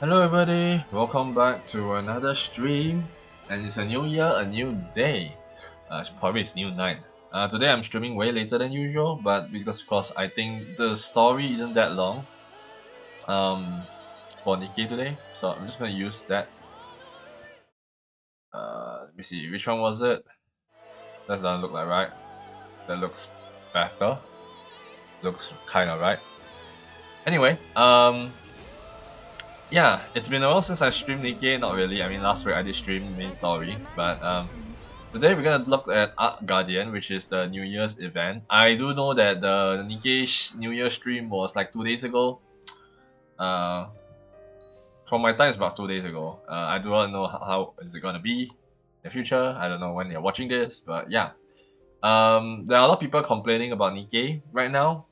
Hello everybody, welcome back to another stream, and it's a new year, a new day. Probably it's new night. Today I'm streaming way later than usual, but because of course I think the story isn't that long for Nikke today, so I'm just gonna use that. Let me see, which one was it? That doesn't look like right. That looks better. Looks kinda right. Anyway, yeah, it's been a while since I streamed Nikke, not really. I mean, last week I did stream main story, but today we're gonna look at Arc Guardian, which is the New Year's event. I do know that the Nikke New Year stream was like 2 days ago. From my time, it's about 2 days ago. I do not know how is it gonna be in the future. I don't know when you're watching this, but yeah. There are a lot of people complaining about Nikke right now.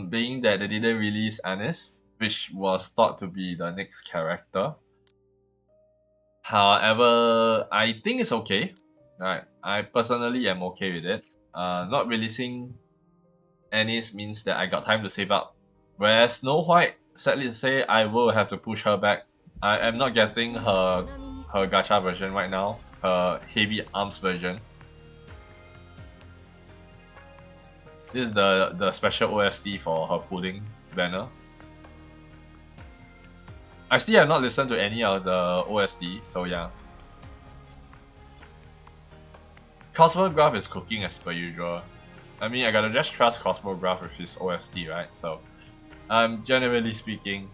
Being that they didn't release Anis, which was thought to be the next character. However, I think it's okay. Right, I personally am okay with it. Not releasing Anis means that I got time to save up. Whereas Snow White, sadly to say, I will have to push her back. I am not getting her gacha version right now, her heavy arms version. This is the special OST for her pudding banner. I still have not listened to any of the OST, so yeah. Cosmograph is cooking as per usual. I mean, I gotta just trust Cosmograph with his OST, right? So, generally speaking,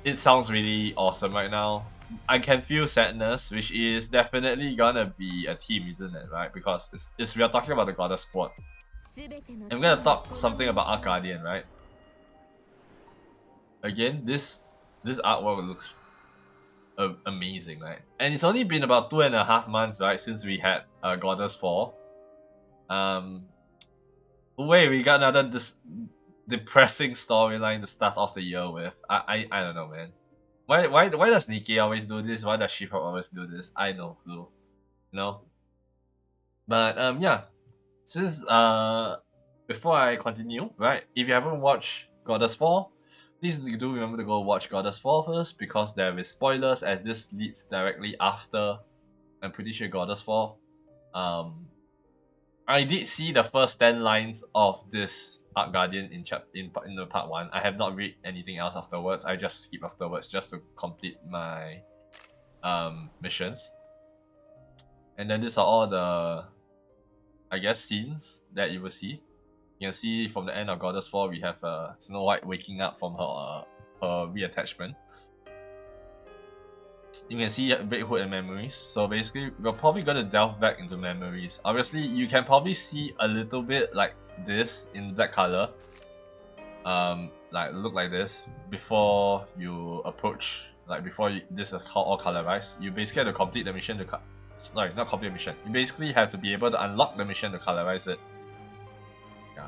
it sounds really awesome right now. I can feel sadness, which is definitely gonna be a theme, isn't it? Right? Because we are talking about the Goddess Squad. I'm gonna talk something about Arc Guardian, right? Again, this artwork looks amazing, right? And it's only been about 2.5 months, right, since we had Goddess 4. Wait, we got another depressing storyline to start off the year with. I don't know, man. Why does Nikke always do this? Why does She-Hulk always do this? I no clue. No. But yeah. Since before I continue, right? If you haven't watched Goddess 4, please do remember to go watch Goddess 4 first, because there is spoilers, as this leads directly after, I'm pretty sure, Goddess 4. I did see the first 10 lines of this Arc Guardian in the part 1. I have not read anything else afterwards. I just skip afterwards just to complete my missions. And then these are all the, I guess, scenes that you will see. You can see from the end of Goddess 4, we have Snow White waking up from her reattachment. you can see Red Hood and Memories. So basically, we're probably gonna delve back into Memories. Obviously, you can probably see a little bit like this in black color. Like look like this before you approach. Like before this is all colorized. You basically have to complete the mission to sorry, not complete the mission. You basically have to be able to unlock the mission to colorize it. Yeah.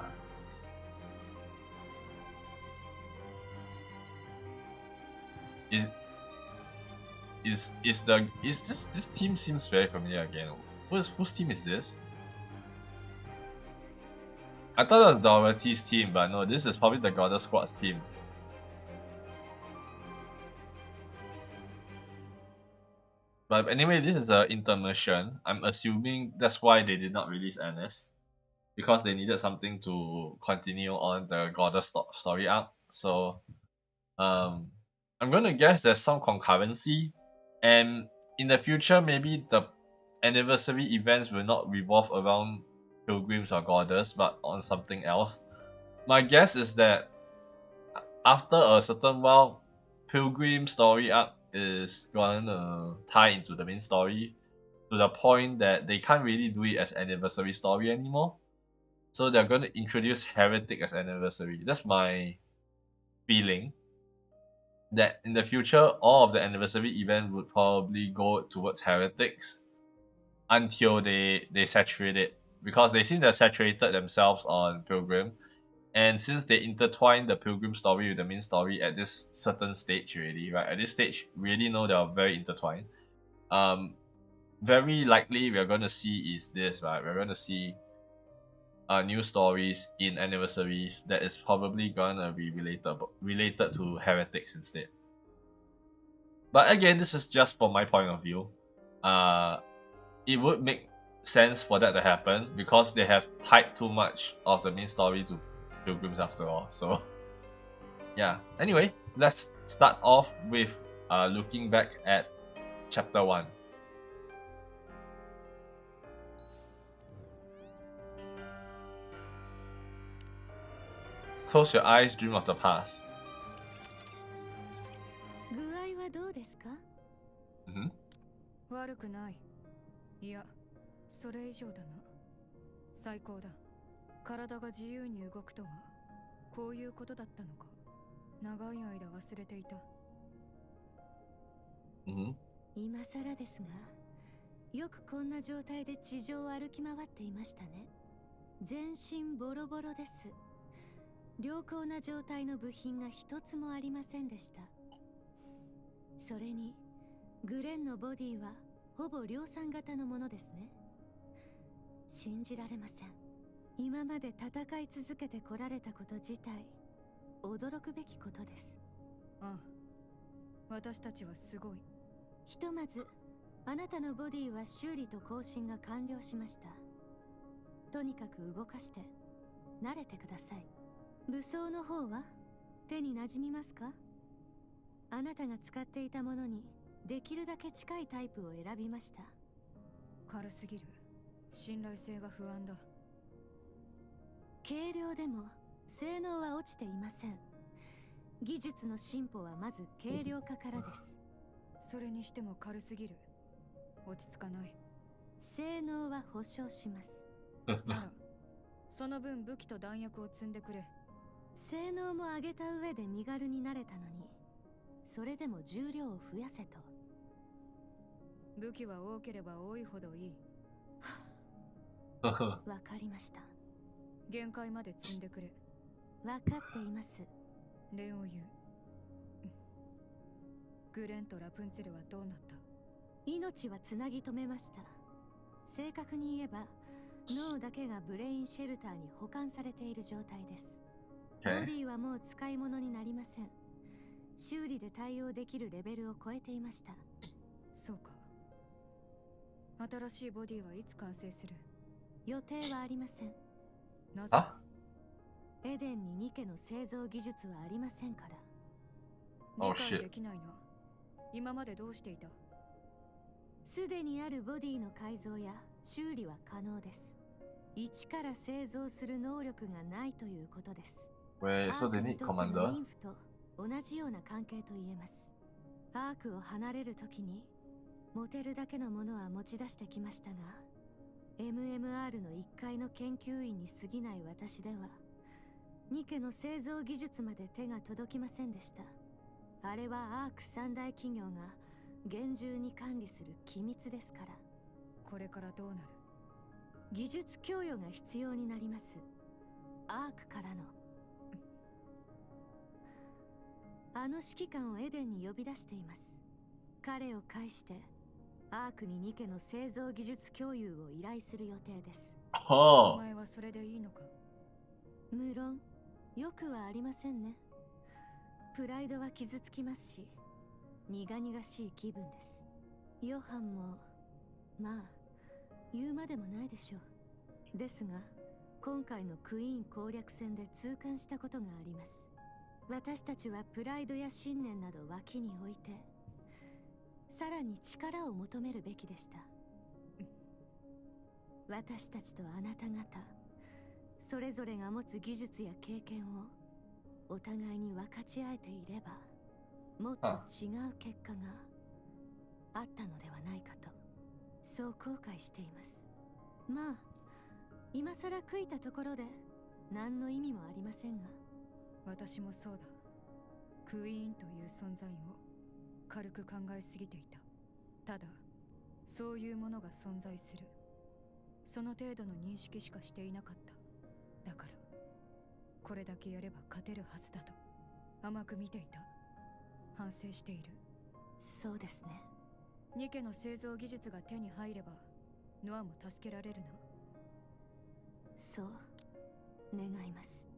This team seems very familiar again. Whose team is this? I thought it was Dorothy's team, but no, this is probably the Goddess Squad's team. But anyway, this is the intermission. I'm assuming that's why they did not release NS. Because they needed something to continue on the Goddess story arc. So, I'm gonna guess there's some concurrency. And in the future, maybe the anniversary events will not revolve around pilgrims or goddess, but on something else. My guess is that after a certain while, pilgrim story arc is gonna tie into the main story to the point that they can't really do it as anniversary story anymore. So they're gonna introduce heretic as anniversary. That's my feeling. That in the future, all of the anniversary event would probably go towards heretics until they saturate it, because they seem to have saturated themselves on pilgrim, and since they intertwine the pilgrim story with the main story at this certain stage already, right? At this stage, we already know they are very intertwined. Very likely we're gonna see is this, right? We're gonna see new stories in anniversaries that is probably gonna be related to heretics instead. But again, this is just from my point of view. It would make sense for that to happen because they have tied too much of the main story to pilgrims after all. So yeah. Anyway, let's start off with looking back at chapter 1. Close your eyes, dream of the past. 具合はどうですか？ Mhm. 悪くない。いや、それ以上だな。最高だ。体が自由に動くとは、こういうことだったのか。長い間忘れていた。Mhm. 今更ですが、よくこんな状態で地上を歩き回っていましたね。全身ボロボロです。良好な状態の部品が一つもありませんでした。それに、グレンのボディはほぼ量産型のものですね。信じられません。今まで戦い続けてこられたこと自体、驚くべきことです。ああ、私たちはすごい。ひとまず、あなたのボディは修理と更新が完了しました。とにかく動かして、慣れてください。武装の方は手に馴染みますか？あなたが使っていたものにできるだけ近いタイプを選びました。軽すぎる。信頼性が不安だ。軽量でも性能は落ちていません。技術の進歩はまず軽量化からです。それにしても軽すぎる。落ち着かない。性能は保証します。なら、その分武器と弾薬を積んでくれ。性能も上げた上で身軽になれたのに、それでも重量を増やせと。武器は多ければ多いほどいい。わかりました。限界まで積んでくれ。わかっています。礼を言う。グレンとラプンツェルはどうなった？命はつなぎ止めました。正確に言えば、脳だけがブレインシェルターに保管されている状態です。ボディはもう使い物になりません。修理で対応できるレベルを超えていました。そうか。新しいボディはいつ完成する？予定はありません。なぜ？エデンにニケの製造技術はありませんから。理解できないな。今までどうしていた？すでにあるボディの改造や修理は可能です。一から製造する能力がないということです。Wait, so they need commander? インフと同じような関係と言えます。アークを離れるときに持てるだけのものは持ち出してきましたが、 MMR の1階の研究員に過ぎない私ではニケの製造技術まで手が届きませんでした。あれはアーク三大企業が厳重に管理する機密ですから。これからどうなる？技術供与が必要になります。アークからの。あの指揮官をエデンに呼び出しています。彼を介してアークにニケの製造技術共有を依頼する予定です。お Oh. 前はそれでいいのか？無論よくはありませんね。プライドは傷つきますし、苦々しい気分です。ヨハンもまあ言うまでもないでしょう。ですが今回のクイーン攻略戦で痛感したことがあります。私たちはプライドや信念など脇に置いて、さらに力を求めるべきでした。私たちとあなた方それぞれが持つ技術や経験をお互いに分かち合えていれば、もっと違う結果があったのではないかと、そう後悔しています。まあ今さら悔いたところで何の意味もありませんが。私もそうだ。クイーンという存在を軽く考えすぎていた。ただそういうものが存在する、その程度の認識しかしていなかった。だからこれだけやれば勝てるはずだと甘く見ていた。反省している。そうですね。ニケの製造技術が手に入ればノアも助けられるな。そう願います。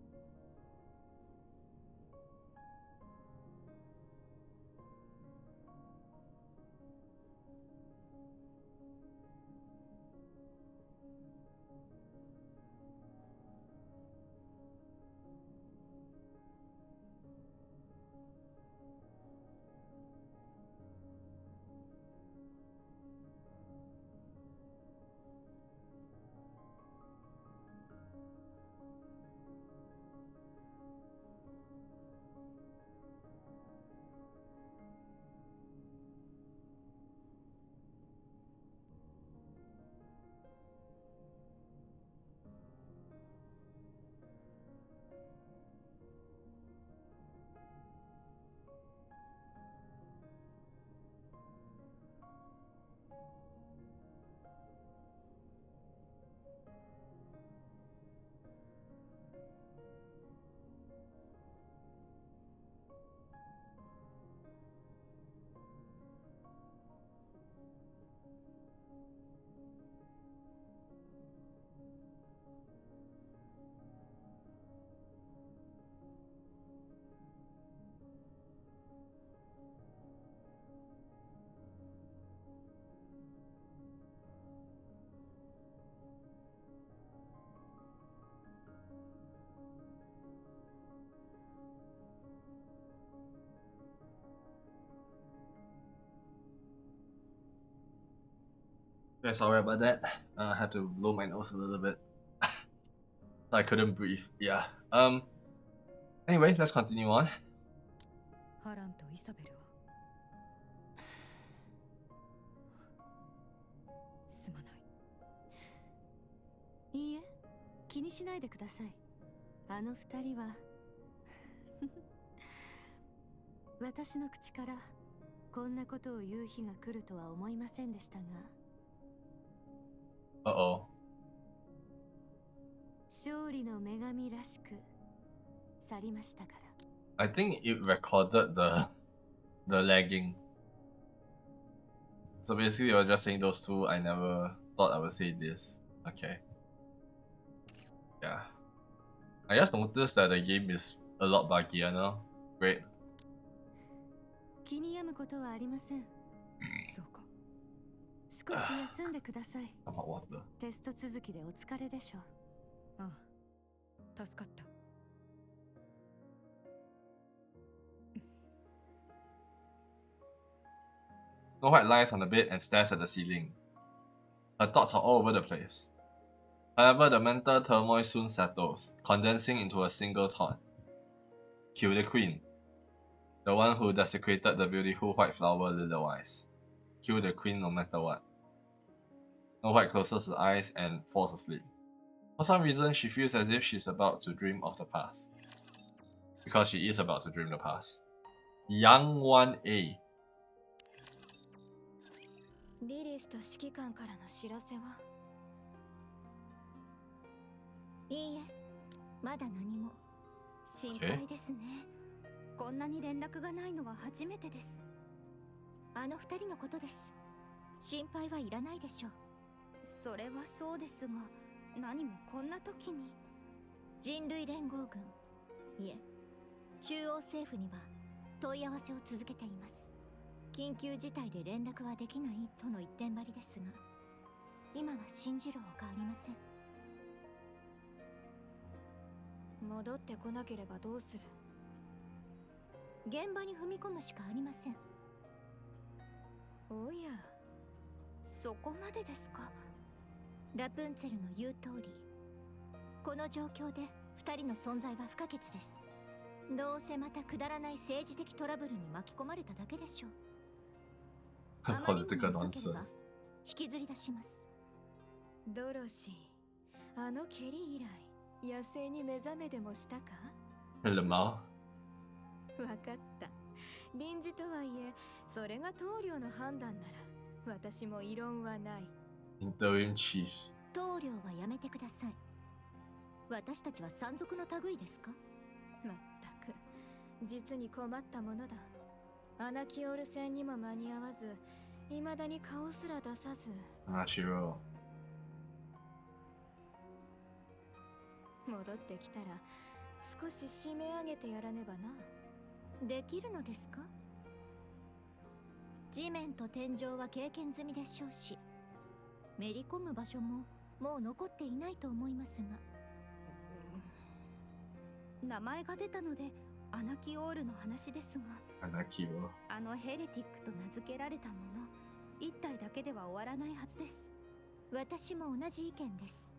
Yeah, sorry about that. I had to blow my nose a little bit. I couldn't breathe. Yeah. Anyway, let's continue on. ハランとイサベルはすまない。いいえ、気にしないでください。あの二人は私の口からこんなことを言う日が来るとは思いませんでしたが。Uh-oh. 勝利の女神らしく去りましたから。I think it recorded the lagging. So basically, you're just saying those two. I never thought I would say this. Okay. Yeah. I just noticed that the game is a lot buggier now. Great. 気に病むことはありません。そうか。少し休んでください。 Some hot water. テスト続きでお疲れでしょう。ああ、助かった。Snow White lies on the bed and stares at the ceiling. Her thoughts are all over the place. However, the mental turmoil soon settles, condensing into a single thought. Kill the queen. The one who desecrated the beautiful white flower Lilywise. Kill the queen no matter what. Snow White closes her eyes and falls asleep. For some reason, she feels as if she's about to dream of the past. Because she is about to dream the past. Young 1A. リリスと指揮官からの知らせは？いいえ、まだ何も。心配ですね。こんなに連絡がないのは初めてです。あの二人のことです。心配はいらないでしょう。それはそうですが、何もこんな時に。人類連合軍、いえ、中央政府には問い合わせを続けています。緊急事態で連絡はできないとの一点張りですが、今は信じるほかありません。戻ってこなければどうする？現場に踏み込むしかありません。おや、そこまでですか。ラプンツェルの言う通り、この状況で二人の存在は不可欠です。どうせまたくだらない政治的トラブルに巻き込まれただけでしょう。あまりにも遅ければ引きずり出します。ドロシー、あの蹴り以来野生に目覚めでもしたか？ Hello. わかった。臨時とはいえ、それが棟梁の判断なら私も異論はない。Interim Chief. 棟梁はやめてください。私たちは山賊の類ですか？まったく、実に困ったものだ。アナキオル戦にも間に合わず、未だに顔すら出さず。Natural. 戻ってきたら少し締め上げてやらねばな。できるのですか？地面と天井は経験済みでしょうし、めり込む場所ももう残っていないと思いますが。名前が出たのでアナキオールの話ですが、Anakio. あのヘレティックと名付けられたもの一体だけでは終わらないはずです。私も同じ意見です。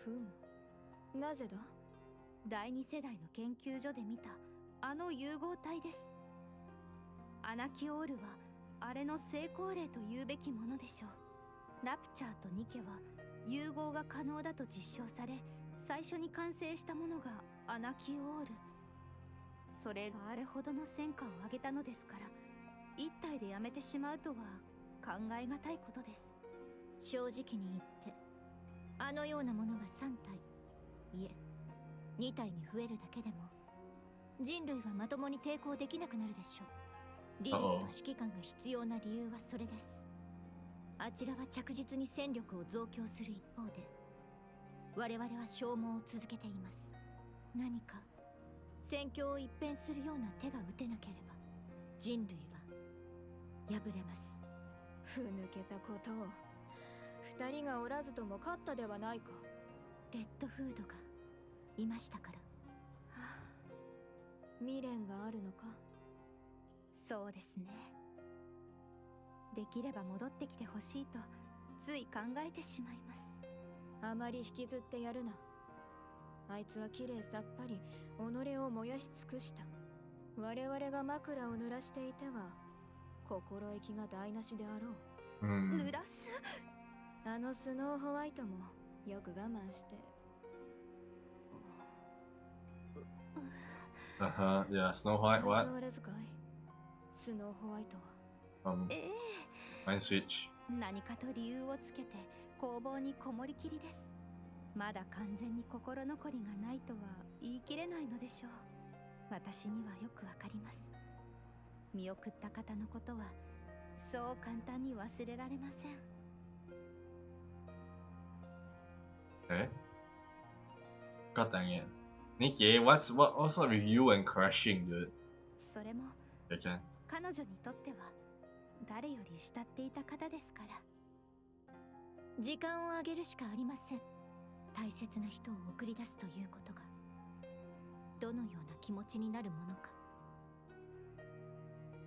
ふむ、なぜだ？第二世代の研究所で見たあの融合体です。アナキオールはあれの成功例と言うべきものでしょう。ラプチャーとニケは融合が可能だと実証され、最初に完成したものがアナキオール。それがあれほどの戦果を上げたのですから、一体でやめてしまうとは考えがたいことです。正直に言って、あのようなものが3体、いえ2体に増えるだけでも人類はまともに抵抗できなくなるでしょう。リリスと指揮官が必要な理由はそれです。あちらは着実に戦力を増強する一方で、我々は消耗を続けています。何か戦況を一変するような手が打てなければ人類は敗れます。ふぬけたことを。二人がおらずとも勝ったではないか。レッドフードがいましたから。未練があるのか？そうですね。できれば戻ってきてほしいとつい考えてしまいます。あまり引きずってやるな。あいつはきれいさっぱり己を燃やし尽くした。我々が枕を濡らしていては心意気が台無しであろう。濡らす？あのスノーホワイトもよく我慢して。Yeah, Snow White, 相 what? 変わらずかい？スノーホワイトは。Mind Switch. 何かと理由をつけて工房にこもりきりです。まだ完全に心残りがないとは言い切れないのでしょう。私にはよくわかります。見送った方のことはそう簡単に忘れられません。Okay. God dang it. Nikke, what's up with you and crashing, dude? それも Okay. 彼女にとっては誰より慕っていた方ですから。時間をあげるしかありません。大切な人を送り出すということがどのような気持ちになるものか、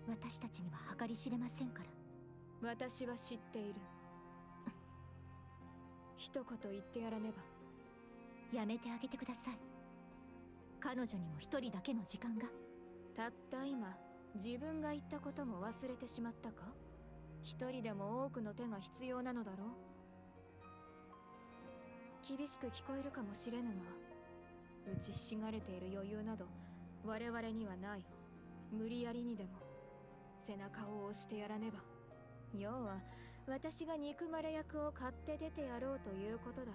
私たちには計り知れませんから。私は知っている。一言言ってやらねば。やめてあげてください。彼女にも一人だけの時間が。たった今自分が言ったことも忘れてしまったか？一人でも多くの手が必要なのだろう。厳しく聞こえるかもしれぬが、打ちひしがれている余裕など我々にはない。無理やりにでも背中を押してやらねば。要は私が憎まれ役を買って出てやろうということだ。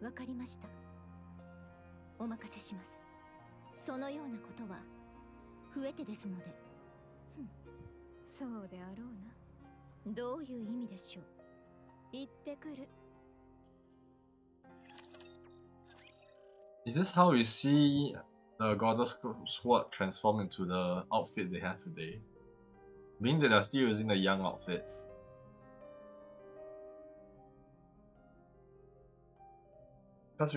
わかりました。お任せします。そのようなことは増えてですので。そうであろうな。どういう意味でしょう。行ってくる。Is this how we see the goddess sword transform into the outfit they have today? Being that they're still using the young outfits. Because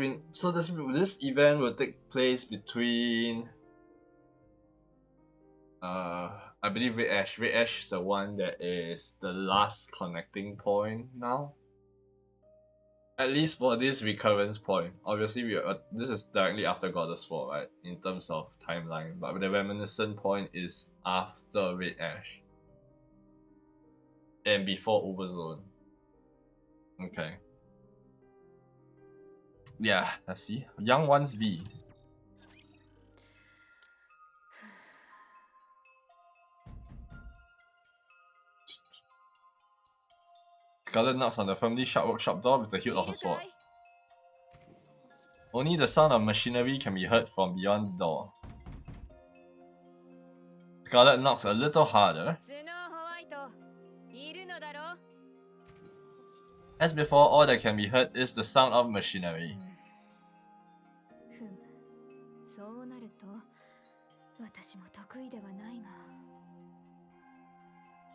this event will take place between I believe Red Ash. Red Ash is the one that is the last connecting point now. At least for this recurrence point. Obviously, this is directly after Goddess 4, right? In terms of timeline. But the reminiscent point is after Red Ash. And before Overzone. Okay. Yeah, let's see. Young Ones V. Scarlet knocks on the firmly shut workshop door with the hilt of a sword. Only the sound of machinery can be heard from beyond the door. Scarlet knocks a little harder. As before, all that can be heard is the sound of machinery.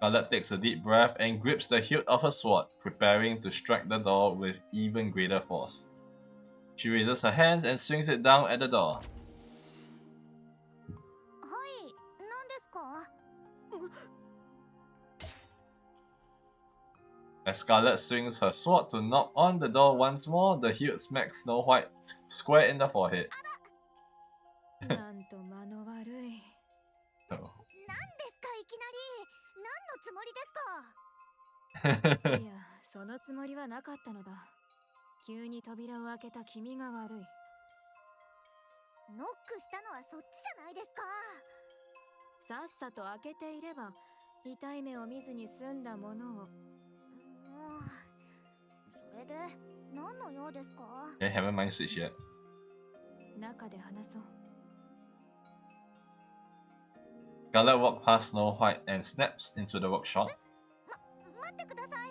Scarlet takes a deep breath and grips the hilt of her sword, preparing to strike the door with even greater force. She raises her hand and swings it down at the door. As Scarlet swings her sword to knock on the door once more, the hilt smacks Snow White square in the forehead. Oh. いや、そのつもりはなかったのだ。急に扉を開けた君が悪い。ノックしたのはそっちじゃないですか。さっさと開けていれば痛い目を見ずに済んだものを。それで何の用ですか？ They haven't mind switch yet. 中で話そう。Scarlet walks past Snow White and snaps into the workshop. 待ってください。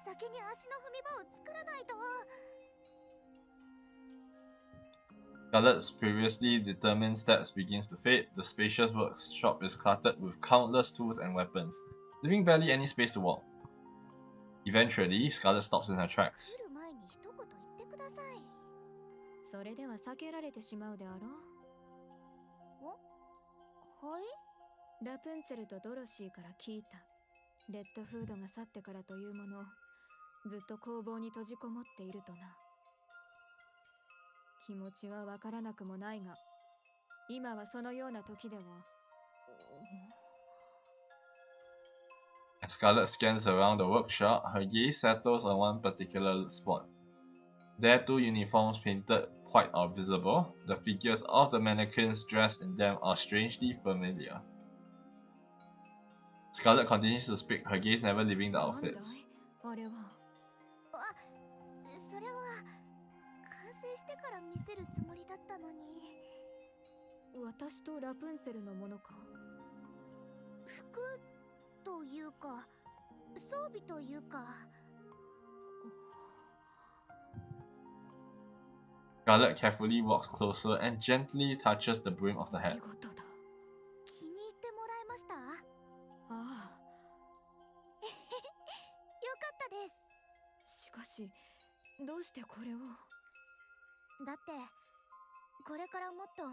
先に足の踏み場を作らないと。Scarlet's previously determined steps begins to fade. The spacious workshop is cluttered with countless tools and weapons, leaving barely any space to walk. Eventually, Scarlet stops in her tracks. 来る前に一言言ってください。それでは避けられてしまうであろう。はい？ラプンツェルとドロシーから聞いた。レッドフードが去ってからというもの、ずっと工房に閉じこもっているとな。気持ちはわからなくもないが、今はそのような時では。As Scarlet scans around the workshop, her gaze settles on one particular spot. There, two uniforms painted white are visible. The figures of the mannequins dressed in them are strangely familiar. Scarlet continues to speak, her gaze never leaving the outfits. あれは。それは完成してから見せるつもりだったのに。私とラプンツェルのものか？服というか、装備というか。Scarlet carefully walks closer and gently touches the brim of the hat. 気に入ってもらえました？ああ。よかったです。しかし、どうしてこれを？だって、これからもっと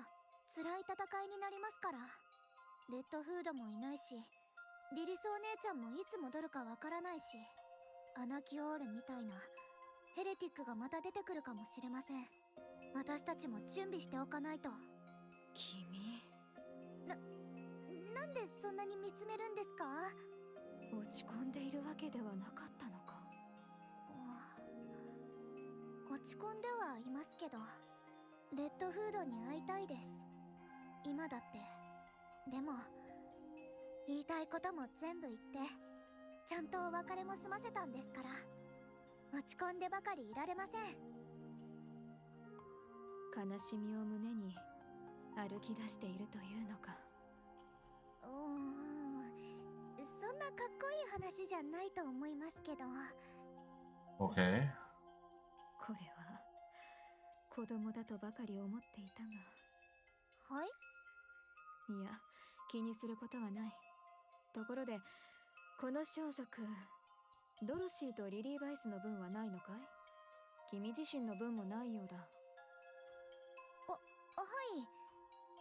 辛い戦いになりますから。レッドフードもいないし、リリスお姉ちゃんもいつ戻るかわからないし、アナキオールみたいなヘレティックがまた出てくるかもしれません。私たちも準備しておかないと。君、なんでそんなに見つめるんですか？落ち込んでいるわけではなかったのか。落ち込んではいますけど、レッドフードに会いたいです。今だって。でも言いたいことも全部言ってちゃんとお別れも済ませたんですから、落ち込んでばかりいられません。悲しみを胸に歩き出しているというのか。そんなかっこいい話じゃないと思いますけど。Okay. これは子供だとばかり思っていたが。はい？いや、気にすることはない。ところで、この装束、ドロシーとリリー・バイスの分はないのかい？君自身の分もないようだ。はい。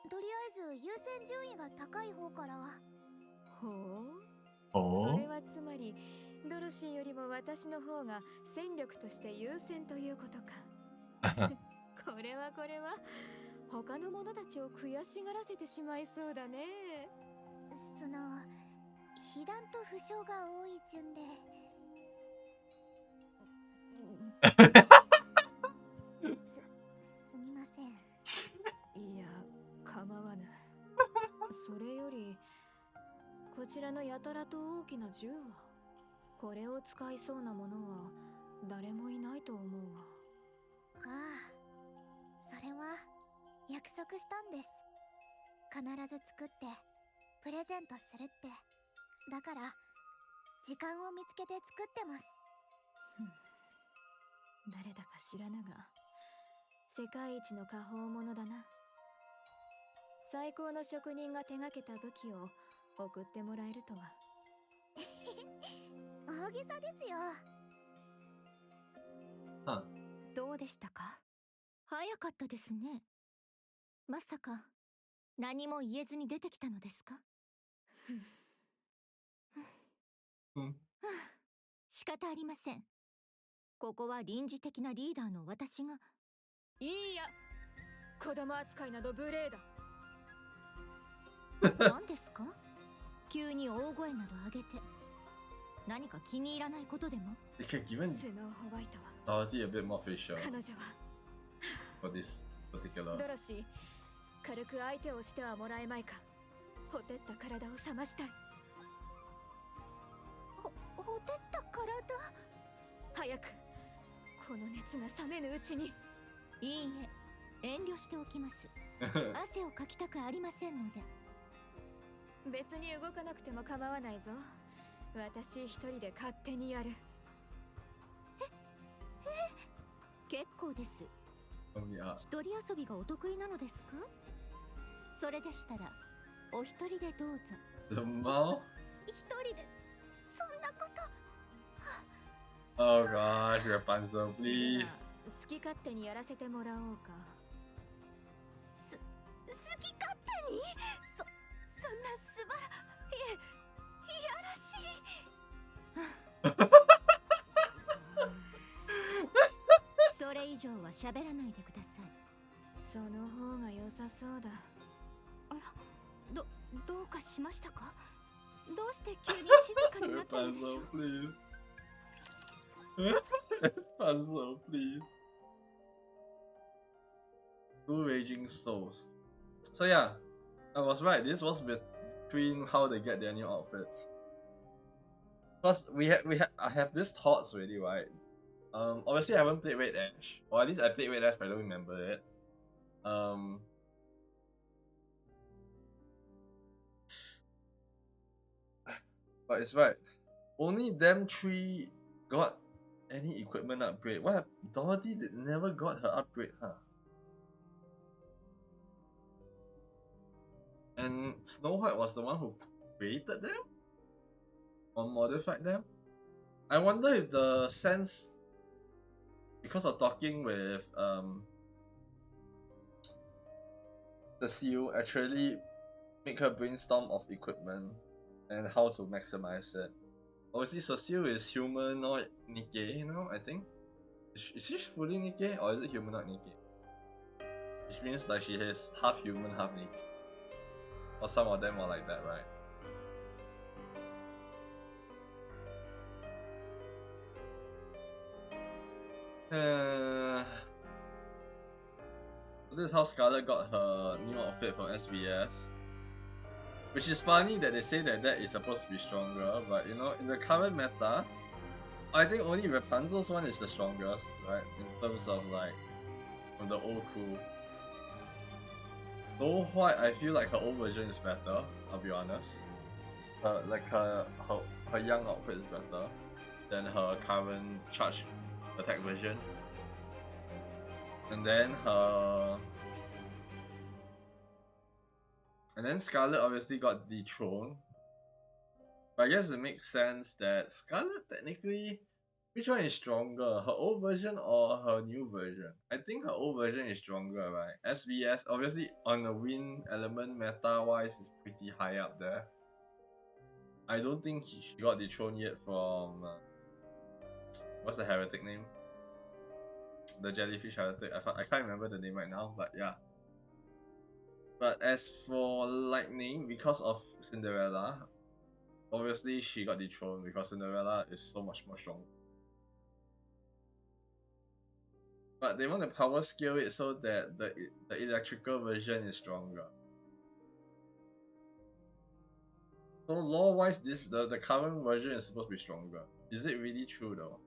とりあえず優先順位が高い方から。ほう。Oh. それはつまり、ドロシーよりも私の方が戦力として優先ということか。これは他の者たちを悔しがらせてしまいそうだね。被弾と負傷が多い順で。すみません。いや、構わぬ。それより、こちらのやたらと大きな銃は、これを使いそうなものは誰もいないと思うが。ああ、それは約束したんです。必ず作ってプレゼントするって。だから時間を見つけて作ってます。誰だか知らぬが、世界一の果報者だな。最高の職人が手がけた武器を送ってもらえるとは。大げさですよ。どうでしたか？早かったですね。まさか何も言えずに出てきたのですか？仕方ありません。ここは臨時的なリーダーの私が。いいや、子供扱いなど無礼だ。何ですか？急に大声など上げて。何か気に入らないことでも？ They could give スノーホワイトは Dorothy a bit more facial 彼女は for this particular. ドロシー、軽く相手をしてはもらえまいか。ほてった体を冷ましたい。ほてった体？早くこの熱が冷めぬうちに。いいえ、遠慮しておきます。汗をかきたくありませんので。別に動かなくても構わないぞ。私一人で勝手にやる。結構です。 Yeah. 一人遊びがお得意なのですか？それでしたらお一人でどうぞ。 Lemao? 一人でそんなこと。 Oh gosh, Rapunzel, please. 好き勝手にやらせてもらおうか。好き勝手に？そんな素晴らいやらしい。それ以上は喋らないでください。その方が良さそうだ。あら、どうかしましたか？どうして急に静かになったのでしょ Rapunzel, う？ please. Rapunzel, please. Two raging souls. So yeah, I was right. This was between how they get their new outfits. Plus, I have these thoughts already, right? Obviously I haven't played Red Ash, or at least I played Red Ash, but I don't remember it. But it's right. Only them three got any equipment upgrade. What? Dorothy never got her upgrade, huh? And Snow White was the one who created them? Or modified them? I wonder if the sense, because of talking with the seal, actually make her brainstorm of equipment and how to maximize it. Obviously, Cecile is humanoid Nikke, you know, I think. Is she fully Nikke or is it humanoid Nikke? Which means like she is half human, half Nikke. Or some of them are like that, right? So this is how Scarlet got her new outfit from SBS. Which is funny that they say that that is supposed to be stronger, but you know, in the current meta, I think only Rapunzel's one is the strongest, right? In terms of like, from the old crew. Snow White, I feel like her old version is better, I'll be honest. Her young outfit is better than her current charge attack version. And then Scarlet obviously got dethroned. But I guess it makes sense that Scarlet technically, which one is stronger, her old version or her new version? I think her old version is stronger, right? SBS obviously on the win element meta wise is pretty high up there. I don't think she got dethroned yet from what's the heretic name? The jellyfish heretic. I can't remember the name right now, but yeah. But as for Lightning, because of Cinderella, obviously she got dethroned because Cinderella is so much more strong. But they want to power scale it so that the electrical version is stronger. So lore wise, the current version is supposed to be stronger. Is it really true though?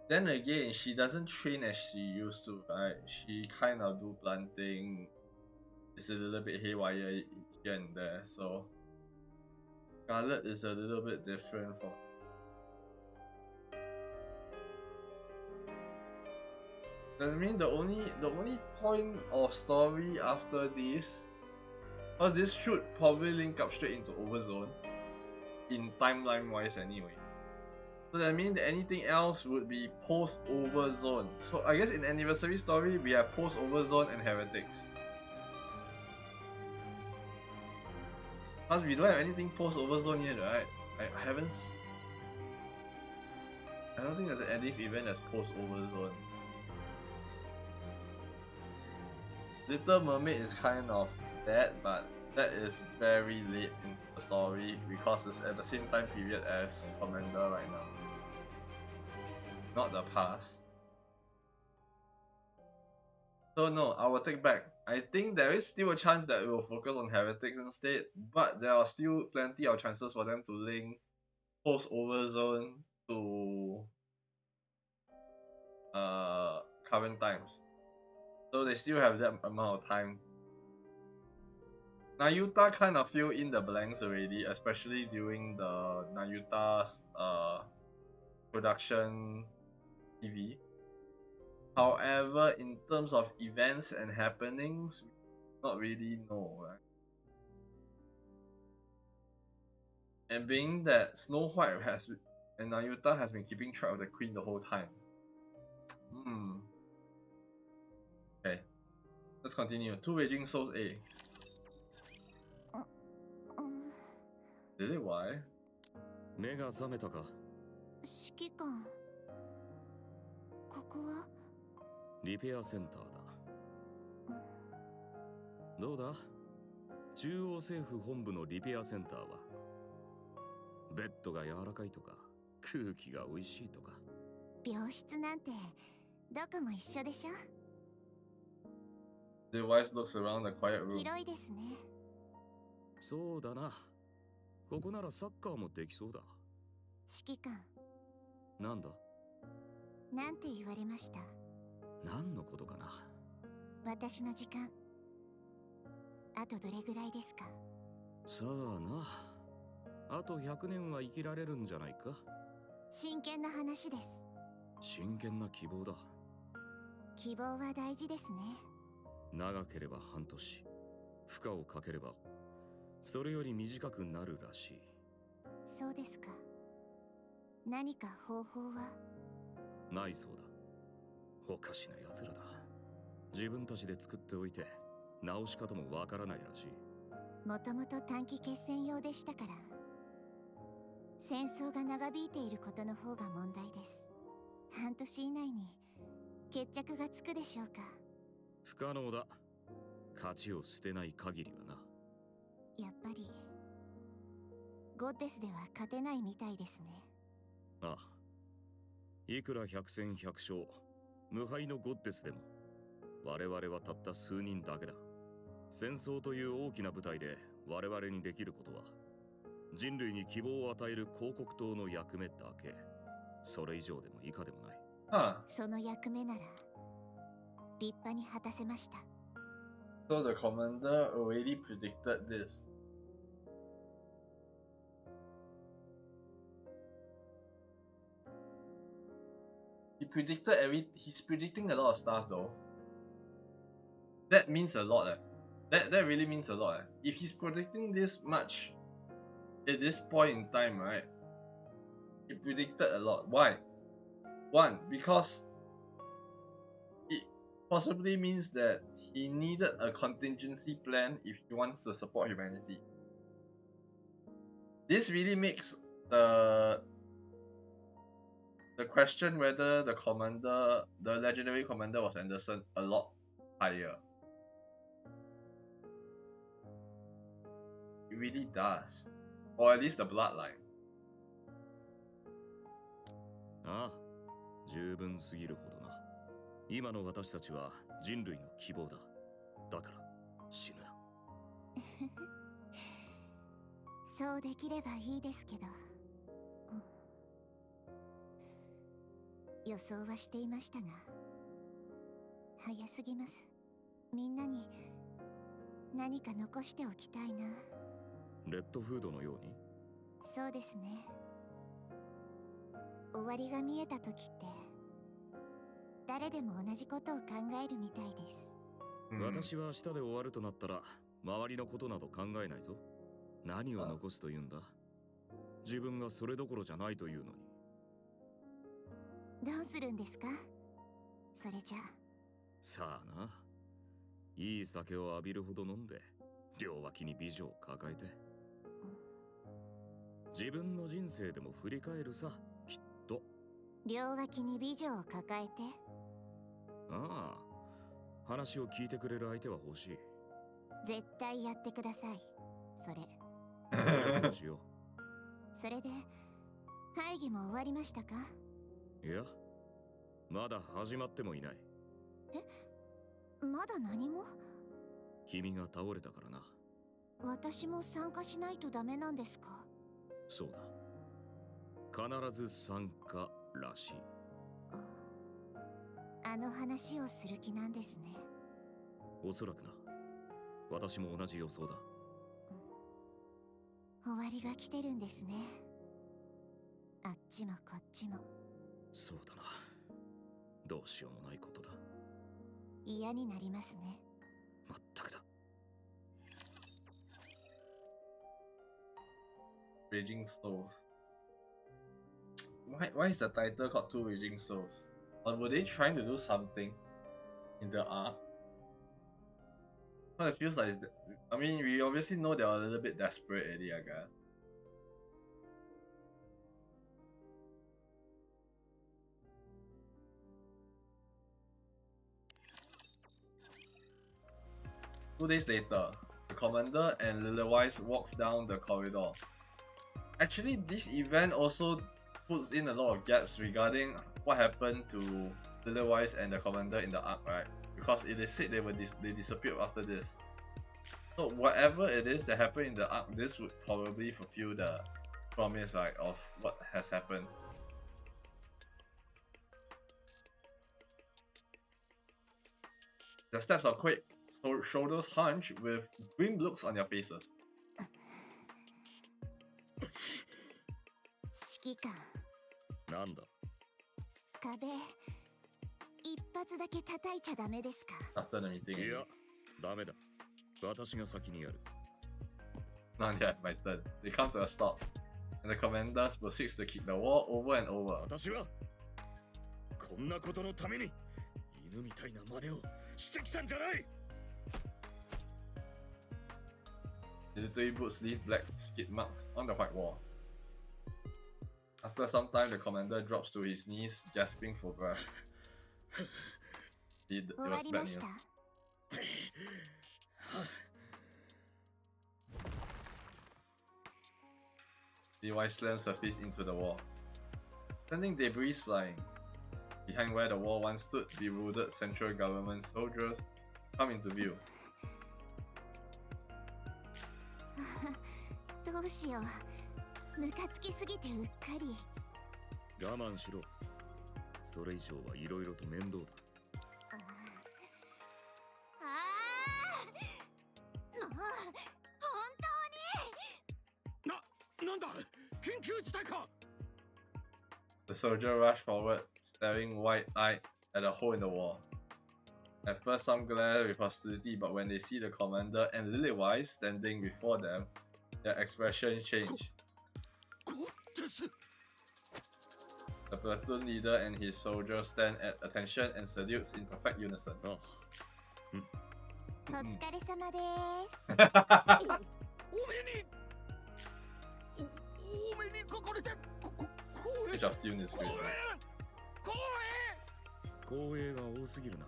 Then again, she doesn't train as she used to, right? She kind of do planting. It's a little bit haywire here and there, so Scarlet is a little bit different from. Does it mean the only point of story after this? Oh, this should probably link up straight into Overzone, in timeline wise anyway. So that means that anything else would be post Overzone. So I guess in anniversary story we have post Overzone and Heretics. Plus we don't have anything post Overzone yet, right? I haven't. I don't think there's an Edith event that's post Overzone. Little Mermaid is kind of that, but that is very late into the story because it's at the same time period as Commander right now. Not the past. So no, I will take back. I think there is still a chance that it will focus on Heretics instead, but there are still plenty of chances for them to link post Overzone to current times. So they still have that amount of time. Nayuta kind of fill in the blanks already, especially during the Nayuta's production TV. However, in terms of events and happenings, we not really know, right? And being that Snow White and Nayuta has been keeping track of the Queen the whole time. Okay, let's continue. Two Raging Souls A. Did it? Why? 目が覚めたか。指揮官、ここはリペアセンターだ。どうだ？中央政府本部のリペアセンターはベッドが柔らかいとか空気が美味しいとか。病室なんてどこも一緒でしょ。 The wise looks around the quiet room. 広いですね。そうだな。ここならサッカーもできそうだ。指揮官。なんだ？なんて言われました？何のことかな。私の時間。あとどれぐらいですか？さあな。あと100年は生きられるんじゃないか。真剣な話です。真剣な希望だ。希望は大事ですね。長ければ半年、負荷をかければそれより短くなるらしい。そうですか。何か方法は？ないそうだ。おかしな奴らだ。自分たちで作っておいて直し方もわからないらしい。もともと短期決戦用でしたから、戦争が長引いていることの方が問題です。半年以内に決着がつくでしょうか。不可能だ。勝ちを捨てない限りはな。やっぱりゴッデスでは勝てないみたいですね。ああ、いくら百戦百勝無敗のゴッデスでも我々はたった数人だけだ。戦争という大きな舞台で我々にできることは人類に希望を与える広告塔の役目だけ。それ以上でも以下でもない。Huh. その役目なら立派に果たせました。 So the commander already predicted this. He's predicting a lot of stuff though. That means a lot. That really means a lot. If he's predicting this much at this point in time, right? He predicted a lot. Why? One, because it possibly means that he needed a contingency plan if he wants to support humanity. This really makes the question whether the legendary commander was Anderson, a lot higher. It really does. Or at least the bloodline. ああ、十分すぎるほどな。今の私たちは人類の希望だ。だから死ぬな。そうできればいいですけど、予想はしていましたが早すぎます。みんなに何か残しておきたいな。レッドフードのように。そうですね。終わりが見えた時って誰でも同じことを考えるみたいです。私は明日で終わるとなったら周りのことなど考えないぞ。何を残すというんだ。自分がそれどころじゃないというのに。どうするんですかそれじゃあ。さあな。いい酒を浴びるほど飲んで両脇に美女を抱えて、自分の人生でも振り返るさ、きっと。両脇に美女を抱えて。ああ、話を聞いてくれる相手は欲しい。絶対やってくださいそれ。しよう。それで会議も終わりましたか。いや、まだ始まってもいない。まだ何も。君が倒れたからな。私も参加しないとダメなんですか。そうだ、必ず参加らしい。あの話をする気なんですね。おそらくな。私も同じ予想だ。終わりが来てるんですね。あっちもこっちも。そうだな。どうしようもないことだ。嫌になりますね。まったくだ。Raging Souls. Why is the title called Two Raging Souls? Or were they trying to do something in the arc? Well, it feels like I mean, we obviously know they're a little bit desperate already, I guess. Two days later, the commander and Lilywise walks down the corridor. Actually, this event also puts in a lot of gaps regarding what happened to Lilywise and the commander in the arc, right? Because it is said they disappeared after this. So whatever it is that happened in the arc, this would probably fulfill the promise, right, of what has happened. The steps are quick, so shoulders hunch with grim looks on their faces. 指揮官。なんだ。壁一発だけ叩いちゃダメですか。 After the meeting. いや、ダメだ。私が先にやる。Not yet, my turn. They come to a stop, and the commander proceeds to kick the wall over and over. 私はこんなことのために犬みたいな真似をしてきたんじゃない。Military boots leave black skid marks on the white wall. After some time, the commander drops to his knees, gasping for breath. It was bad news. DY slams her fist into the wall, sending debris flying. Behind where the wall once stood, bewildered central government soldiers come into view. どうしよう。ムカつきすぎてうっかり。我慢しろ。それ以上はいろいろと面倒だ。もう本当に。なんだ、緊急事態か。The soldier rushed forward, staring wide-eyed at a hole in the wall. At first, some glare with hostility, but when they see the commander and Lillywise standing before them, their expression changed. The platoon leader and his soldiers stand at attention and salutes in perfect unison. お疲れ様です。お目にかかれてPage of Steel is great. 光栄が多すぎるな。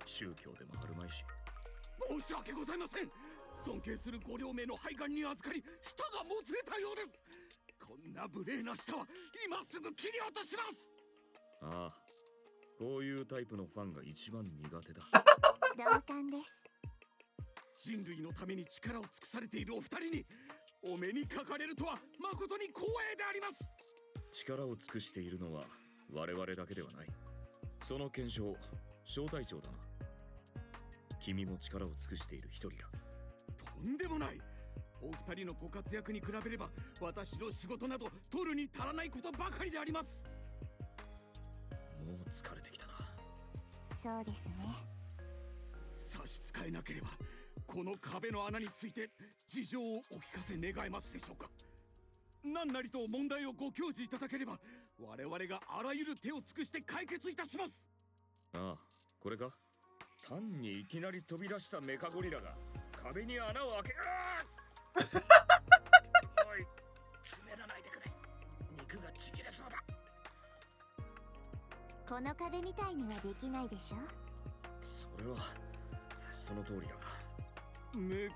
宗教でもあるまいし。申し訳ございません。尊敬するご両名の拝観に預かり、舌がもつれたようです。こんな無礼な舌は今すぐ切り落とします。ああ、こういうタイプのファンが一番苦手だ。同感です。人類のために力を尽くされているお二人にお目にかかれるとは誠に光栄であります。力を尽くしているのは我々だけではない。その検証、小隊長だな。君も力を尽くしている一人だ。とんでもない。お二人のご活躍に比べれば私の仕事など取るに足らないことばかりであります。もう疲れてきたな。そうですね。差し支えなければこの壁の穴について事情をお聞かせ願えますでしょうか。何なりと問題をご教示いただければ我々があらゆる手を尽くして解決いたします。ああ、これか。単にいきなり飛び出したメカゴリラが壁に穴を開けおい、滑らないでくれ。肉がちぎれそうだ。この壁みたいにはできないでしょ。それはその通りだ。メカ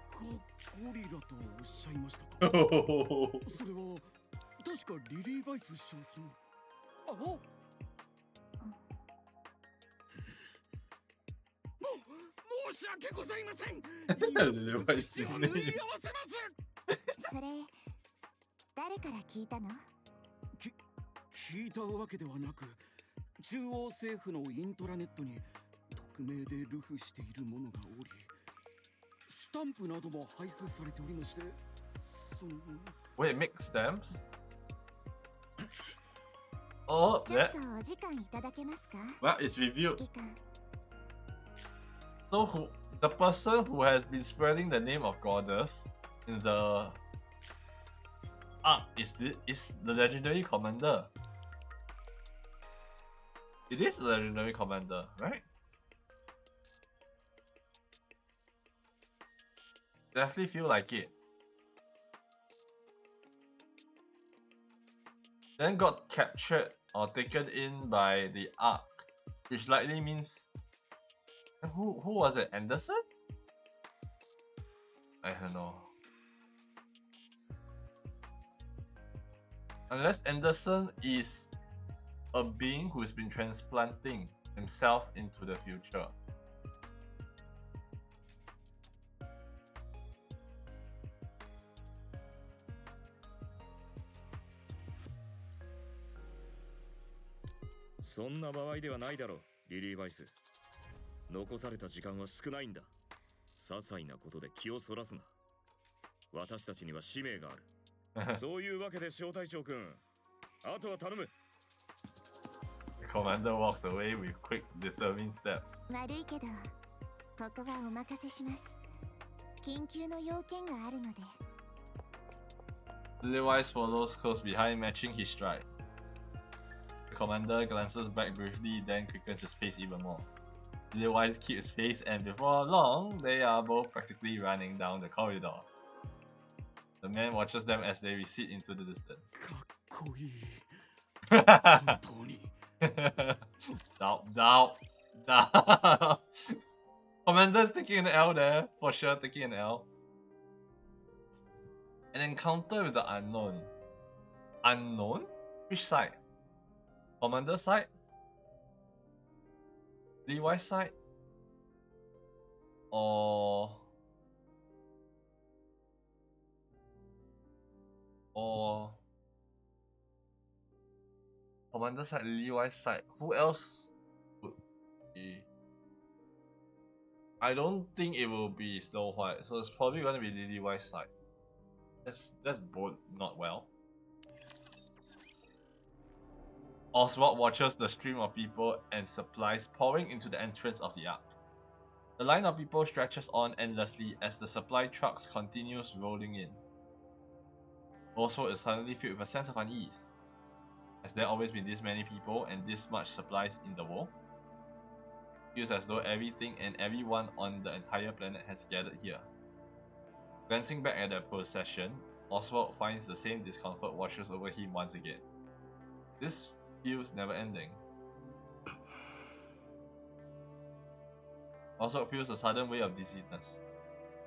ゴリラとおっしゃいましたか。それは確かリリー・バイス師匠さん。あ、申し訳ございません。今口を縫い合わせます。それ誰から聞いたの？聞いたわけではなく、中央政府のイントラネットに匿名で流布しているものがおり、スタンプなども配布されておりまして、その。Wait, mixed stamps? Oh, ちょっとお時間いただけますか？ Well, it's revealed. 指揮官。So the person who has been spreading the name of Goddess in the arc is the legendary commander. It is the legendary commander, right? Definitely feel like it. Then got captured or taken in by the arc, which likely means who was it? Anderson? I don't know. Unless Anderson is a being who's been transplanting himself into the future. So そんな場合ではないだろう、リリー・バイス。残された時間は少ないんだ。些細なことで気をそらすな。私たちには使命がある。そういうわけで小隊長くん、あとは頼む。The commander walks away with quick, determined steps. 悪いけど、ここはお任せします。緊急の要件があるので。Lillywise follows close behind, matching his stride. The commander glances back briefly, then quickens his pace even more. Lillywise keeps pace, and before long, they are both practically running down the corridor. The man watches them as they recede into the distance. かっこいい。本 Doubt, 当に。 doubt. Commander's taking an L there, for sure taking an L. An encounter with the unknown. Unknown? Which side? Commander side? Levi's side? Or Commander side, Levi's side. Who else would be? I don't think it will be Snow White, so it's probably gonna be Levi's side. That's both not well. Oswald watches the stream of people and supplies pouring into the entrance of the Ark. The line of people stretches on endlessly as the supply trucks continues rolling in. Oswald is suddenly filled with a sense of unease. Has there always been this many people and this much supplies in the world? It feels as though everything and everyone on the entire planet has gathered here. Glancing back at the procession, Oswald finds the same discomfort washes over him once again. This feels never ending. Oswald feels a sudden wave of dizziness.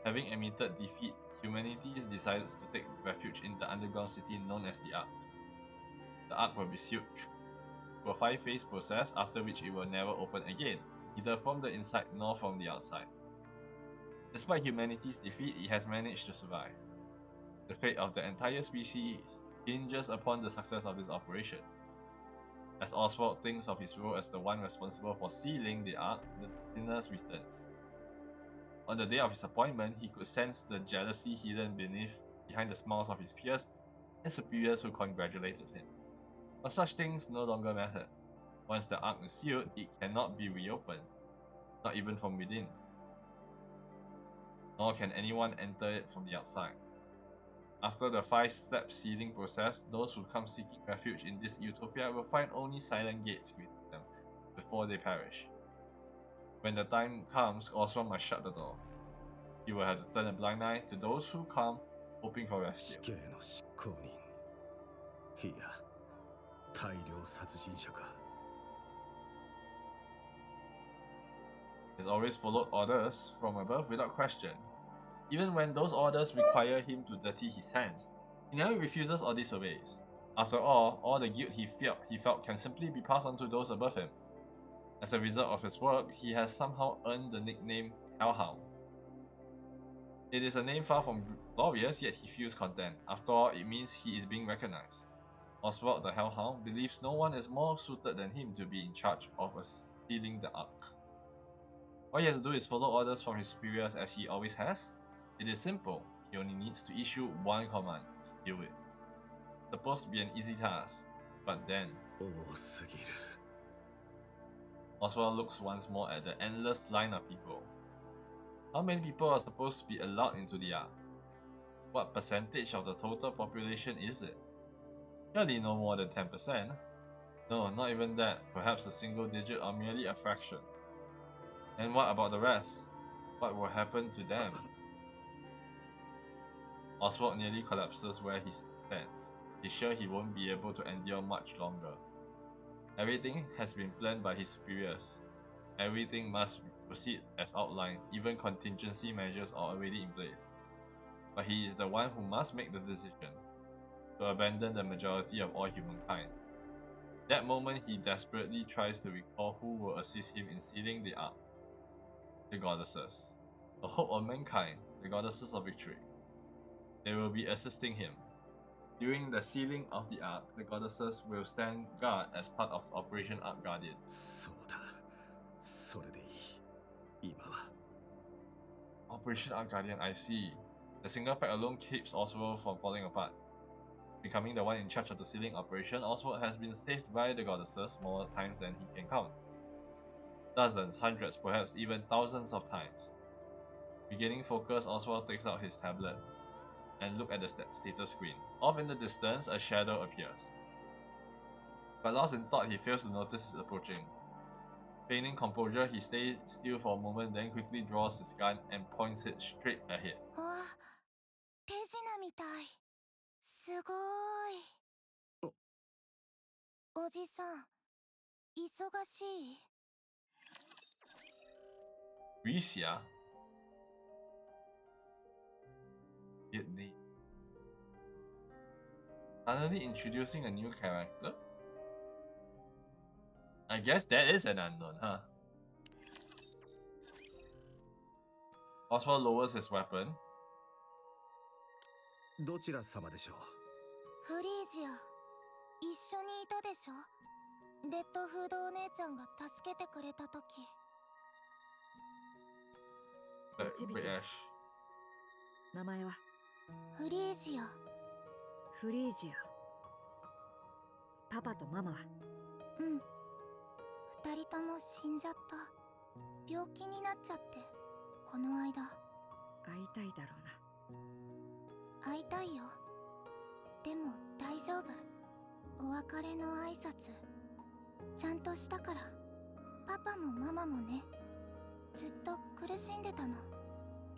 Having admitted defeat, humanity decides to take refuge in the underground city known as the Ark. The Ark will be sealed through a 5-phase process after which it will never open again, neither from the inside nor from the outside. Despite humanity's defeat, it has managed to survive. The fate of the entire species hinges upon the success of this operation. As Oswald thinks of his role as the one responsible for sealing the Ark, the dizziness returns. On the day of his appointment, he could sense the jealousy hidden behind the smiles of his peers and superiors who congratulated him. But such things no longer matter. Once the Ark is sealed, it cannot be reopened, not even from within. Nor can anyone enter it from the outside. After the 5-step sealing process, those who come seeking refuge in this utopia will find only silent gates greeting them before they perish. When the time comes, Oswald must shut the door. He will have to turn a blind eye to those who come hoping for 死 rescue. 刑の執行人。いや、大量殺人者か。He has always followed orders from above without question. Even when those orders require him to dirty his hands, he never refuses or disobeys. After all the guilt he felt can simply be passed on to those above him. As a result of his work, he has somehow earned the nickname Hellhound. It is a name far from glorious, yet he feels content. After all, it means he is being recognized. Oswald the Hellhound believes no one is more suited than him to be in charge of sealing the Ark. All he has to do is follow orders from his superiors as he always has. It is simple. He only needs to issue one command: seal it. It's supposed to be an easy task, but then 多すぎる。 Oswald looks once more at the endless line of people. How many people are supposed to be allowed into the Ark? What percentage of the total population is it? Surely no more than 10%. No, not even that. Perhaps a single digit or merely a fraction. And what about the rest? What will happen to them? Oswald nearly collapses where he stands. He's sure he won't be able to endure much longer. Everything has been planned by his superiors. Everything must proceed as outlined. Even contingency measures are already in place. But he is the one who must make the decision to abandon the majority of all humankind. That moment, he desperately tries to recall who will assist him in sealing the Ark. The goddesses. The hope of mankind, the goddesses of victory. They will be assisting him. During the sealing of the Ark, the goddesses will stand guard as part of Operation Ark Guardian. そうだ。それでいい。今は。 Operation Ark Guardian, I see. The single fact alone keeps Oswald from falling apart. Becoming the one in charge of the sealing operation, Oswald has been saved by the goddesses more times than he can count. Dozens, hundreds, perhaps even thousands of times. Regaining focus, Oswald takes out his tablet and looks at the status screen. Off in the distance, a shadow appears. But lost in thought, he fails to notice it approaching. Feigning composure, he stays still for a moment, then quickly draws his gun and points it straight ahead. あ、天ナみたい。すごーい。おじさん、忙しい？ Frisia? Weirdly. Suddenly introducing a new character? I guess that is an unknown, huh? Oswald lowers his weapon. どちら様でしょう。フリージア、一緒にいたでしょ？レッドフードお姉ちゃんが助けてくれたとき。Wait, Ash. 名前はフリージア。フリージア。パパとママは？うん。二人とも死んじゃった。病気になっちゃって、この間。会いたいだろうな。会いたいよ。でも大丈夫。お別れの挨拶ちゃんとしたから。パパもママもね、ずっと苦しんでたの。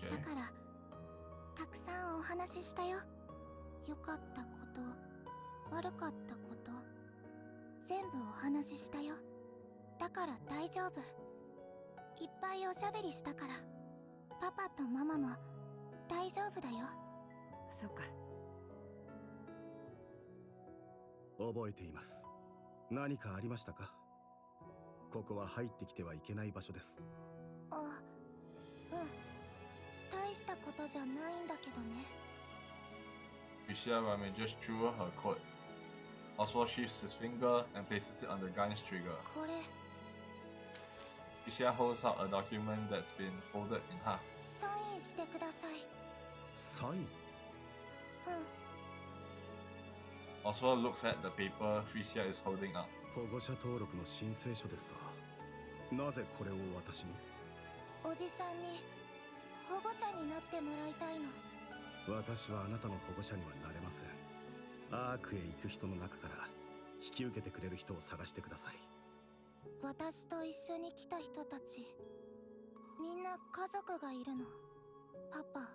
だからたくさんお話ししたよ。良かったこと、悪かったこと、全部お話ししたよ。だから大丈夫。いっぱいおしゃべりしたから、パパとママも大丈夫だよ。そうか。覚えています。何かありましたか？ここは入ってきてはいけない場所です。あ、うん。大したことじゃないんだけどね。Frisia Ramen just drew her coat. Oswald shifts his finger and places it on the gun's trigger. これ Frisia holds out a document that's been folded in half. サインしてください。サイン？うん。 Oswald looks at the paper Frisia is holding up. 保護者登録の申請書ですか？なぜこれを私に？おじさんに保護者になってもらいたいの。私はあなたの保護者にはなれません。アークへ行く人の中から引き受けてくれる人を探してください。私と一緒に来た人たち、みんな家族がいるの。パパ、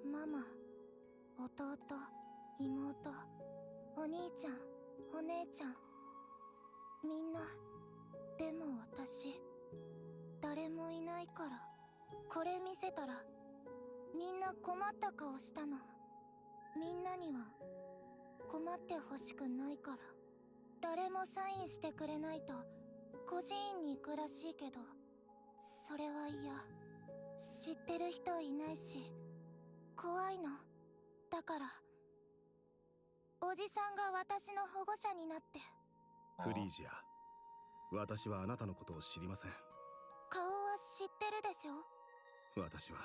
ママ、弟、妹、お兄ちゃん、お姉ちゃん、みんな。でも私、誰もいないから。これ見せたらみんな困った顔したの。みんなには困ってほしくないから。誰もサインしてくれないと孤児院に行くらしいけど、それは嫌。知ってる人いないし怖いの。だからおじさんが私の保護者になって。フリージア、私はあなたのことを知りません。顔は知ってるでしょ？私は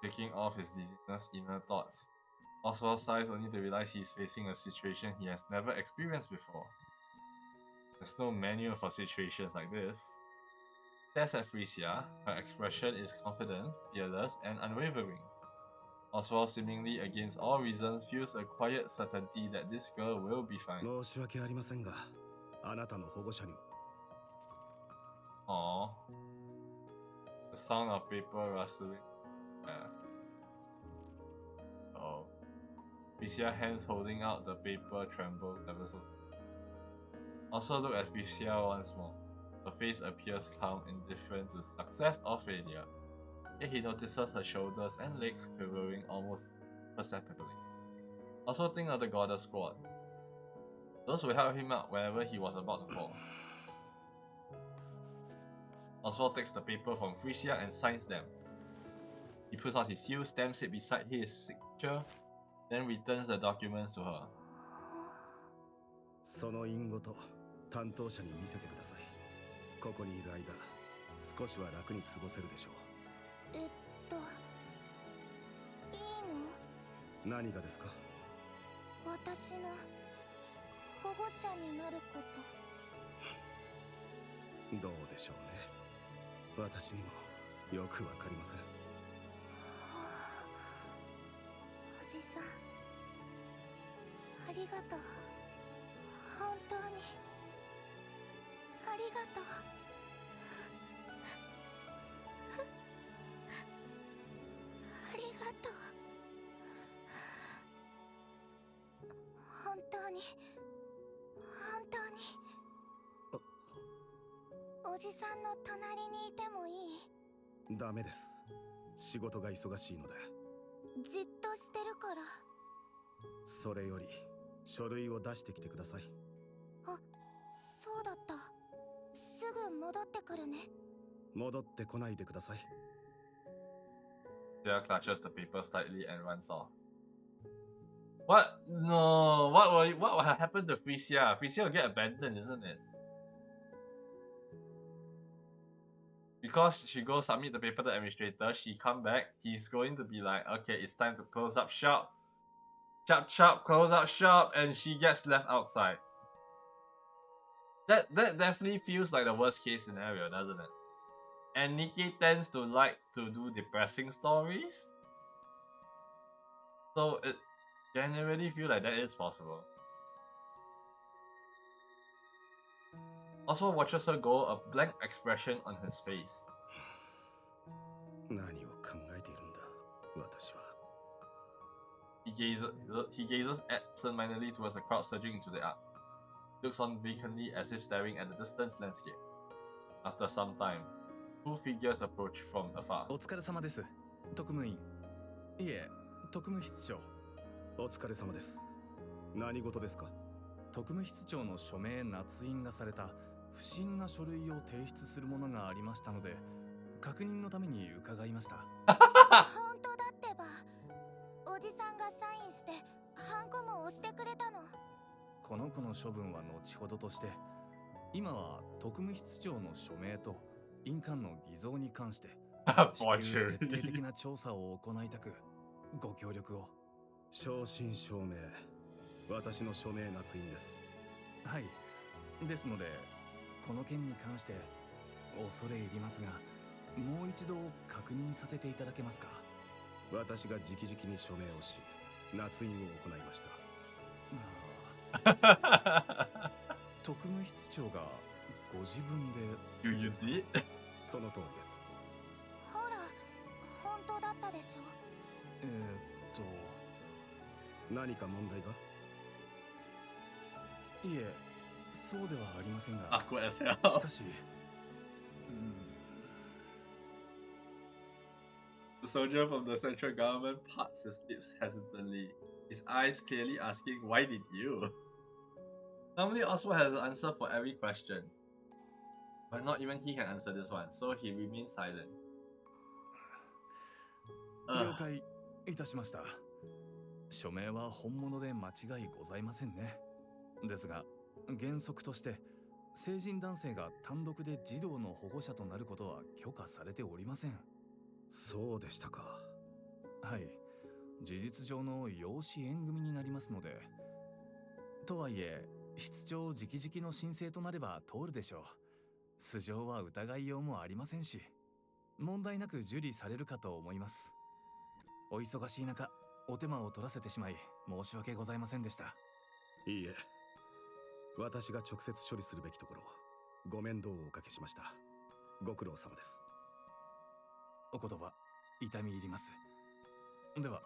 Taking off his dizziness inner thoughts. Oswald sighs only to realize he is facing a situation he has never experienced before. There's no manual for situations like this. Stares at Frisia, her expression is confident, fearless, and unwavering. Oswald, seemingly against all reason, feels a quiet certainty that this girl will be fine. 申し訳ありませんが、あなたの保護者に。 Aww. The sound of paper rustling. Yeah. Oh. Frisia hands holding out the paper tremble ever so slightly. Also look at Frisia once more. Her face appears calm, indifferent to success or failure. Yet he notices her shoulders and legs quivering almost perceptibly. Also think of the goddess squad. Those will help him out whenever he was about to fall. Oswald takes the paper from Frisia and signs them. He puts out his seal, stamps it beside his signature, then returns the documents to her. その印ごと担当者に見せてください。ここにいる間、少しは楽に過ごせるでしょう。いいの？何がですか？私の保護者になること。どうでしょうね。私にもよくわかりません。おじさん、ありがとう。本当にありがとう。ありがとう。に本当におじさんの隣にいてもいい？ダメです。仕事が忙しいので。じっとしてるから。それより書類を出してきてください。あ、そうだった。すぐ戻ってくるね。戻ってこないでください。Sarah clutches the papers tightly and runs off. What? No. What will happen to Frisia? Frisia will get abandoned, isn't it? Because she goes submit the paper to the administrator, she come back, he's going to be like, okay, it's time to close up shop. Chop chop, close up shop, and she gets left outside. That definitely feels like the worst case scenario, doesn't it? And Nikke tends to like to do depressing stories. So it generally feel like that is possible. Oswald watches her go, a blank expression on his face. 何を考えているんだ、私は。He gazes absent-mindedly towards the crowd surging into the arc. Looks on vacantly as if staring at the distant landscape. After some time, two figures approach from afar. お疲れ様です。特務員。いえ、特務室長。お疲れ様です。何事ですか？特務室長の署名捺印がされた不審な書類を提出するものがありましたので、確認のために伺いました。本当だってば。おじさんがサインしてハンコも押してくれたの。この子の処分は後ほどとして、今は特務室長の署名と印鑑の偽造に関して至急徹底的な調査を行いたく、ご協力を。正真正銘、私の署名捺印です。はい。ですので、この件に関して恐れ入りますが、もう一度確認させていただけますか？私が直々に署名をし、捺印を行いました。特務室長がご自分で。You see? その通りです。ほら、本当だったでしょ。何か問題が？いえ、そうではありませんが。Awkward as hell. しかし、The soldier from the central government parts his lips hesitantly, his eyes clearly asking, "Why did you?" Normally, Oswald has an answer for every question, but not even he can answer this one, so he remains silent. 了解いたしました。署名は本物で間違いございませんね。ですが、原則として成人男性が単独で児童の保護者となることは許可されておりません。そうでしたか。はい、事実上の養子縁組になりますので。とはいえ、室長直々の申請となれば通るでしょう。素性は疑いようもありませんし、問題なく受理されるかと思います。お忙しい中、お手間を取らせてしまい申し訳ございませんでした。いいえ、私が直接処理するべきところ、ご面倒をおかけしました。ご苦労様です。お言葉、痛み入ります。では。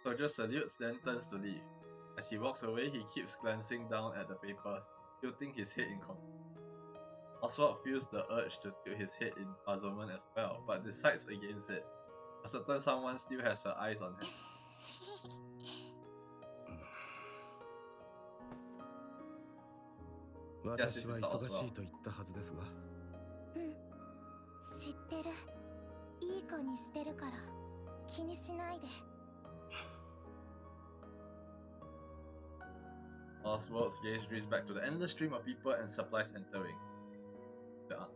Soldier salutes, then turns to leave. As he walks away, he keeps glancing down at the papers, tilting his head in Oswald feels the urge to tilt his head in puzzlement as well, but decides against it. A certain someone still has her eyes on him. 私は忙しいと言ったはずですが。うん、知ってる。いい子にしてるから気にしないで。Oswald's gaze drifts back to the endless stream of people and supplies entering the ark.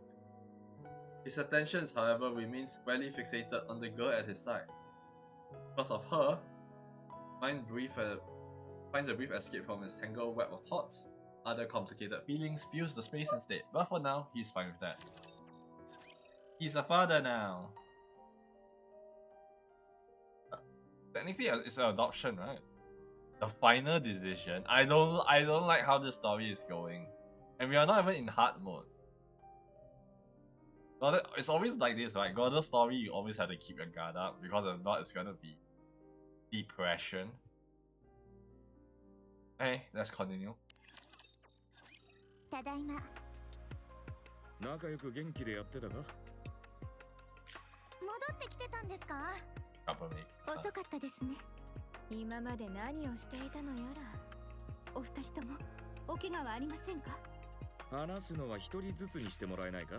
His attentions, however, remains squarely fixated on the girl at his side. Because of her, finds a brief escape from his tangled web of thoughts. Other complicated feelings fills the space instead, but for now, he's fine with that. He's a father now. Technically, it's an adoption, right? The final decision. I don't like how this story is going, and we are not even in hard mode. But it's always like this, right? God of story, you always have to keep your guard up because if not, it's gonna be depression. Hey, let's continue. ただいま。仲良く元気でやってたか？戻ってきてたんですか？ Couple weeks. 遅かったですね。今まで何をしていたのやら。お二人ともお怪我はありませんか？話すのは一人ずつにしてもらえないか？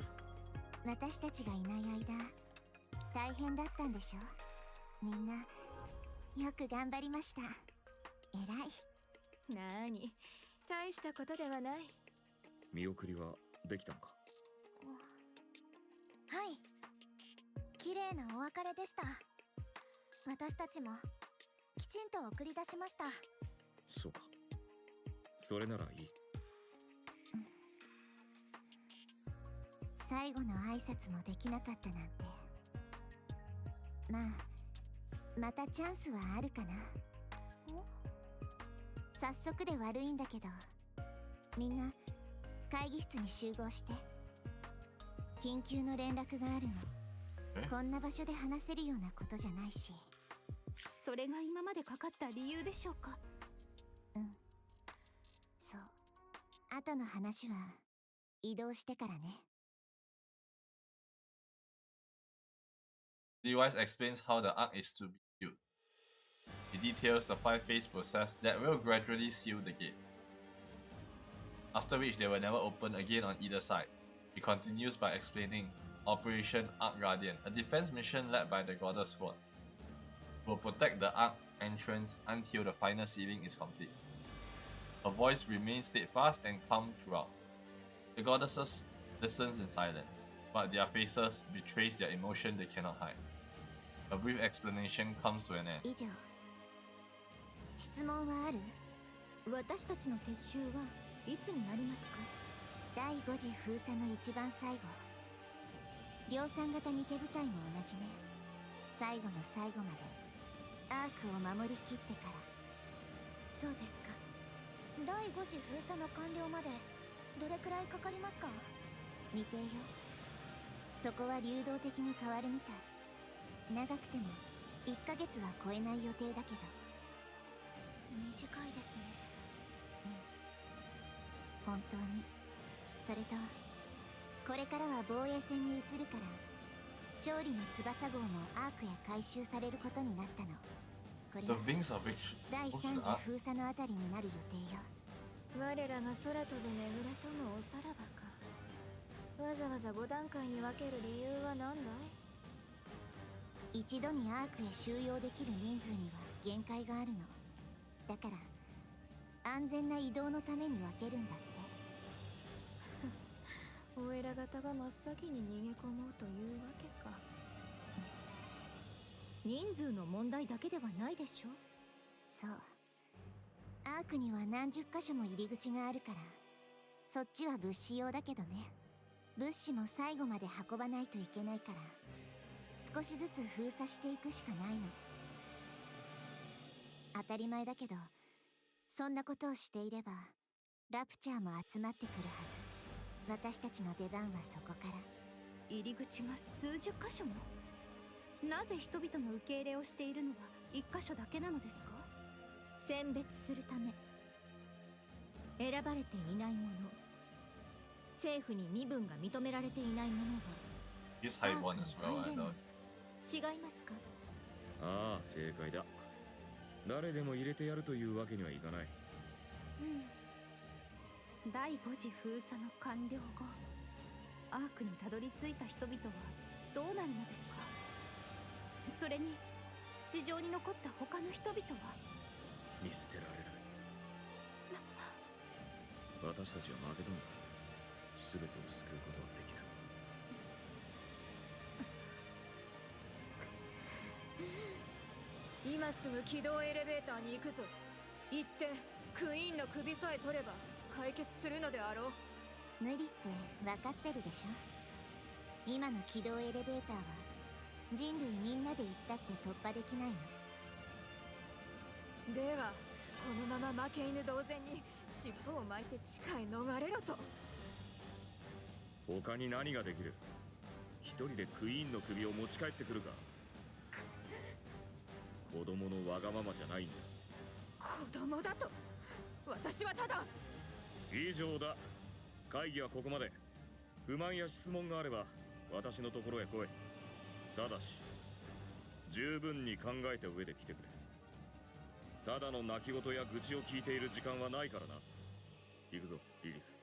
私たちがいない間、大変だったんでしょ？みんなよく頑張りました。偉い。なに、大したことではない。見送りはできたのか？はい。綺麗なお別れでした。私たちもきちんと送り出しました。そうか。それならいい。最後の挨拶もできなかったなんて。まあ、またチャンスはあるかな。早速で悪いんだけど、みんな会議室に集合して。緊急の連絡があるの。こんな場所で話せるようなことじゃないし。それが今までかかった理由でしょうか？うん。そう。後の話は移動してからね。Device explains how the arc is to be sealed. It details the 5-phase process that will gradually seal the gates, after which they will never open again on either side. He continues by explaining Operation Arc Guardian, a defense mission led by the Goddess Sword, will protect the Arc entrance until the final sealing is complete. Her voice remains steadfast and calm throughout. The goddesses listens in silence, but their faces betrays their emotion they cannot hide. A brief explanation comes to an end. 以上。質問はある？私たちの撤収はいつになりますか？第5次封鎖の一番最後。量産型ニケ部隊も同じね。最後の最後までアークを守りきってから。そうですか。第5次封鎖の完了までどれくらいかかりますか？未定よ。そこは流動的に変わるみたい。長くても1ヶ月は超えない予定だけど。短いですね。うん。本当に。それとこれからは防衛戦に移るから、勝利の翼号もアークへ回収されることになったの。これ The は wings of which 第 goes 3 to the 次 arc. 封鎖のあたりになる予定よ。我らが空飛ぶネグレとのおさらばか。わざわざ5段階に分ける理由は何だい？一度にアークへ収容できる人数には限界があるの。だから安全な移動のために分けるんだって。お偉方が真っ先に逃げ込もうというわけか。人数の問題だけではないでしょ？そう。アークには何十箇所も入り口があるから、そっちは物資用だけどね。物資も最後まで運ばないといけないから、少しずつ封鎖していくしかないの。当たり前だけど、そんなことをしていればラプチャーも集まってくるはず。私たちの出番はそこから。入り口が数十箇所も？なぜ人々の受け入れをしているのは一箇所だけなのですか？選別するため。選ばれていないもの、政府に身分が認められていないものは He's high one as well, I know. 違いますか？ああ、正解だ。誰でも入れてやるというわけにはいかない。第5次封鎖の完了後、アークにたどり着いた人々はどうなるのですか？それに地上に残った他の人々は？見捨てられる。私たちは負けたんだ。全てを救うことはできる。今すぐ起動エレベーターに行くぞ。行ってクイーンの首さえ取れば解決するのであろう。無理って分かってるでしょ。今の起動エレベーターは人類みんなで行ったって突破できないの。ではこのまま負け犬同然に尻尾を巻いて地下へ逃れろと。他に何ができる？一人でクイーンの首を持ち帰ってくるか？子供のわがままじゃないんだ。子供だと？私はただ。以上だ。会議はここまで。不満や質問があれば私のところへ来い。ただし十分に考えた上で来てくれ。ただの泣き言や愚痴を聞いている時間はないからな。行くぞイリス。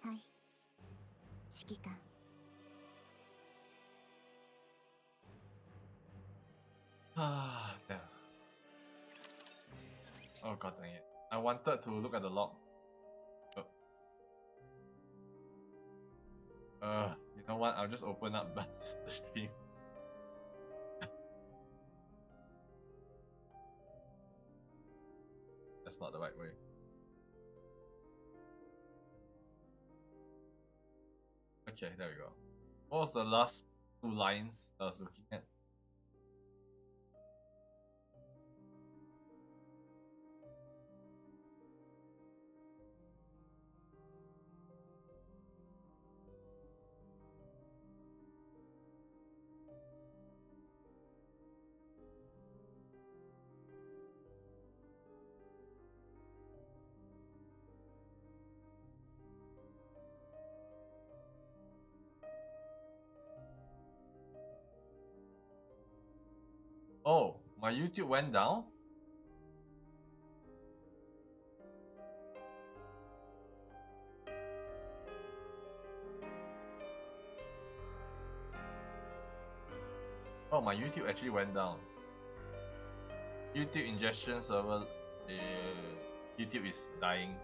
はい、指揮官。Ah, damn. Oh god dang it. I wanted to look at the log. Oh. You know what? I'll just open up the stream. That's not the right way. Okay, there we go. What was the last two lines I was looking at? Oh, my YouTube went down? Oh, my YouTube actually went down. YouTube ingestion server, YouTube is dying.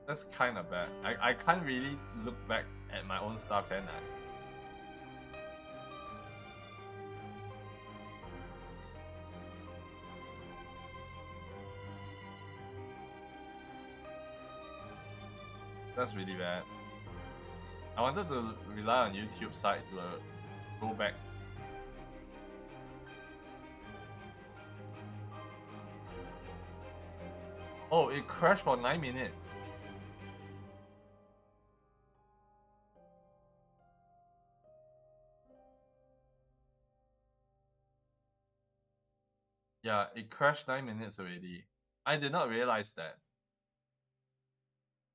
That's kind of bad. I can't really look back at my own stuff, can I? That's really bad. I wanted to rely on YouTube side to go back. Oh, it crashed for 9 minutes. Yeah, it crashed 9 minutes already. I did not realize that.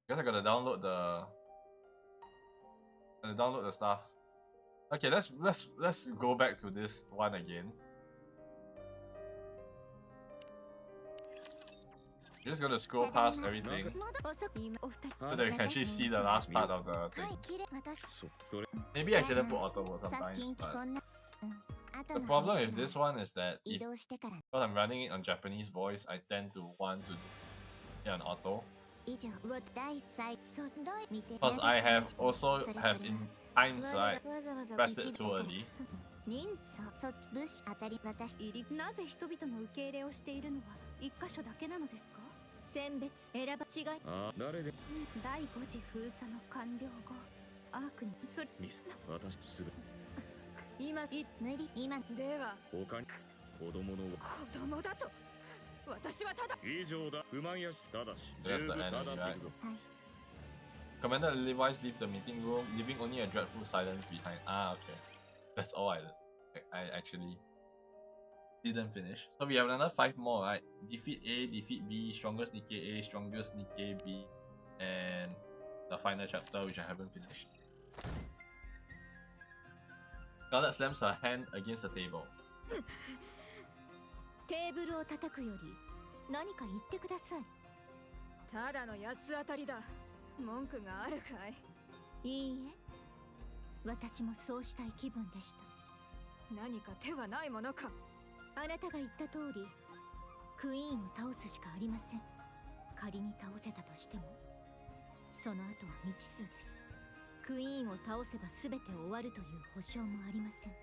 Guess I gotta download the stuff. Okay, let's go back to this one again. Just gonna scroll past everything so that we can actually see the last part of the thing. Maybe I shouldn't put auto mode sometimes, but the problem with this one is that because I'm running it on Japanese voice, I tend to want to be on auto. Because I have also in times right pressed it too early. なぜ人々の受け入れをしているのは一箇所だけなのですか？選別選ば違い。あ、誰で？第5次封鎖の完了後、アークにそれミス。私すぐ。今無理今では他に子供の子供だと。私はただ以上だ。不満やしただし。 That's the enemy, right? Commander Levi's leave the meeting room, leaving only a dreadful silence behind. Ah, okay. That's all I actually didn't finish. So we have another 5 more, right? Defeat A, defeat B, strongest Nikke A, strongest Nikke B, and the final chapter which I haven't finished. Scarlet slams her hand against the table. テーブルを叩くより何か言ってください。ただの八つ当たりだ。文句があるかい？いいえ、私もそうしたい気分でした。何か手はないものか？あなたが言った通り、クイーンを倒すしかありません。仮に倒せたとしても、その後は未知数です。クイーンを倒せば全て終わるという保証もありません。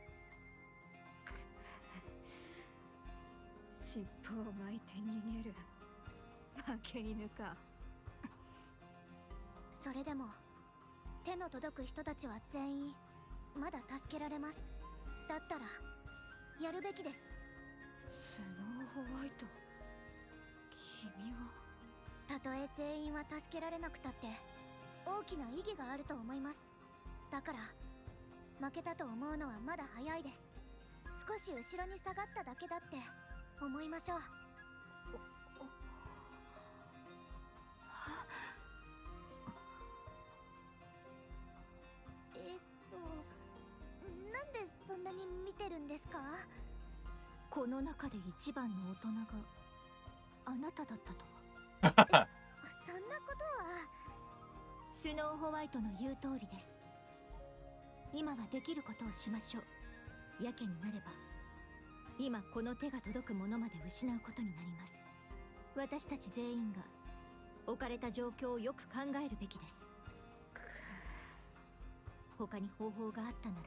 尻尾を巻いて逃げる負け犬か。それでも手の届く人たちは全員まだ助けられます。だったらやるべきです。スノーホワイト、君は。たとえ全員は助けられなくたって大きな意義があると思います。だから負けたと思うのはまだ早いです。少し後ろに下がっただけだって思いましょう。なんでそんなに見てるんですか？この中で一番の大人があなただったとは。そんなことは。スノーホワイトの言う通りです。今はできることをしましょう。やけになれば今この手が届くものまで失うことになります。私たち全員が置かれた状況をよく考えるべきです。他に方法があったなら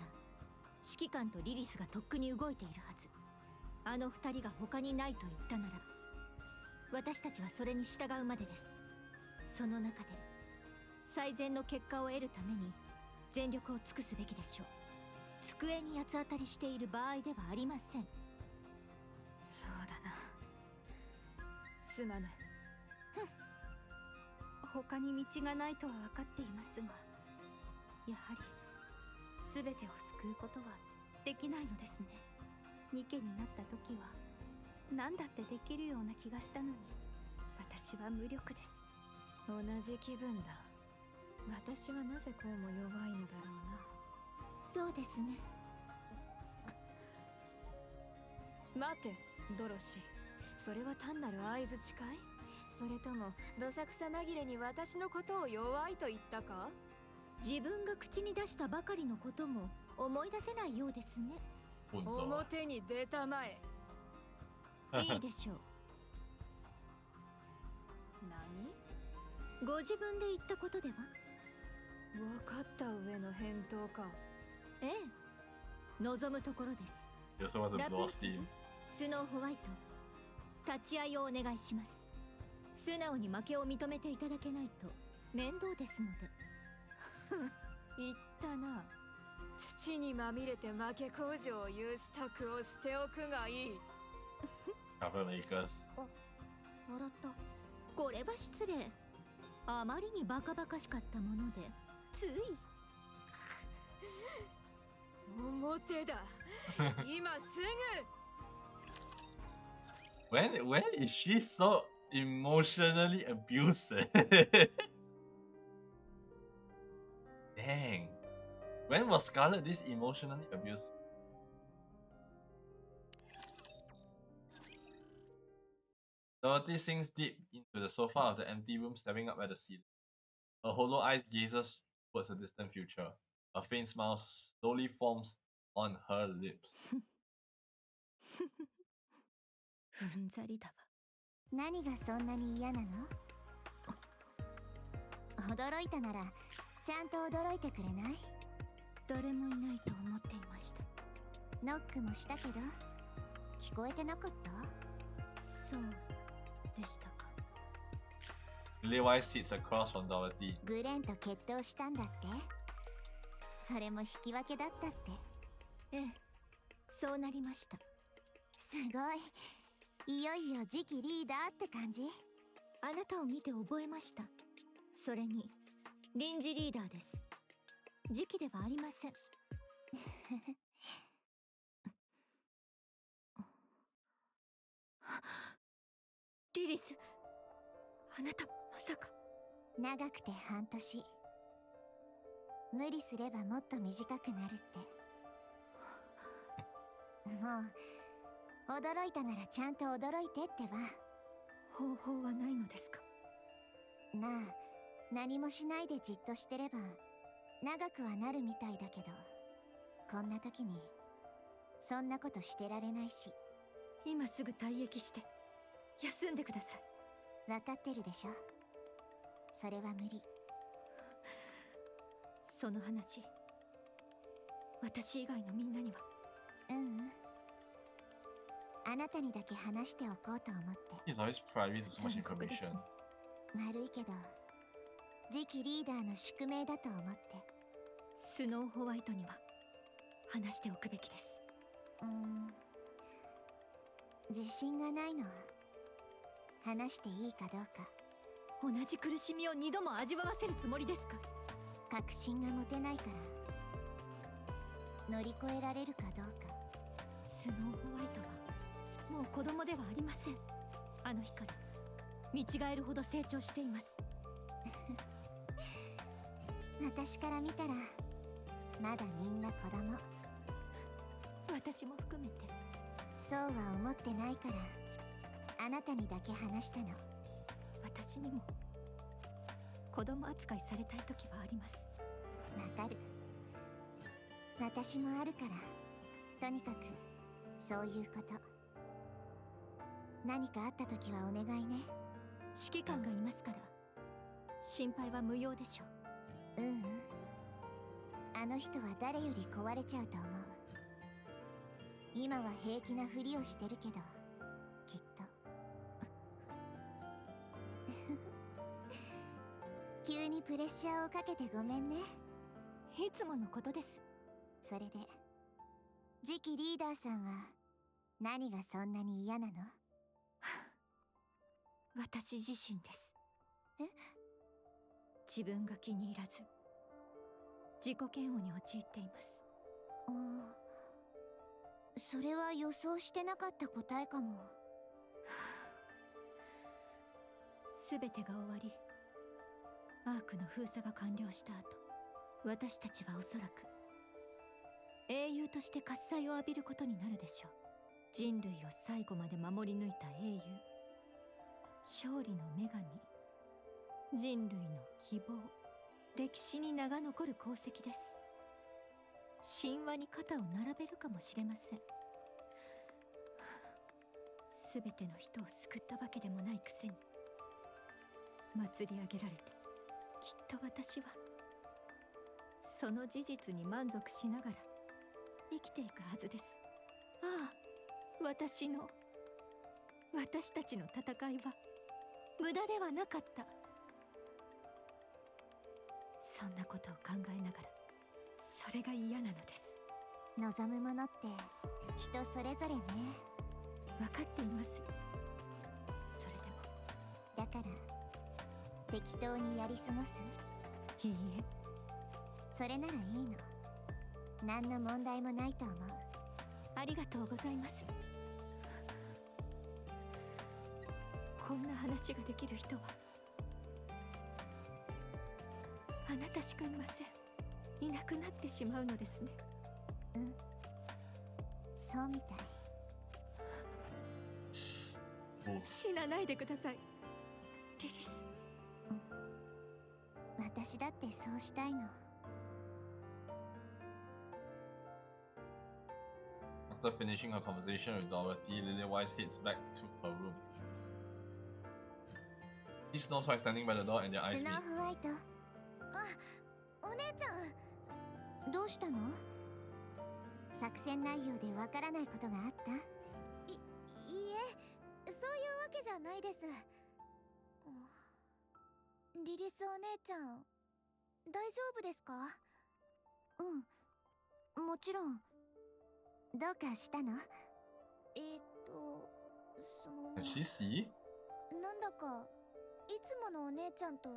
指揮官とリリスがとっくに動いているはず。あの二人が他にないと言ったなら私たちはそれに従うまでです。その中で最善の結果を得るために全力を尽くすべきでしょう。机に八つ当たりしている場合ではありません。そうだな。すまぬ。他に道がないとは分かっていますが、やはり全てを救うことはできないのですね。ニケになった時は何だってできるような気がしたのに、私は無力です。同じ気分だ。私はなぜこうも弱いのだろうな。そうですね。待て、ドロシー。それは単なる相づちかい？それともどさくさ紛れに私のことを弱いと言ったか？自分が口に出したばかりのことも思い出せないようですね。表に出たまえ。いいでしょう。何？ご自分で言ったことでは？分かった上の返答か。ええ、望むところです。ラプンツェル、スノーホワイト、立ち会いをお願いします。素直に負けを認めていただけないと面倒ですので。言ったな。土にまみれて負け工場を有したくをしておくがいい。笑った。これは失礼。あまりにバカバカしかったものでつい。表だ。今すぐ。When is she so emotionally abusive? Dang. When was Scarlet this emotionally abusive? Dorothy sinks deep into the sofa of the empty room, staring up at the ceiling. Her hollow eyes gazes towards a distant future. A faint smile slowly forms on her lips. うんざりだわ。何がそんなに嫌なの？驚いたならちゃんと驚いてくれない？誰もいないと思っていました。ノックもしたけど聞こえてなかった？そうでしたか。Levi sits across from Dorothy. グレンと決闘したんだって？それも引き分けだったって？ええ、そうなりました。すごい。いよいよ次期リーダーって感じ？あなたを見て覚えました。それに臨時リーダーです。次期ではありません。リリス、あなたまさか。長くて半年。無理すればもっと短くなるって。もう驚いたならちゃんと驚いてってば。方法はないのですか？なあ、何もしないでじっとしてれば長くはなるみたいだけど、こんな時にそんなことしてられないし。今すぐ退役して休んでください。分かってるでしょ。それは無理。その話、私以外のみんなには。ううん。あなたにだけ話しておこうと思って。 He's always privy to so much information. 悪いけど次期リーダーの宿命だと思って。スノーホワイトには話しておくべきです。自信がないの。話していいかどうか。同じ苦しみを2度も味わわせるつもりですか？確信が持てないから乗り越えられるかどうか。スノーホワイトはもう子供ではありません。ああの日から見違えるほど成長しています。私から見たらまだみんな子供。私も含めて。そうは思ってないからあなたにだけ話したの。私にも子供扱いされたい時はあります。わかる。私もあるから。とにかくそういうこと。何かあった時はお願いね。指揮官がいますから心配は無用でしょう。うんうん。あの人は誰より壊れちゃうと思う。今は平気なふりをしてるけどきっと。急にプレッシャーをかけてごめんね。いつものことです。それで次期リーダーさんは何がそんなに嫌なの？私自身です。え？自分が気に入らず自己嫌悪に陥っています。それは予想してなかった答えかも。全てが終わりアークの封鎖が完了した後、私たちはおそらく英雄として喝采を浴びることになるでしょう。人類を最後まで守り抜いた英雄、勝利の女神、人類の希望、歴史に名が残る功績です。神話に肩を並べるかもしれません。全ての人を救ったわけでもないくせに祭り上げられて、きっと私はその事実に満足しながら生きていくはずです。ああ、私たちの戦いは無駄ではなかった。そんなことを考えながらそれが嫌なのです。望むものって人それぞれね。分かっています。それでもだから適当にやり過ごす？いいえ、それならいいの。何の問題もないと思う。ありがとうございます。こんな話ができる人はあなたしかいません。いなくなってしまうのですね。うん、そうみたい。死なないでください、リリス。私だってそうしたいの。After finishing her conversation with Dorothy, Lily-Wise heads back to her room. She snows while standing by the door and their eyes ス meet. ノーホワイト。あ、お姉ちゃん。どうしたの？作戦内容でわからないことがあった？いいえ、そういうわけじゃないです。リリスお姉ちゃん、大丈夫ですか？うん、もちろん。どうかしたの？Can she see? なんだかいつものお姉ちゃんと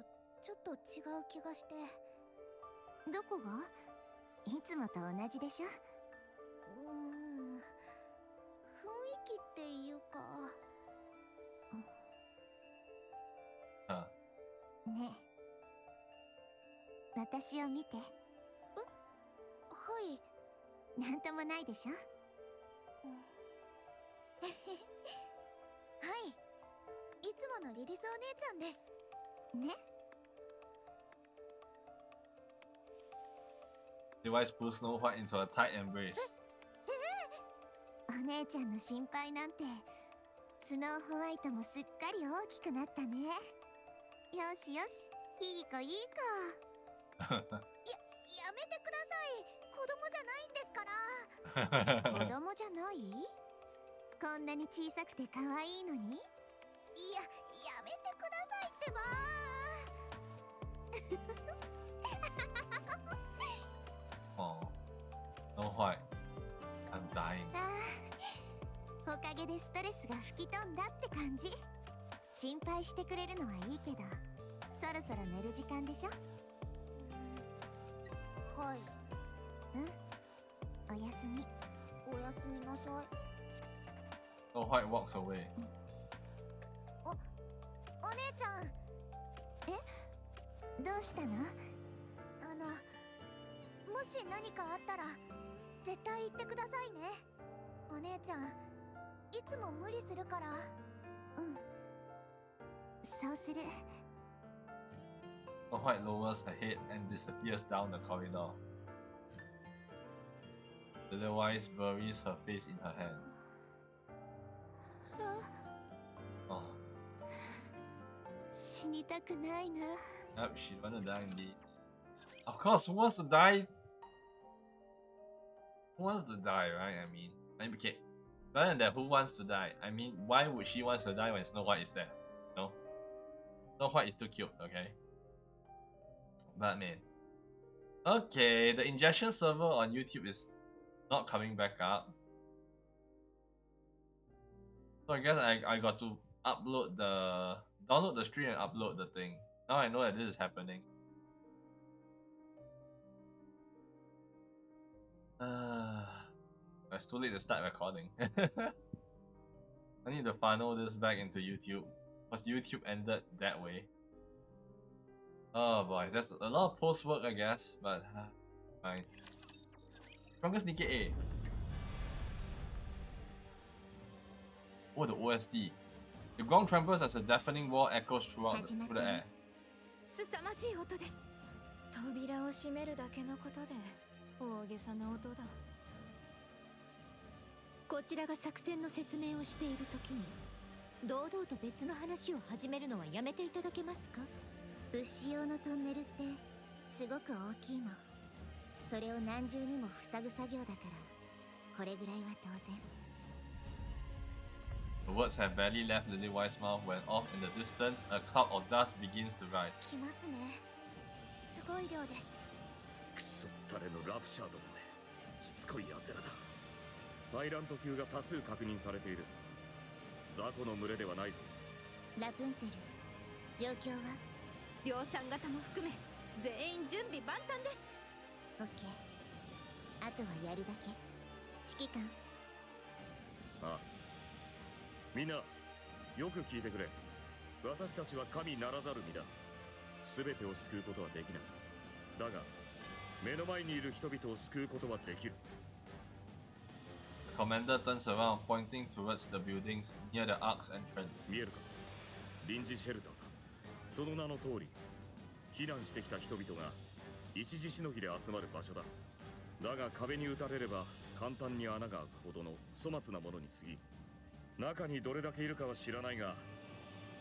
ちょっと違う気がして。どこが？いつもと同じでしょ？雰囲気っていうか。ねえ、私を見て。はい。なんともないでしょ？はい、いつものリリスお姉ちゃんですね。Lily-Wise pulls Snow White into a tight embrace. お姉ちゃんの心配なんて。スノーホワイトもすっかり大きくなったね。よしよし、いい子いい子。やめてください。子供じゃないんですから。子供じゃない？こんなに小さくて可愛いのに。やめてくださいってば。Aw. Snow White, I'm dying. おかげでストレスが吹き飛んだって感じ。心配してくれるのはいいけど、そろそろ寝る時間でしょ？はい。うん。おやすみ。おやすみなさい。Snow White walks away. ちゃん。どうしたの？もし何かあったら絶対言ってくださいね。お姉ちゃん、いつも無理するから。そうする。 The White lowers her head and disappears down the corridor. Otherwise buries her face in her hands. Oh. 死にたくないな。 Yep, she'd wanna die indeed. Of course, who wants to die? Who wants to die, right? I mean, okay. Rather than that, who wants to die? I mean, why would she want to die when Snow White is there? No? Snow White is too cute, okay? But man. Okay, the ingestion server on YouTube is not coming back up. So I guess I got to download the stream and upload the thing. Now I know that this is happening. It's too late to start recording. I need to funnel this back into YouTube, because YouTube ended that way. Oh boy, that's a lot of post work, I guess, but fine. Strongest Nikke A. Oh, the OST. The gong trembles as a deafening roar echoes through the air. 凄まじい音です。扉を閉めるだけのことで大げさな音だ。こちらが作戦の説明をしている時に堂々と別の話を始めるのはやめていただけますか？物資用のトンネルってすごく大きいの。それを何重にも塞ぐ作業だからこれぐらいは当然。 The words have barely left Lily White's mouth when off in the distance, a cloud of dust begins to rise. 来ますね。すごい量です。クソったれのラプシャードめ、しつこい奴らだ。タイラント級が多数確認されている。雑魚の群れではないぞ。ラプンツェル、状況は？量産型も含め全員準備万端です。オッケー。あとはやるだけ。指揮官。ああ。みんな、よく聞いてくれ。私たちは神ならざる身だ。全てを救うことはできない。だが、目の前にいる人々を救うことはできる。The commander turns around, pointing towards the buildings near the ark's entrance. 見えるか？臨時シェルターだ。その名の通り、避難してきた人々が一時しのぎで集まる場所だ。だが壁に撃たれれば簡単に穴が開くほどの粗末なものに過ぎん。中にどれだけいるかは知らないが、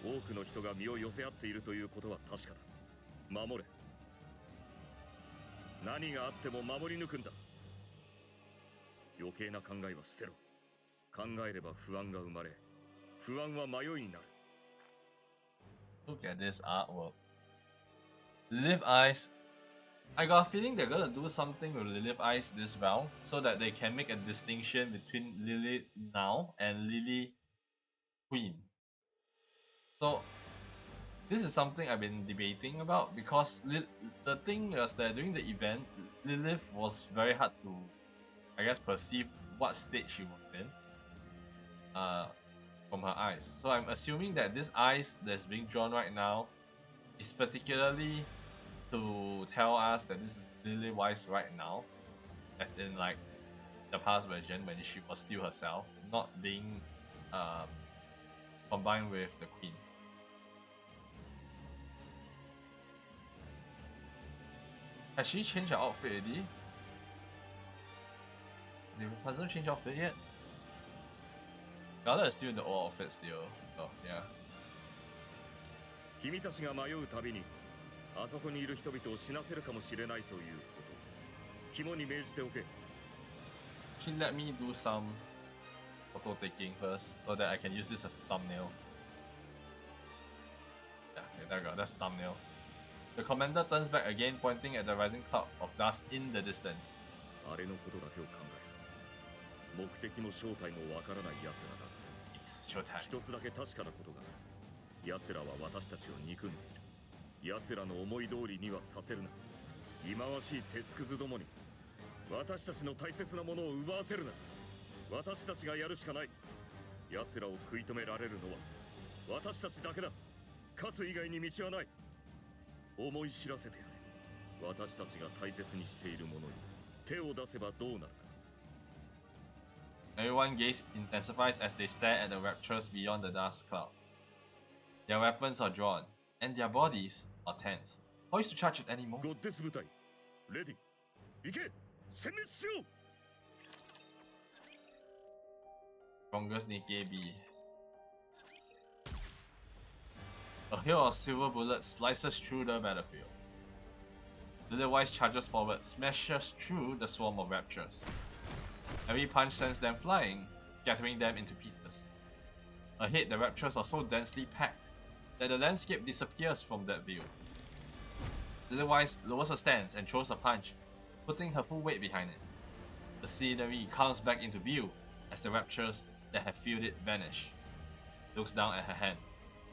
多くの人が身を寄せ合っているということは確かだ。守れ。何があっても守り抜くんだ。余計な考えは捨てろ。考えれば不安が生まれ、不安は迷いになる。Look at this artwork. Lilith Eyes. I got a feeling they're gonna do something with Lilith Eyes this round so that they can make a distinction between Lilith now and Lily Queen. So this is something I've been debating about because the thing was that during the event, Lilith was very hard to, I guess, perceive what state she was in from her eyes. So I'm assuming that this eyes that's being drawn right now is particularly to tell us that this is Lily Wise right now, as in like the past version when she was still herself, not being combined with the Queen. Has she changed her outfit already? Hasn't changed outfit yet? Gala is still in the old outfit still, so yeah. 君たちが迷うたびに、あそこにいる人々を死なせるかもしれないということ。肝に銘じておけ。She let me do some photo taking first so that I can use this as a thumbnail. Yeah, there we go, that's thumbnail. The commander turns back again, pointing at the rising cloud of dust in the distance. あれのことだけを考え、目的も正体もわからない奴らだ。It's showtime. 一つだけ確かなことがある。奴らは私たちを憎んでいる。奴らの思い通りにはさせるな。忌まわしい鉄くずどもに私たちの大切なものを奪わせるな。私たちがやるしかない。奴らを食い止められるのは私たちだけだ。勝つ以外に道はない。思い知らせてやれ。私たちが大切にしているものに手を出せばどうなるか。 Everyone's gaze intensifies as they stare at the raptures beyond the dust clouds. Their weapons are drawn, and their bodies are tense, poised to charge at any ゴ moment. ッデス部隊レディ行け、殲滅しろ。 Strongest Nikke be. A hail of silver bullets slices through the battlefield. Lilywise charges forward, smashes through the swarm of raptures. Every punch sends them flying, scattering them into pieces. Ahead, the raptures are so densely packed that the landscape disappears from that view. Lilywise lowers her stance and throws a punch, putting her full weight behind it. The scenery comes back into view as the raptures that have filled it vanish. Looks down at her hand.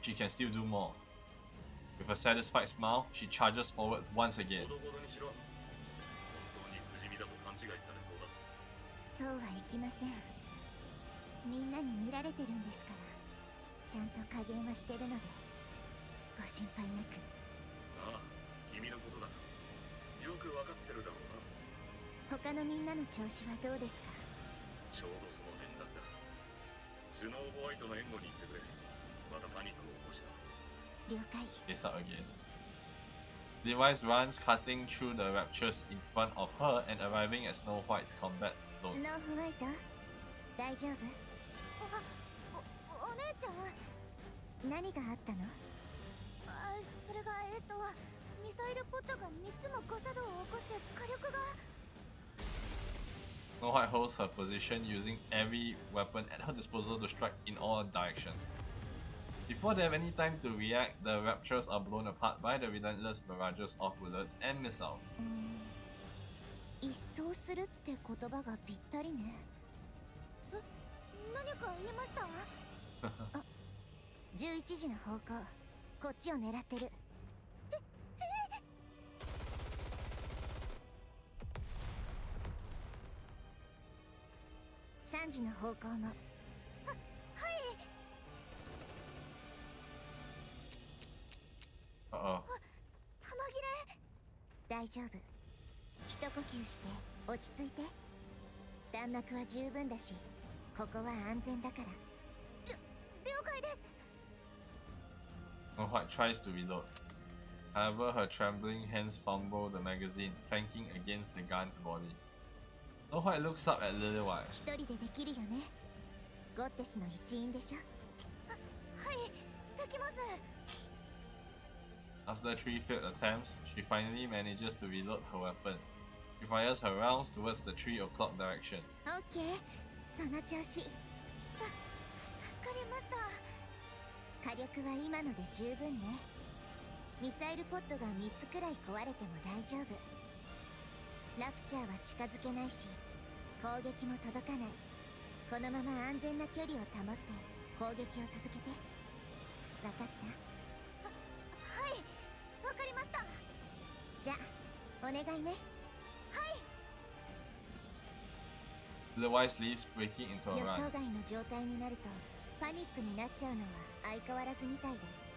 She can still do more. With a satisfied smile, she charges forward once again. ほどほどにしろ。本当に不死身だと勘違いされそうだ。そうはいきません。みんなに見られてるんですからちゃんと加減はしてるのでご心配なく。ああ、君のことだ。よくわかってるだろうな。他のみんなの調子はどうですか？ちょうどその連絡だ。スノーホワイトの援護に行ってくれ。またパニックを起こした。了解。 They start again. Levi's runs, cutting through the raptures in front of her and arriving at Snow White's combat ス zone. ノーホワイト大丈夫？お姉ちゃん何があったの？それがミサイルポットが3つも誤作動を起こして火力が。 Snow White holds her position using every weapon at her disposal to strike in all directions. Before they have any time to react, the raptures are blown apart by the relentless barrages of bullets and missiles. 一掃するって言葉がぴったりね。何か言いました？あ、11時の方向、こっちを狙ってる。3時の方向も。はい。Uh-oh. 弾切れ。大丈夫。一呼吸して落ち着いて。弾幕は十分だし、ここは安全だから。了解です。 Snow White tries to reload. However, her trembling hands fumble the magazine, clanking against the gun's body. Snow White looks up at Lilywise. 一人でできるよね。ゴッテスの一員でしょ。はい、できます。 After 3 failed attempts, she finally manages to reload her weapon. She fires her rounds towards the 3 o'clock direction. オッケー、その調子。助かりました。火力は今ので十分ね。ミサイルポットが3つくらい壊れても大丈夫。ラプチャーは近づけないし、攻撃も届かない。このまま安全な距離を保って攻撃を続けて。わかった？はい、わかりました。じゃあ、お願いね。はい。 Lilywise leaves, breaking into a 予想 run. 外の状態になるとパニックになっちゃうのは相変わらずみたいです。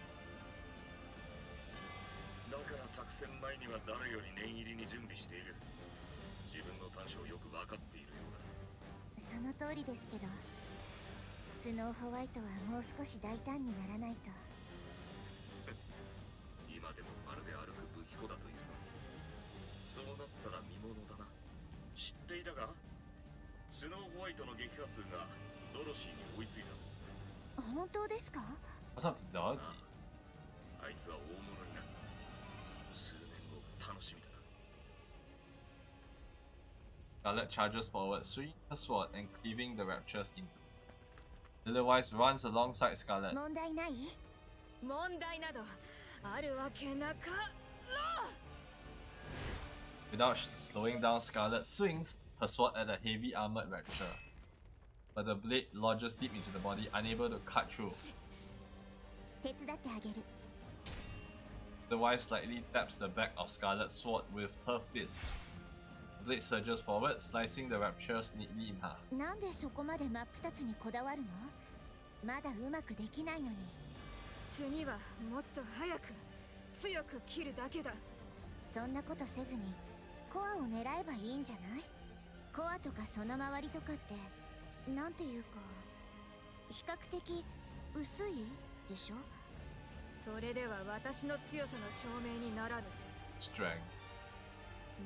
だから作戦前には誰より念入りに準備している。自分の短所をよく分かっているようだ。その通りですけど、スノーホワイトはもう少し大胆にならないと。今でもまるで歩く武器庫だというのに。そうなったら見ものだな。知っていたか？スノーホワイトの撃破数がドロシーに追いついたぞ。本当ですか？ What up to Doggy? あいつは大物になる。数年後楽しみだな。 Scarlet charges forward, swinging her sword and cleaving the raptures in two. Lilywise runs alongside Scarlet. 問題ない？問題などあるわけなかろう。 Without slowing down, Scarlet swings her sword at a heavy armored rapture. But the blade lodges deep into the body, unable to cut through. 手伝ってあげる。 Lilywise slightly taps the back of Scarlet's sword with her fist. The blade surges forward, slicing the raptures neatly in half. なんでそこまで真っ二つにこだわるの？まだうまくできないのに。次はもっと早く強く切るだけだ。そんなことせずにコアを狙えばいいんじゃない？コアとかその周りとかってなんていうか比較的薄いでしょ。それでは私の強さの証明にならぬ。 Strength.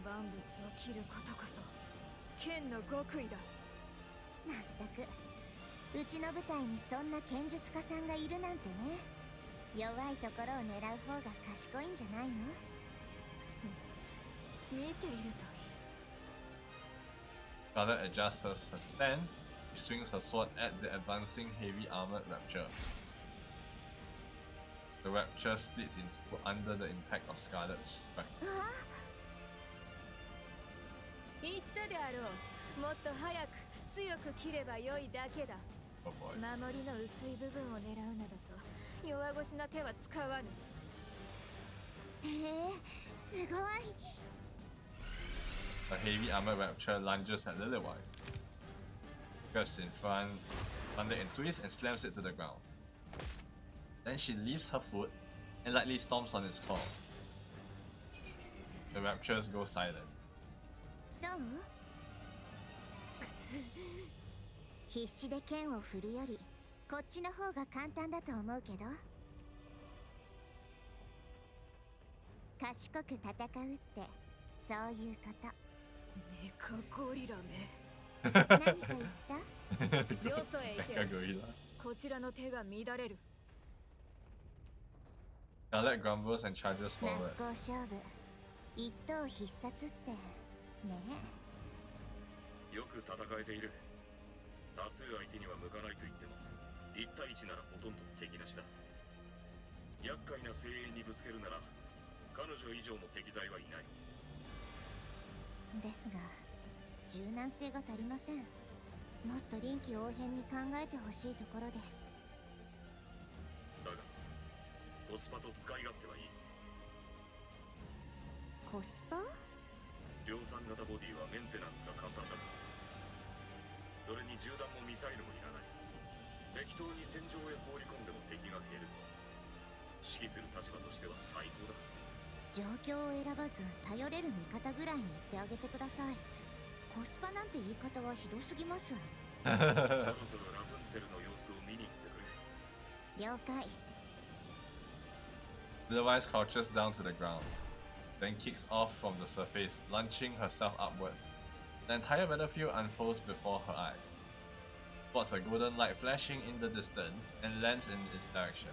万物を切ることこそ剣の極意だ。まったくうちの部隊にそんな剣術家さんがいるなんてね。弱いところを狙う方が賢いんじゃないの？見ているといい。 Scarlet adjusts her stand. She swings her sword at the advancing heavy armored Rapture. The Rapture splits in two under the impact of Scarlet's strike. 言ったであろう。もっと早く強く切ればよいだけだ。 Oh boy. 守りの薄い部分を狙うなどと弱腰な手は使わぬ。すごい。 A heavy armored Rapture lunges at Lilywise. Grabs in front, thunder and twists and slams it to the ground. Then she leaves her foot and lightly stomps on its claw. The Raptures go silent. どう？必死で剣を振るよりこっちの方が簡単だと思うけど。賢く戦うってそういうこと。メカゴリラめ。何か言った？よそへ行け。 Mecha Gorilla. こちらの手が乱れる。 Scarlet grumbles and charges 真っ forward. 向勝負一刀必殺ってね。よく戦えている。多数相手には向かないと言っても1対1ならほとんど敵なしだ。厄介な精鋭にぶつけるなら彼女以上の適材はいない。ですが柔軟性が足りません。もっと臨機応変に考えてほしいところです。だがコスパと使い勝手はいい。コスパ？量産型ボディはメンテナンスが簡単だから。それに銃弾もミサイルもいらない。適当に戦場へ放り込んでも敵が減る。指揮する立場としては最高だ。状況を選ばず頼れる味方ぐらいに言ってあげてください。コスパなんて言い方はひどすぎます。そろそろラプンツェルの様子を見に行ってくれ。了解。 Lilywise crouches down to the ground, then kicks off from the surface, launching herself upwards. The entire battlefield unfolds before her eyes. Spots a golden light flashing in the distance and lands in its direction.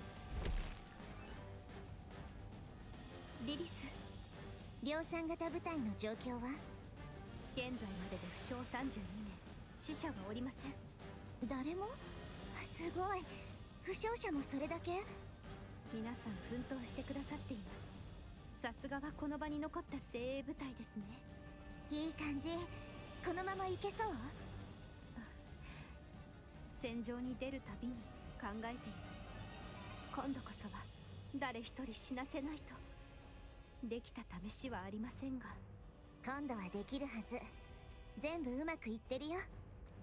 リリス、量産型部隊の状況は？現在までで負傷32名、死者はおりません。誰も？すごい。負傷者もそれだけ？皆さん奮闘してくださっています。さすがはこの場に残った精鋭部隊ですね。いい感じ。このまま行けそう？戦場に出るたびに考えています。今度こそは誰一人死なせないと。できた試しはありませんが。今度はできるはず。全部うまくいってるよ。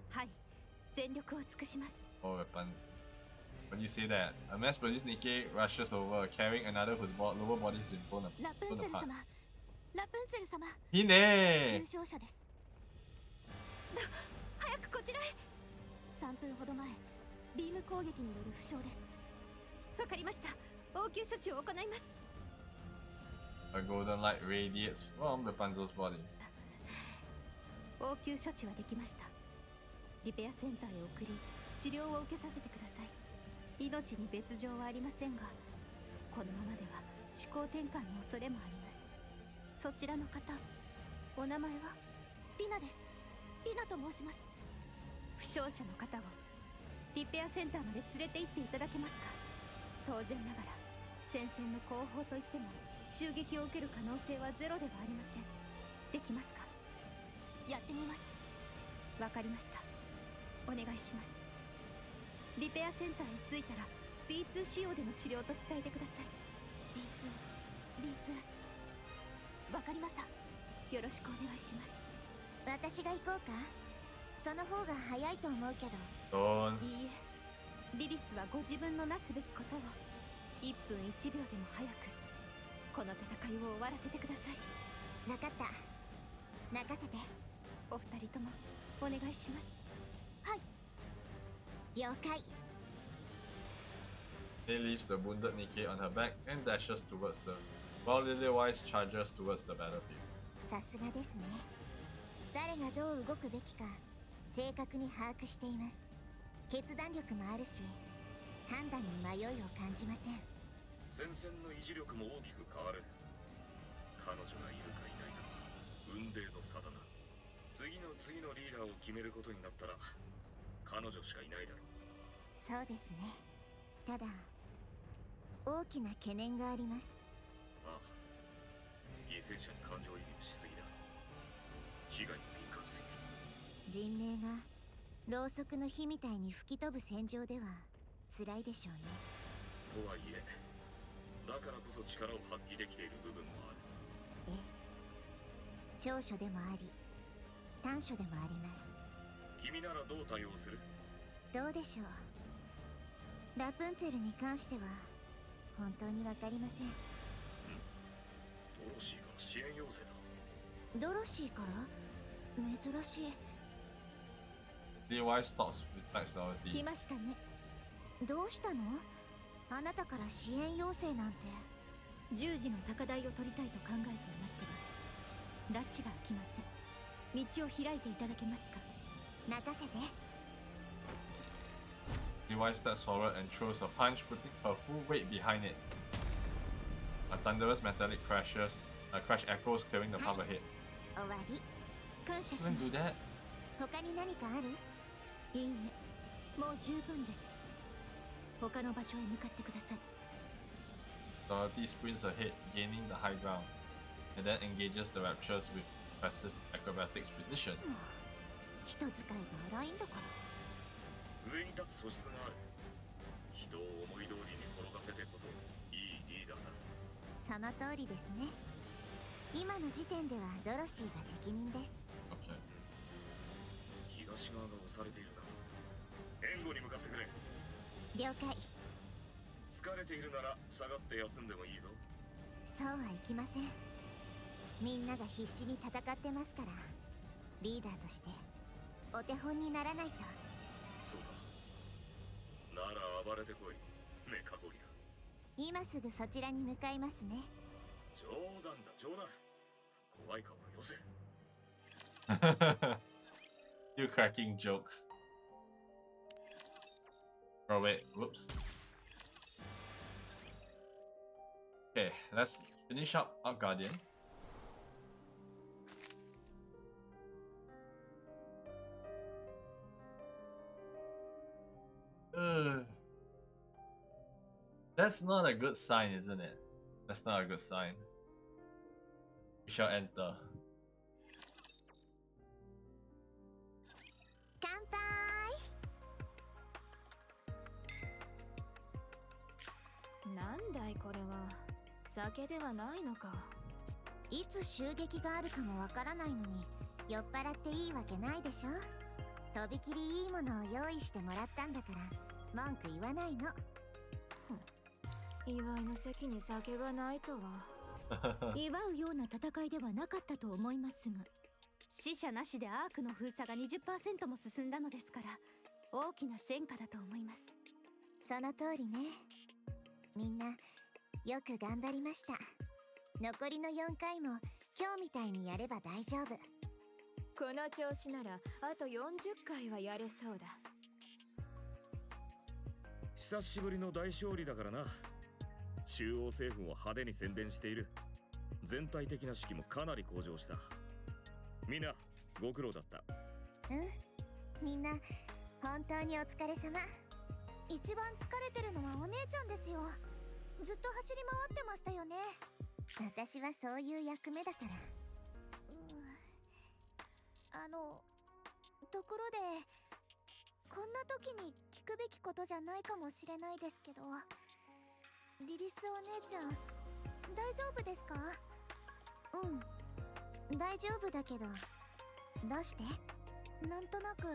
はい、全力を尽くします。 Oh, weapon. When you say that, a mass-produced Nikke rushes over, carrying another whose lower body has been blown ラプンツェル apart. 様、ラプンツェル様、 Hine! 重傷者です。早くこちらへ。3分ほど前、ビーム攻撃による負傷です。わかりました。応急処置を行います。 A golden light radiates from Rapunzel's body. 応急処置はできました。リペアセンターへ送り、治療を受けさせてください。命に別状はありませんが、このままでは思考転換の恐れもあります。そちらの方、お名前は？ピナです。ピナと申します。負傷者の方をリペアセンターまで連れて行っていただけますか？当然ながら戦線の後方といっても襲撃を受ける可能性はゼロではありません。できますか？やってみます。わかりました。お願いします。リペアセンターへ着いたら B2 仕様での治療と伝えてください。 B2 わかりました。よろしくお願いします。私が行こうか？その方が早いと思うけど。Don't. いいえ、リリスはご自分のなすべきことを。1分1秒でも早くこの戦いを終わらせてください。分かった。任せて。お二人ともお願いします。はい。了解。 He leaves the wounded Nikke on her back and dashes towards them, while Lily-Wise charges towards the battlefield. さすがですね。誰がどう動くべきか正確に把握しています。決断力もあるし、判断に迷いを感じません。戦線の維持力も大きく変わる。彼女がいるかいないかは運命の差だな。次のリーダーを決めることになったら彼女しかいないだろう。そうですね。ただ大きな懸念があります。ああ、犠牲者に感情移入しすぎだ。被害に敏感すぎる。人命がろうそくの火みたいに吹き飛ぶ戦場では辛いでしょうね。とはいえ、だからこそ力を発揮できている部分もある。ええ、長所でもあり短所でもあります。君ならどう対応する？どうでしょう。ラプンツェルに関しては本当に分かりません。ドロシーから支援要請だ。ドロシーから珍しい。 Lily-Wise stops with Max Doherty. 来ましたね。どうしたの？あなたから支援要請なんて。十字の高台を取りたいと考えていますが、拉致が開きません。道を開いていただけますか？任せて。 Lily-Wise steps forward and throws a punch, putting her full weight behind it. A thunderous metallic crash echoes, clearing the path ahead. 終わり。感謝し You ま can do す。 that? 他に何かある？いいえ、もう十分です。他の場所へ向かってください。 Dorothy sprints ahead, gaining the high ground, and then engages the Raptures with impressive acrobatics precision. 人使いが荒いんだから。上に立つ素質がある。人を思い通りに転がせてこそいいリーダーだ。その通りですね。今の時点ではドロシーが適任です。 Okay. 東側が押されているな。援護に向かってくれ。了解。疲れているなら下がって休んでもいいぞ。そうはいきません。みんなが必死に戦ってますから、リーダーとしてお手本にならないと。そうか。なら暴れてこい、メカゴリラ。今すぐそちらに向かいますね。冗談だ冗談。怖い顔をよせ。You cracking jokes. Oh wait, whoops. Okay, let's finish up our Guardian. That's not a good sign, isn't it? That's not a good sign. We shall enter. 乾杯。なんだいこれは。酒ではないのか。いつ襲撃があるかもわからないのに酔っ払っていいわけないでしょ。とびきりいいものを用意してもらったんだから文句言わないの。祝いの席に酒がないとは。祝うような戦いではなかったと思いますが、死者なしでアークの封鎖が 20% も進んだのですから大きな戦果だと思います。その通りね。みんなよく頑張りました。残りの4回も今日みたいにやれば大丈夫。この調子ならあと40回はやれそうだ。久しぶりの大勝利だからな。中央政府も派手に宣伝している。全体的な士気もかなり向上した。みんなご苦労だった。うん、みんな本当にお疲れ様。一番疲れてるのはお姉ちゃんですよ。ずっと走り回ってましたよね。私はそういう役目だから。ところでこんな時に聞くべきことじゃないかもしれないですけど、リリスお姉ちゃん大丈夫ですか？うん、大丈夫だけど。どうして？なんとなく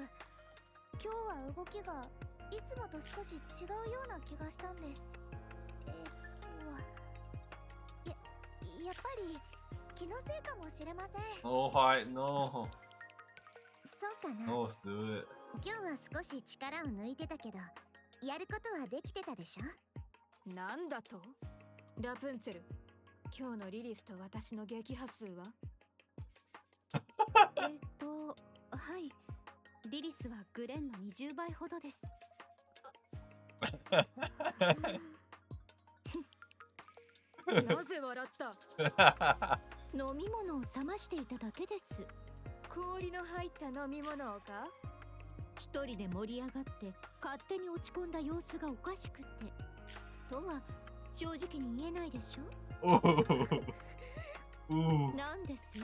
今日は動きがいつもと少し違うような気がしたんです。やっぱり気のせいかもしれません。 Oh, why? No. そうかな。 No, let's do it. 今日は少し力を抜いてたけど、やることはできてたでしょ。なんだと？ラプンツェル、今日のリリスと私の撃破数は？はい。リリスはグレンの20倍ほどです。なぜ笑った？飲み物を冷ましていただけです。氷の入った飲み物をか？一人で盛り上がって勝手に落ち込んだ様子がおかしくてとは正直に言えないでしょ。なんです？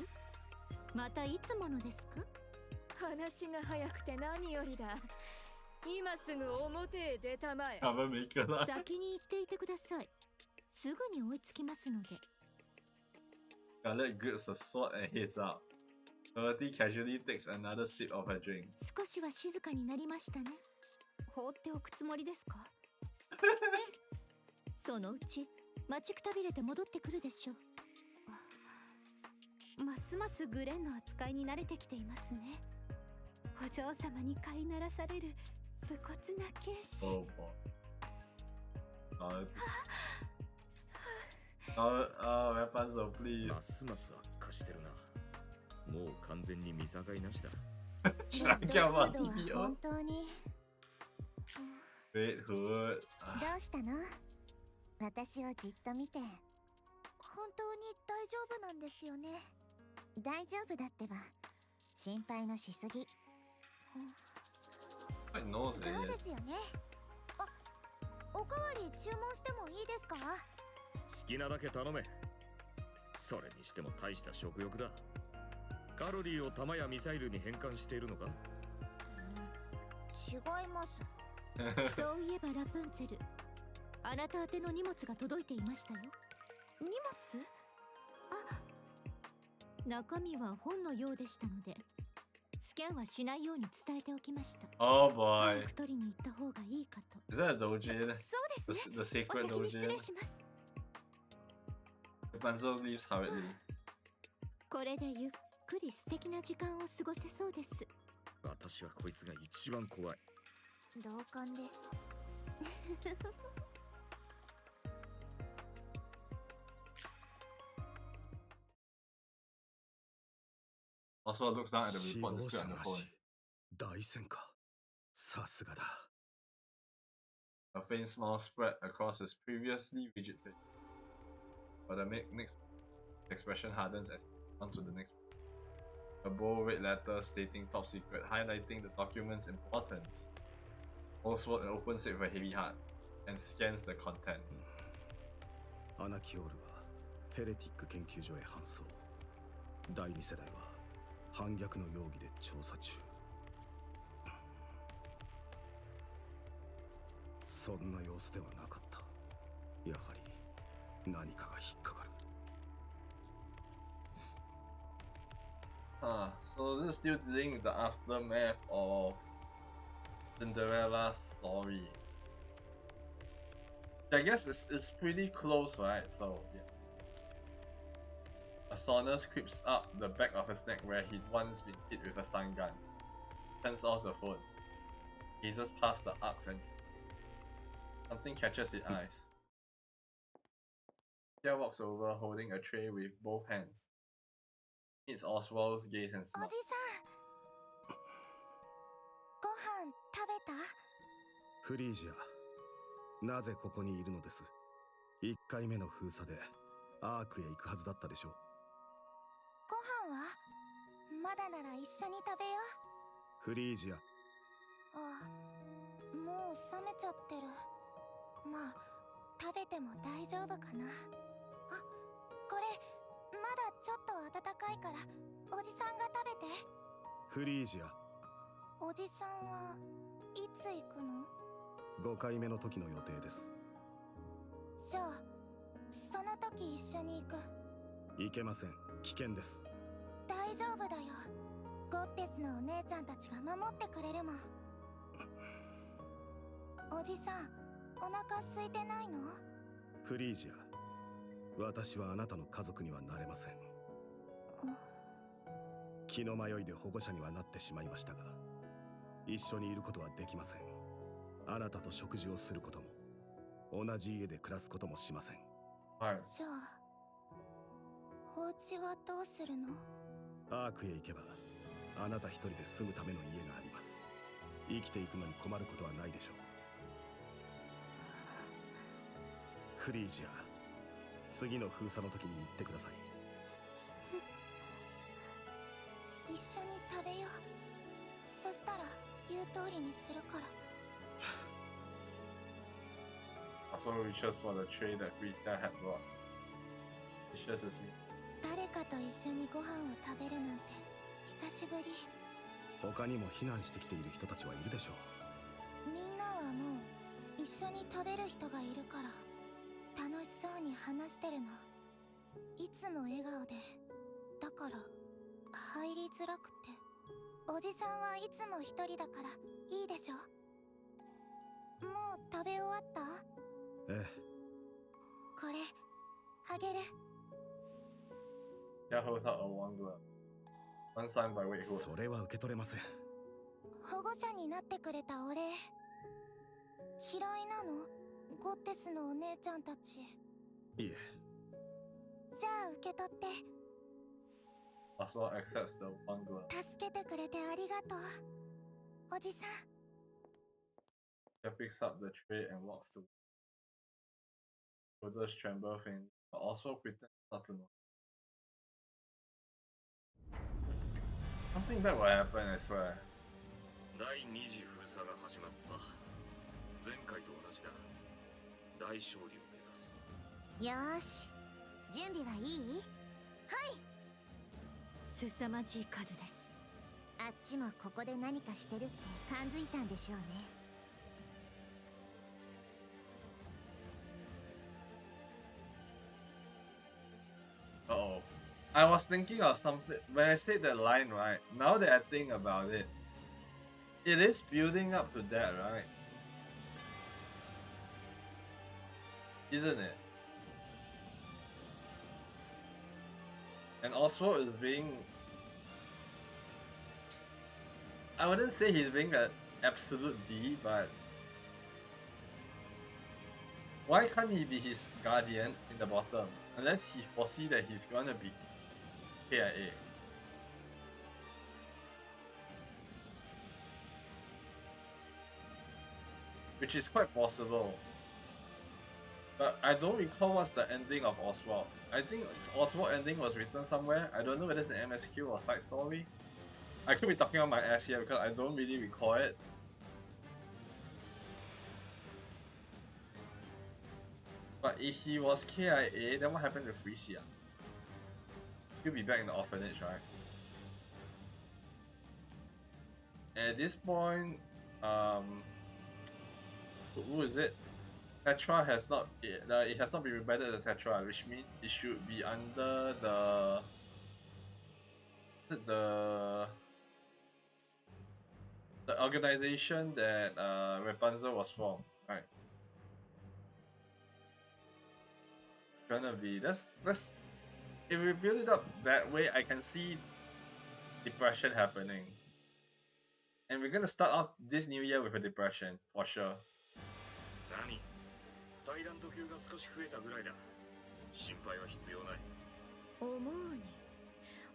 またいつものですか？話が早くて何よりだ。今すぐ表へ出たまえ。先に行っていてください。すぐに追いつきますので。Scarlet grips the sword and heads out. Dorothy casually takes another sip of her drink. 少しは静かになりましたね。放っておくつもりですか？そのうち待ちくたびれて戻ってくるでしょう。ますますグレンの扱いに慣れてきていますね。お嬢様に飼いならされる武骨な剣士。Oh boy. Rapunzel, please. ますます悪化してるな。もう完全に見境なしだ。本当に。Red Hood. どうしたの？私をじっと見て。本当に大丈夫なんですよね。大丈夫だってば。心配のしすぎ。I know そうですよね。あ、おかわり注文してもいいですか？好きなだけ頼め。それにしても大した食欲だ。カロリーを弾やミサイルに変換しているのか？違います。そういえばラプンツェル、あなた宛ての荷物が届いていましたよ。荷物？あ、中身は本のようでしたのでスキャンはしないように伝えておきました。Oh boy. 早く取りに行った方がいいかと。 Is that a Dojin? そうですね。 The secret お先に失 Dojin? 礼します。 Rapunzel leaves hurriedly. これでゆっくり素敵な時間を過ごせそうです。私はこいつが一番怖い。同感です。Oswald looks down at the report displayed on the phone. 大戦か。さすがだ。A faint smile spread across his previously rigid face. But the next expression hardens as he on to the next. A bold red letter stating top secret, highlighting the document's importance. Oswald opens it with a heavy heart and scans the contents. アナキオールはヘレティック研究所へ搬送。第2世代は反逆の容疑で調査中。そんな様子ではなかった。やはり何かが引っかかる。So this is still dealing with the aftermath of Cinderella's story. I guess it's pretty close, right? So yeah. A soreness creeps up the back of his neck where he'd once been hit with a stun gun. Turns off the phone. Gazes past the arcs and something catches his eyes. Tia walks over holding a tray with both hands. Meets Oswald's gaze and お smiles. じさん、ご飯食べた？フリージア、なぜここにいるのです？1回目の封鎖でアークへ行くはずだったでしょう。ご飯はまだなら一緒に食べよフリージア。あ、もう冷めちゃってる。まあ食べても大丈夫かな。あ、これまだちょっと温かいからおじさんが食べて。フリージア。おじさんはいつ行くの？5回目の時の予定です。じゃあその時一緒に行く。行けません。危険です。大丈夫だよ。ゴッテスのお姉ちゃんたちが守ってくれるもん。おじさん、お腹空いてないの？フリージア、私はあなたの家族にはなれません。気の迷いで保護者にはなってしまいましたが、一緒にいることはできません。あなたと食事をすることも、同じ家で暮らすこともしません。はい。じゃあお家はどうするの？アークへ行けばあなた一人で住むための家があります。生きていくのに困ることはないでしょう。フリージア、次の封鎖の時に言ってください。一緒に食べよう。そしたら言う通りにするから。Also reaches for the tray that Freestyle had brought. He shares his meat. 誰かと一緒にご飯を食べるなんて久しぶり。他にも避難してきている人たちはいるでしょう。みんなはもう一緒に食べる人がいるから楽しそうに話してるの。いつも笑顔で。だから入りづらくて。おじさんはいつも一人だからいいでしょ。もう食べ終わった？ええ。これあげる。Yeah, holds out a one glove. Unsigned by Wait Who. それは受け取れません。保護者になってくれたお礼。嫌いなの？ゴッテスのお姉ちゃんたち。いえ。じゃあ受け取って。Also accepts the one glove. 助けてくれてありがとう、おじさん。He picks up the tray and walks to. Shoulders tremble faintly, but also pretends not to know. Something bad will happen, I swear. 第2次封鎖が始まった。前回と同じだ。大勝利を目指す。よーし、準備はいい？はい。凄まじい数です。あっちもここで何かしてるって感づいたんでしょうね。Uh-oh. I was thinking of something when I said that line, right? Now that I think about it, it is building up to that, right? Isn't it? And Oswald is being... I wouldn't say he's being an absolute D, but... Why can't he be his guardian in the bottom? Unless he foresee that he's gonna be KIA. Which is quite possible. But I don't recall what's the ending of Oswald. I think Oswald ending was written somewhere. I don't know whether it's an MSQ or side story. I could be talking on my ass here because I don't really recall it. But if he was KIA, then what happened to Frisia? He'll be back in the orphanage, right? At this point, who is it? Tetra has not, it has not been rebranded as Tetra, which means it should be under the organization that Rapunzel was from, right? Gonna be let's if we build it up that way, I can see depression happening, and we're gonna start out this new year with a depression for sure. 何？タイラント級が少し増えたぐらいだ。心配は必要ない。思うに、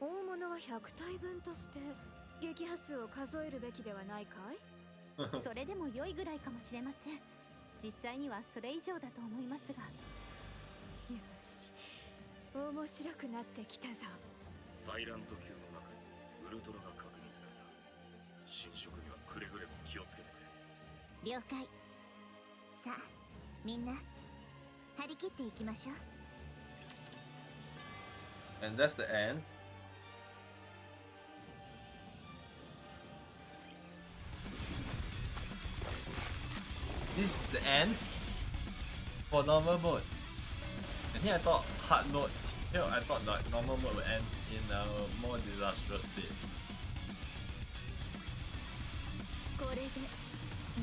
大物は100体分として撃破数を数えるべきではないかい？それでも良いぐらいかもしれません。実際にはそれ以上だと思いますが。よし、面白くなってきたぞ。タイラント級の中にウルトラが確認された。侵食にはくれぐれも気をつけてくれ。了解。さあ、みんな張り切っていきましょう。And that's the end. This is the end for normal mode. And here I thought hard mode. Here I thought like normal mode would end in a more disastrous state. これで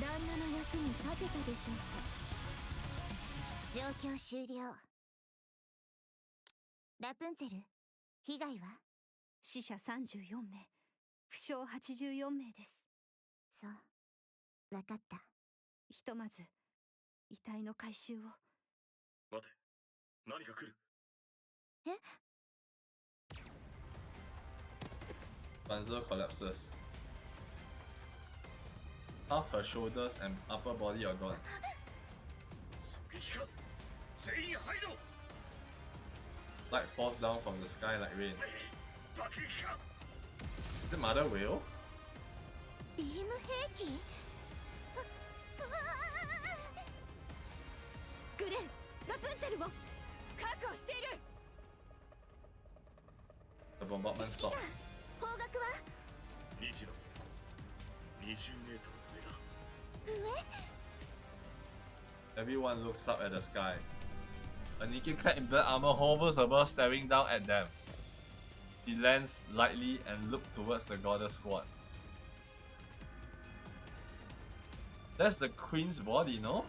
旦那の役に立てたでしょうか。状況終了。ラプンツェル、被害は？死者34名、負傷84名です。そう、わかった。ひとまず遺体の回収を。待て、何か来る。え？ Banzo collapses. Half her shoulders and upper body are gone. 狙撃か。全員排動。 Light falls down from the sky like rain. 爆撃か。 Is it Mother Whale? ビーム兵器？グレン、ラプンツェルを確保している。 The bombardment 指揮官、 stops. 方角は？2時の20メートル上だ。上？ Everyone looks up at the sky. A Nikke clad in black armor hovers above, staring down at them. She lands lightly and looks towards the goddess squad. That's the queen's body, no?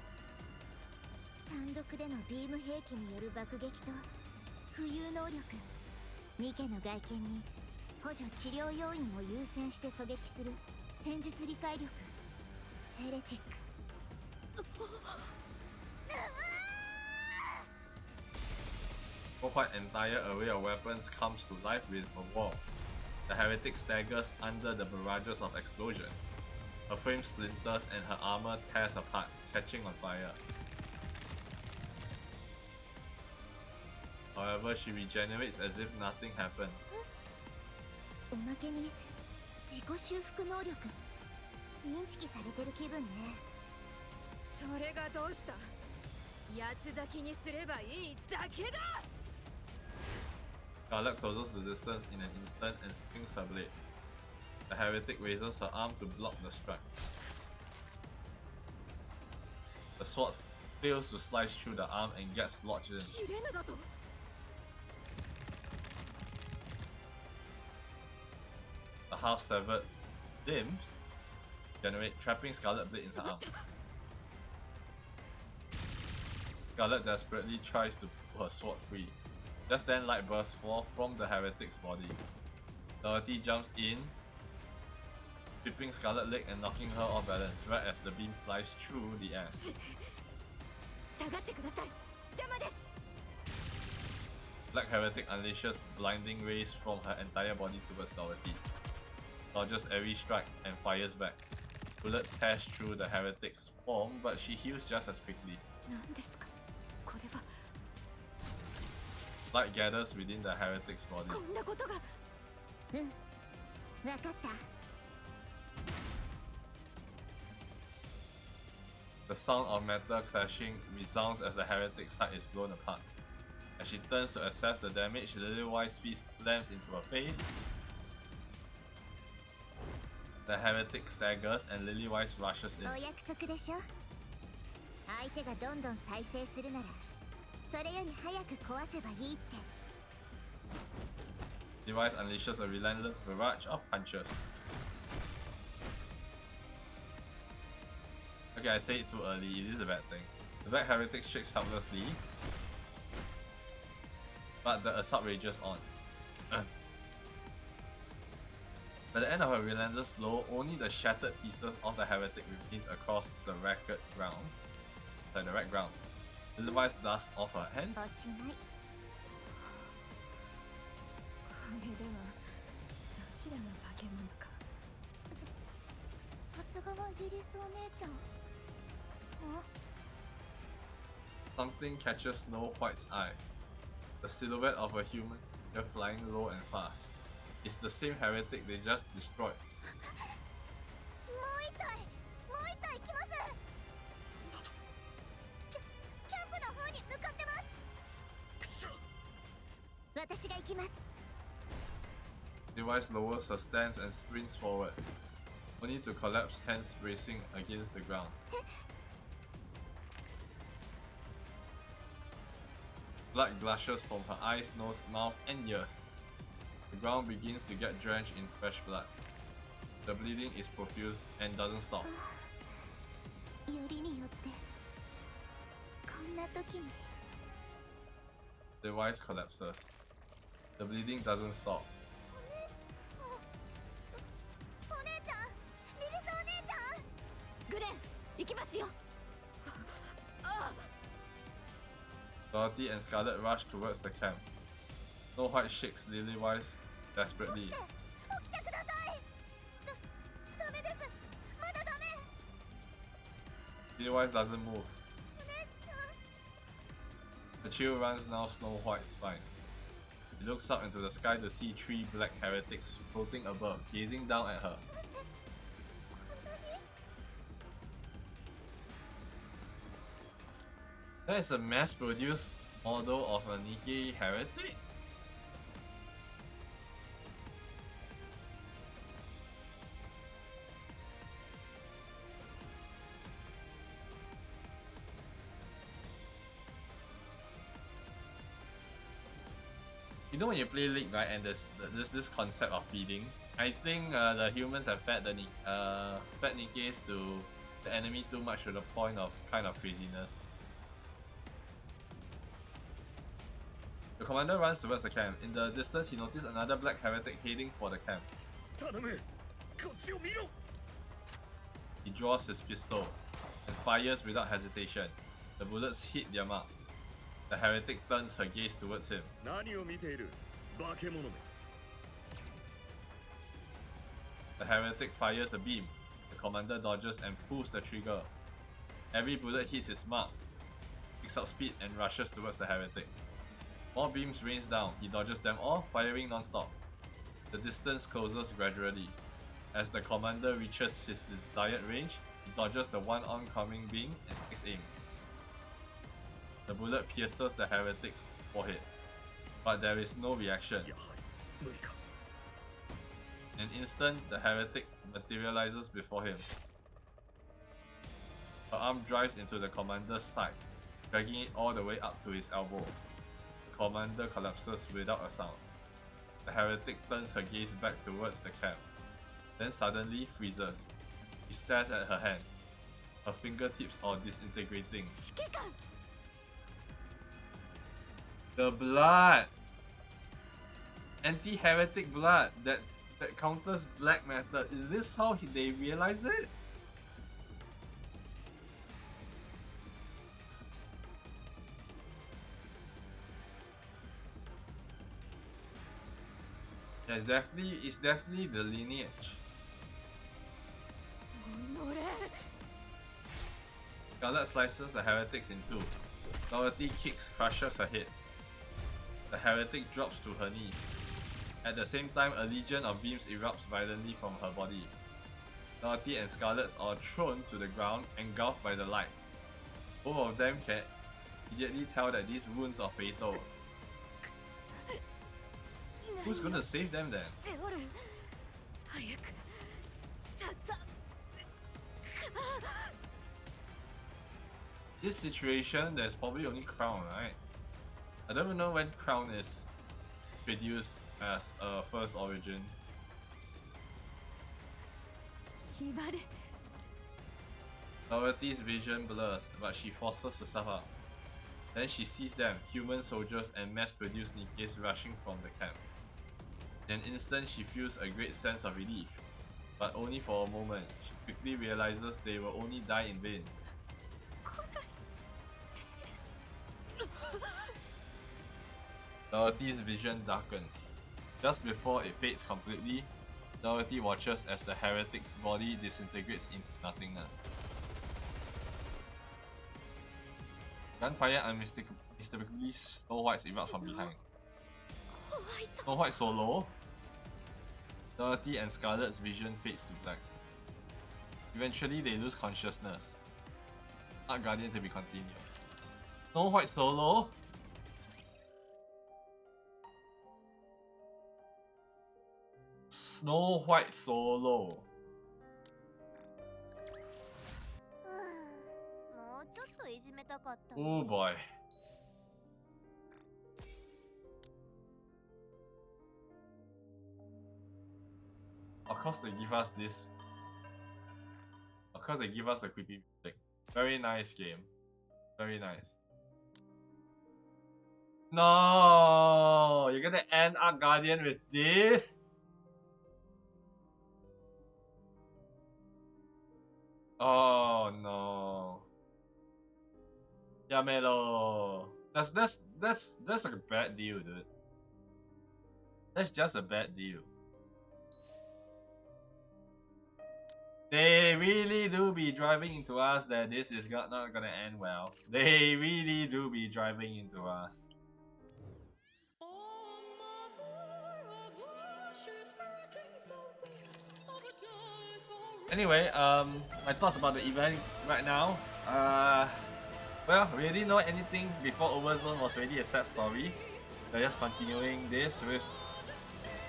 単独でのビーム兵器による爆撃と浮遊能力、ニケの外見に補助治療要員を優先して狙撃する戦術理解力、ヘレティック。 Quite entire array of weapons comes to life with a wall. The heretic staggers under the barrages of explosions. Her frame splinters and her armor tears apart, catching on fire. However, she regenerates as if nothing happened. おまけに自己修復能力、インチキされてる気分ね。それがどうした？八つ咲きにすればいいだけだ。 Scarlet closes the distance in an instant and swings her blade. The heretic raises her arm to block the strike. The sword fails to slice through the arm and gets lodged in. 切れぬだと。 The half-severed limbs generate, trapping Scarlet Blade in her arms. Scarlet desperately tries to pull her sword free. Just then, light bursts forth from the heretic's body. Dorothy jumps in, tripping Scarlet's leg and knocking her off balance, right as the beam slices through the air. 下がってください。邪魔です。 Black Heretic unleashes blinding rays from her entire body towards Dorothy. Dodges every strike and fires back. Bullets tear through the Heretic's form, but she heals just as quickly. 何ですか？これは。 Light gathers within the Heretic's body. こんなことが。うん、わかった。 The sound of metal clashing resounds as the Heretic's heart is blown apart. As she turns to assess the damage, Lily-Wise's fist slams into her face. The Heretic staggers and Lily-Wise rushes in. お約束でしょ。相手がどんどん再生するなら、それより早く壊せばいいって。 Lily-Wise unleashes a relentless barrage of punches. Okay, I say it too early, it is a bad thing. The Black Heretic shakes helplessly, but the assault rages on. By the end of her relentless blow, only the shattered pieces of the Heretic remains across the wrecked ground. The wrecked ground. Lily-Wise dusts off her hands. おしまい。これではどちらが化け物か。さすがはリリスお姉ちゃん。Something catches Snow White's eye. The silhouette of a human, they're flying low and fast. It's the same heretic they just destroyed. もう一体来ます。キャンプの方に向かってます。私が行きます。 Device lowers her stance and sprints forward, only to collapse, hands bracing against the ground. Blood gushes from her eyes, nose, mouth, and ears. The ground begins to get drenched in fresh blood. The bleeding is profuse and doesn't stop. よりによってこんな時に。 Device collapses. The bleeding doesn't stop. お姉ちゃん、リリスお姉ちゃん。グレン行きますよ。Dorothy and Scarlet rush towards the camp. Snow White shakes Lily-Wise desperately. 起きてください。ダメです。まだダメ。 Lily-Wise doesn't move. お姉ちゃん。 The chill runs down Snow White's spine. He looks up into the sky to see 3 black heretics floating above, gazing down at her. That is a mass-produced model of a Nikke heretic? You know when you play League, right, and there's this concept of feeding. I think the humans have fed Nikkes to the enemy too much to the point of kind of craziness. The commander runs towards the camp. In the distance, he noticed another black heretic heading for the camp. He draws his pistol and fires without hesitation. The bullets hit their mark. The heretic turns her gaze towards him. The heretic fires a beam. The commander dodges and pulls the trigger. Every bullet hits his mark, picks up speed and rushes towards the heretic. More beams rains down. He dodges them all, firing non-stop. The distance closes gradually. As the commander reaches his desired range, he dodges the one oncoming beam and takes aim. The bullet pierces the heretic's forehead, but there is no reaction. In an instant, the heretic materializes before him. Her arm drives into the commander's side, dragging it all the way up to his elbow. The commander collapses without a sound. The heretic turns her gaze back towards the camp, then suddenly freezes. She stares at her hand. Her fingertips are disintegrating. The blood! Anti-heretic blood that counters black matter. Is this how they realize it? Yeah, it's definitely the lineage. Scarlet slices the heretics in two. Dorothy kicks, crushes her head. The heretic drops to her knees. At the same time, a legion of beams erupts violently from her body. Dorothy and Scarlet are thrown to the ground, engulfed by the light. Both of them can immediately tell that these wounds are fatal. Who's gonna save them then? This situation, there's probably only Crown, right? I don't even know when Crown is produced as a first origin. Dorothy's vision blurs, but she forces herself up. Then she sees them, human soldiers and mass-produced Nikkes rushing from the camp. In an instant, she feels a great sense of relief, but only for a moment. She quickly realizes they will only die in vain. Dorothy's vision darkens. Just before it fades completely, Dorothy watches as the heretic's body disintegrates into nothingness. Gunfire unmistakably Snow White's erupts from behind. Snow White solo? Dorothy and Scarlet's vision fades to black. Eventually they lose consciousness. Art Guardian to be continued. Snow White solo? Snow White solo. もうちょっといじめたかった。 Oh boy. Of course they give us this. Of course they give us a creepy music. Very nice game. Very nice. No, you're gonna end Arc Guardian with this? Oh no. Yamelo. That's like a bad deal, dude. That's just a bad deal. They really do be driving into us that this is not gonna end well. They really do be driving into us. Anyway, my thoughts about the event right now. Well, we didn't know anything before Overzone was already a sad story. We're just continuing this with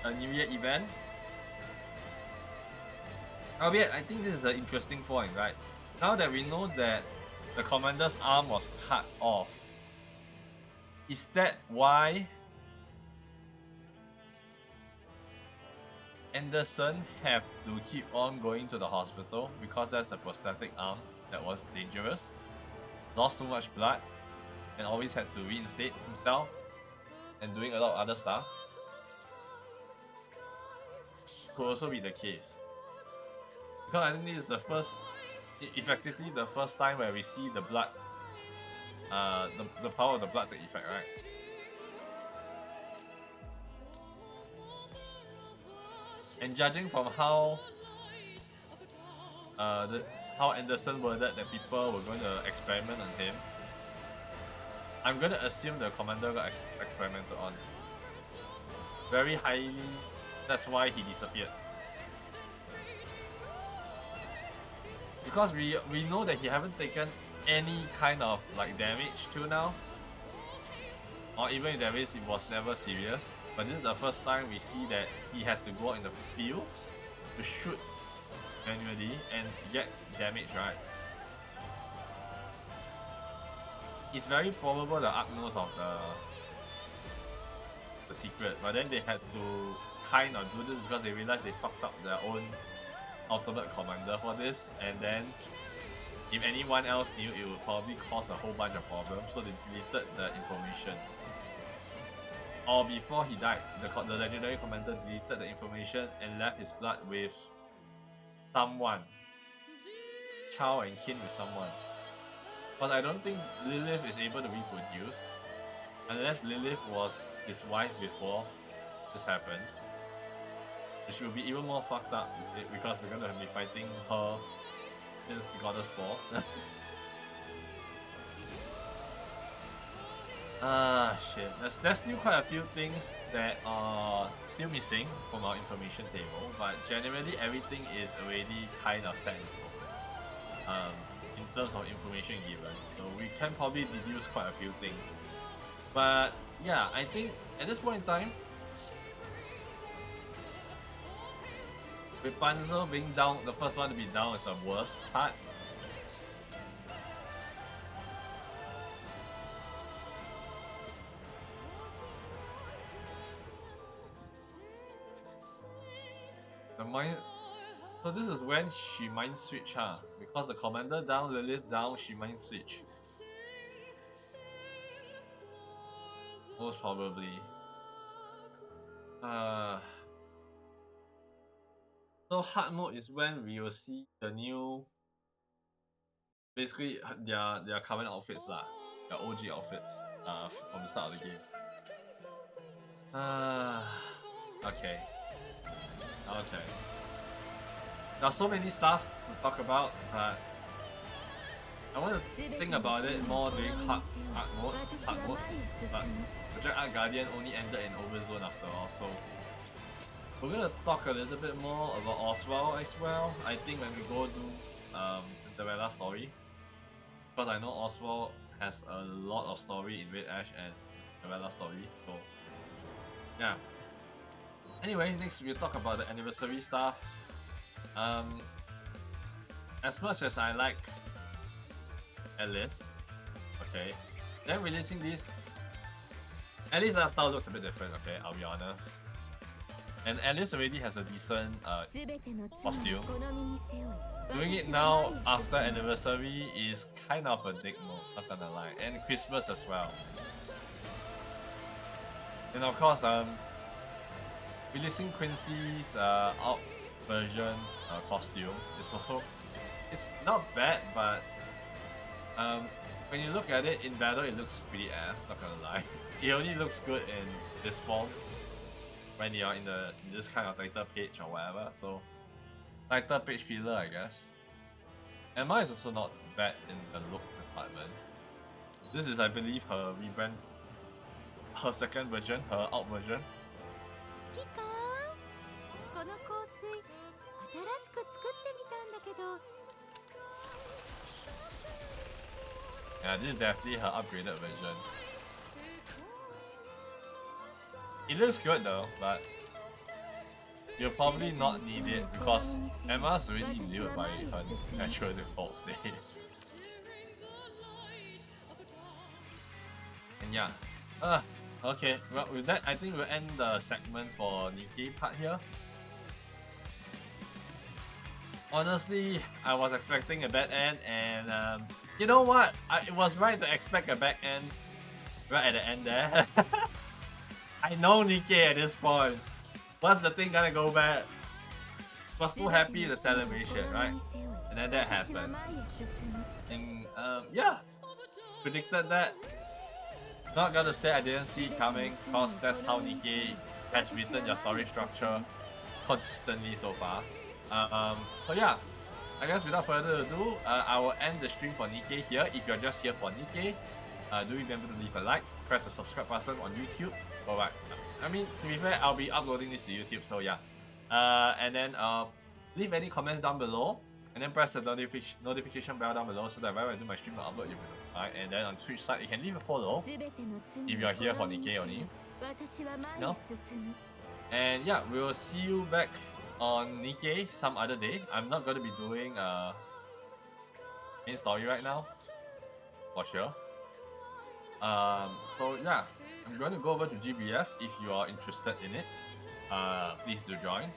a New Year event. Albeit, I think this is the interesting point, right? Now that we know that the commander's arm was cut off, is that why Anderson have to keep on going to the hospital? Because that's a prosthetic arm that was dangerous, lost too much blood, and always had to reinstate himself, and doing a lot of other stuff? Could also be the case. Because I think this is the first, effectively the first time where we see the blood, the power of the blood take effect, right? And judging from how how Anderson worded that people were going to experiment on him, I'm going to assume the commander got experimented on. Very highly, that's why he disappeared. Because we know that he haven't taken any kind of like damage till now. Or even if there is, it was never serious. But this is the first time we see that he has to go out in the field to shoot manually and get damage, right? It's very probable the Ark knows of the secret, but then they had to kind of do this because they realized they fucked up their own ultimate commander for this, and then if anyone else knew, it would probably cause a whole bunch of problems, so they deleted the information. Or before he died, the legendary commander deleted the information and left his blood with someone. Chow and kin with someone. But I don't think Lilith is able to reproduce unless Lilith was his wife before this happens. She will be even more fucked up because we're gonna be fighting her since Goddess 4. Shit. There's still quite a few things that are still missing from our information table, but generally everything is already kind of set in stone in terms of information given. So we can probably deduce quite a few things. But yeah, I think at this point in time, Rapunzel being down, the first one to be down is the worst part. The mind. So this is when she mind switch, huh? Because the commander down, Lilith down, she mind switch. Most probably. So hard mode is when we will see the new, basically their current outfits lah, their OG outfits from the start of the game. Okay. There's so many stuff to talk about, but I want to think about it more during hard mode. But Project Arc Guardian only ended in Overzone after all, so we're gonna talk a little bit more about Oswald as well. I think when we go do Cinderella story, because I know Oswald has a lot of story in Red Ash and Cinderella story. So yeah. Anyway, next we'll talk about the anniversary stuff. As much as I like Alice, okay, then releasing this, Alice's art style looks a bit different. Okay, I'll be honest. And Alice already has a decent costume. Doing it now after anniversary is kind of a dick move, not gonna lie. And Christmas as well. And of course, releasing Quincy's out version's costume is also, it's not bad, but when you look at it in battle, it looks pretty ass. Not gonna lie, it only looks good in this form when you're in this kind of title page or whatever. So title page filler, I guess. Emma is also not bad in the look department. This is, I believe, her rebrand, her second version, her out version. 指揮官、この香水新しく作ってみたんだけど。 Yeah, this is definitely her upgraded version. It looks good though, but you'll probably not need it because Emma's already nude by her natural default state. And yeah, okay, well with that I think we'll end the segment for Nikke part here. Honestly, I was expecting a bad end, and you know what? It was right to expect a bad end right at the end there. I know Nikke at this point. What's the thing gonna go bad? Was too happy the celebration, right? And then that happened. And yeah, predicted that. Not gonna say I didn't see it coming, cause that's how Nikke has written your story structure consistently so far. So yeah, I guess without further ado, I will end the stream for Nikke here. If you're just here for Nikke, do remember to leave a like, press the subscribe button on YouTube. Alright, I mean, to be fair, I'll be uploading this to YouTube, so yeah. And then leave any comments down below, and then press the notification bell down below so that whenever I do my stream, I'll upload you will notified. And then on Twitch side, you can leave a follow if you're here for Nikke only. No? And yeah, we will see you back on Nikke some other day. I'm not going to be doing main story right now, for sure. So yeah, I'm going to go over to GBF if you are interested in it. Please do join.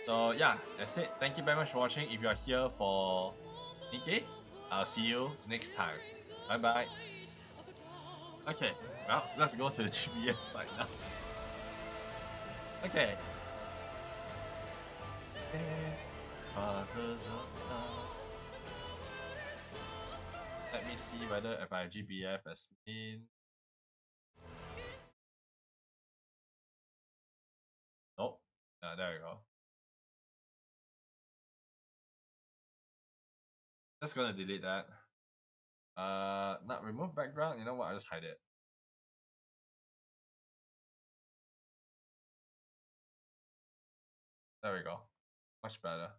So yeah, that's it. Thank you very much for watching. If you are here for Nikke, I'll see you next time. Bye bye. Okay, well, let's go to the GBF side now. Okay. Let me see whether if I have GBF as main. Nope. There we go. Just gonna delete that. Not remove background. You know what? I'll just hide it. There we go. Much better.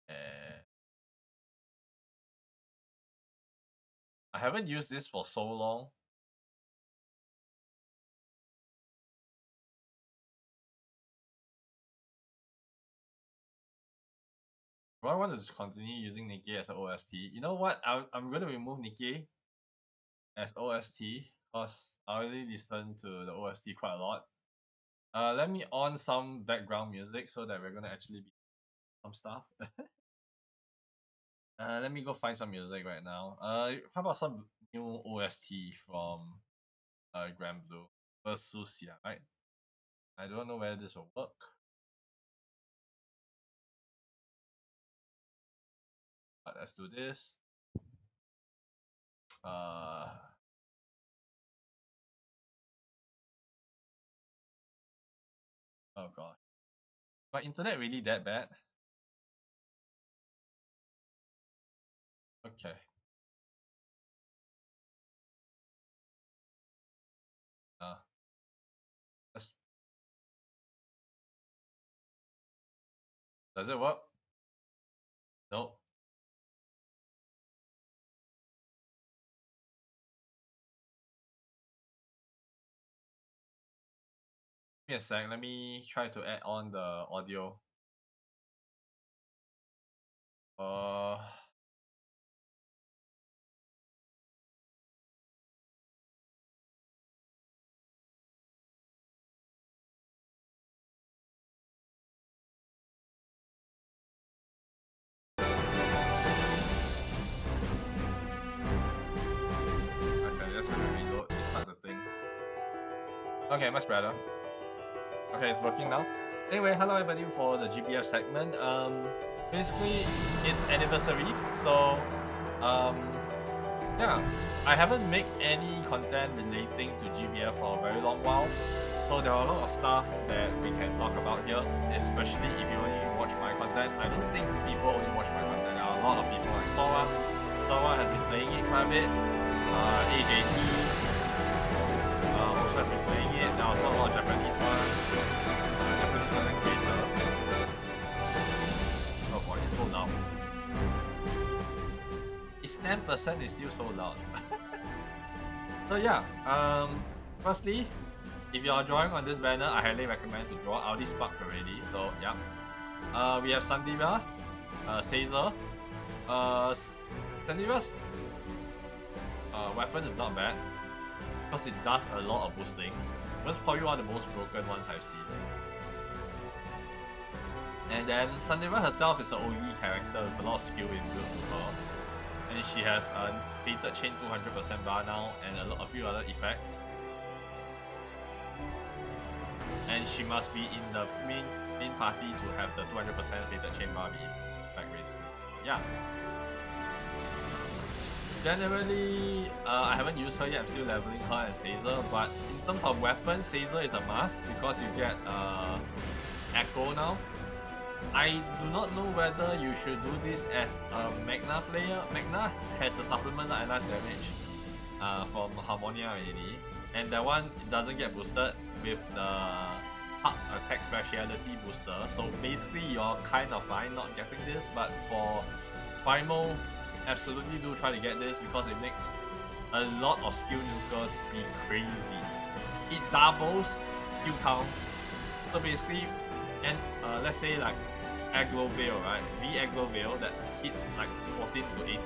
And I haven't used this for so long. Do I want to just continue using Nikke as an OST? You know what? I'm going to remove Nikke as OST because I already listen to the OST quite a lot. Let me on some background music so that we're going to actually be some stuff. Let me go find some music right now. How about some new OST from Grand Blue versus Susia, right? I don't know whether this will work. But let's do this. Oh god. My internet really that bad? Okay. Let's... Does it work? Nope. Give me a sec, let me try to add on the audio. Okay, just gonna reload, restart the thing. Okay, much better. Okay, it's working now. Anyway, hello everybody for the GBF segment. Basically, it's anniversary, so yeah, I haven't made any content relating to GBF for a very long while. So there are a lot of stuff that we can talk about here, especially if you only watch my content. I don't think people only watch my content. There are a lot of people like Sora has been playing it quite a bit. AJT also has been playing it. There are also a lot of Japanese ones, Japanese content creators. Oh boy, it's so loud. It's 10% is still so loud. So yeah, firstly, if you are drawing on this banner, I highly recommend to draw. I already sparked already, so yeah. We have Sandira, Caesar. Sandira's weapon is not bad because it does a lot of boosting. It's probably one of the most broken ones I've seen. And then Sandira herself is an OE character with a lot of skill inbuilt to her. And she has a Fated Chain 200% bar now and a few other effects. And she must be in the main party to have the 200% Fated Chain bar effect basically. Yeah. Generally, I haven't used her yet, I'm still leveling her and Caesar, but in terms of weapons, Caesar is a must because you get Echo now. I do not know whether you should do this as a Magna player. Magna has a supplement that allows damage from Harmonia already, and that one doesn't get boosted with the attack speciality booster. So basically you're kind of fine not getting this, but for Primal, absolutely do try to get this because it makes a lot of skill nukers be crazy. It doubles skill count. So basically, and let's say like Aggro Veil, right? Aggro Veil that hits like 14 to 18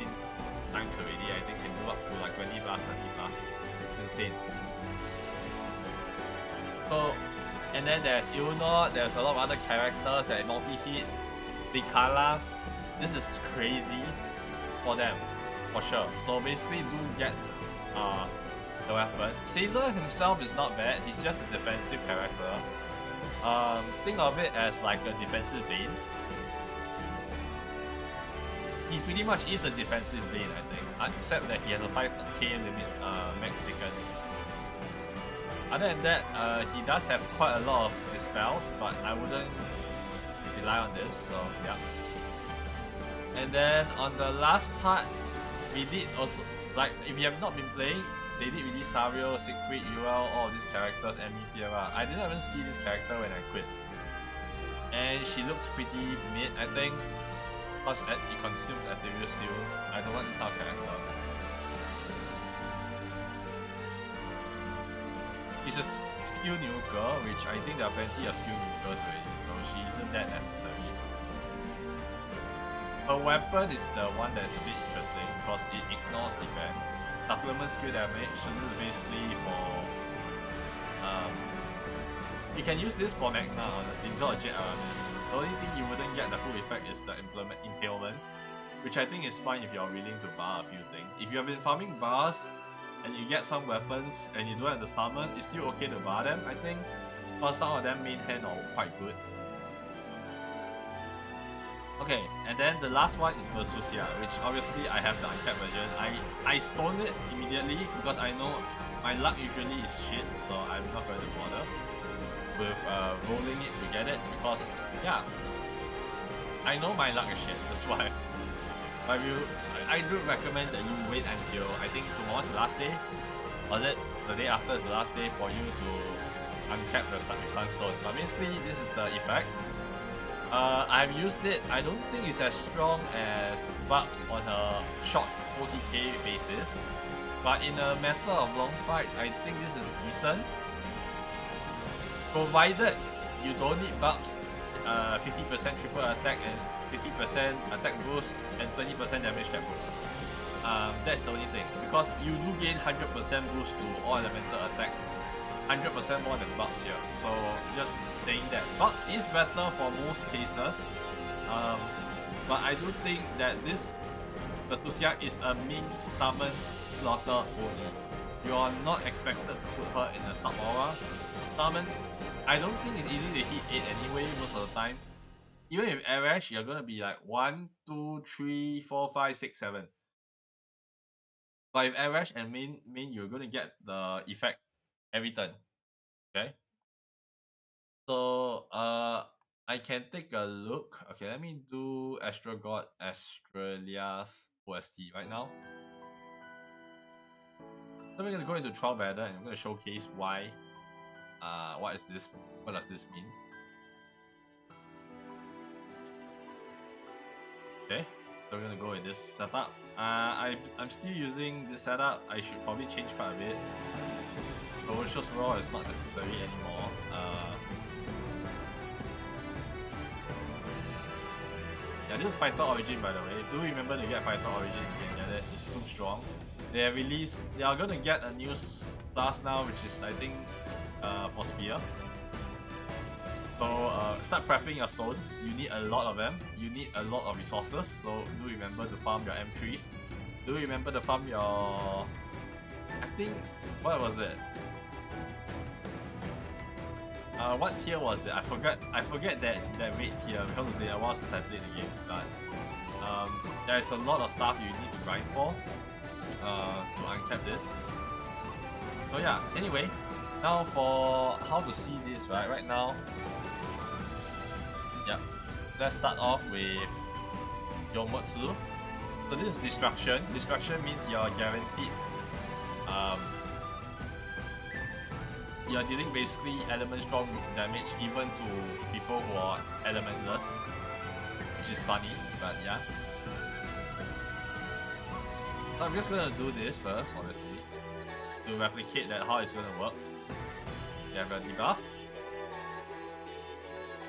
times already. I think can go up to like 20 plus, 30 plus. It's insane. So, and then there's Ilnor, there's a lot of other characters that multi-hit. Vikala, this is crazy for them, for sure. So basically do get the weapon. Caesar himself is not bad, he's just a defensive character. Think of it as like a defensive Bane. He pretty much is a defensive Bane, I think, except that he has a 5k limit max ticket. Other than that, he does have quite a lot of dispels, but I wouldn't rely on this, so yeah. And then on the last part, we did also, like, if you have not been playing, they did release Sario, Siegfried, UL, all of these characters, and Meteora. I didn't even see this character when I quit. And she looks pretty mid, I think, because it consumes Ethereal Seals. I don't want this kind of character. She's a skill nuker, which I think there are plenty of skill nukers already, so she isn't that necessary. Her weapon is the one that's a bit interesting because it ignores defense. Supplement skill damage, so this is basically for you can use this for Magna, honestly, without a Jet Aramis. The only thing you wouldn't get the full effect is the Impalement, which I think is fine if you're willing to bar a few things. If you have been farming bars and you get some weapons and you don't have the summon, it's still okay to bar them, I think, because some of them main hand are quite good. Okay, and then the last one is Versusia, which obviously I have the uncapped version. I stoned it immediately because I know my luck usually is shit, so I'm not going to bother with rolling it to get it because, yeah, I know my luck is shit, that's why. But I do recommend that you wait until, I think tomorrow's the last day, was it? The day after is the last day for you to uncap the Sunstone. But basically, this is the effect. I've used it. I don't think it's as strong as Bubs on her short 40k basis, but in a matter of long fights, I think this is decent. Provided you don't need Bubs, 50% triple attack and 50% attack boost and 20% damage cap boost. That's the only thing, because you do gain 100% boost to all elemental attack, 100% more than Bubs here. So just saying that Bubs is better for most cases, but I do think that this Versusia is a min summon slaughter only. You you're not expected to put her in a sub-aura summon, I don't think it's easy to hit 8 anyway most of the time. Even if air rash, you're gonna be like 1, 2, 3, 4, 5, 6, 7. But if air rash and main, you're gonna get the effect every turn. Okay. So I can take a look. Okay, let me do Astro God Australia's OST right now. So we're gonna go into Trial Battle and I'm gonna showcase why. What is this? What does this mean? Okay, so we're gonna go with this setup. I'm still using this setup. I should probably change quite a bit. Ferocious Roar is not necessary anymore. Yeah, this is Fighter Origin by the way. Do remember to get Fighter Origin if you can get it. It's too strong. They are gonna get a new class now, which is I think for Spear. So start prepping your stones. You need a lot of them. You need a lot of resources. So do remember to farm your M3s. Do remember to farm your... I think... What was it? What tier was it? I forget that raid tier because it's been a while since I played the game. But there's a lot of stuff you need to grind for to uncap this. So yeah, anyway, now for how to see this, right? Right now, yeah, let's start off with Yomotsu. So this is Destruction. Destruction means you're guaranteed you're dealing basically element strong damage even to people who are elementless, which is funny, but yeah. So I'm just gonna do this first, obviously, to replicate that how it's gonna work. You have a debuff,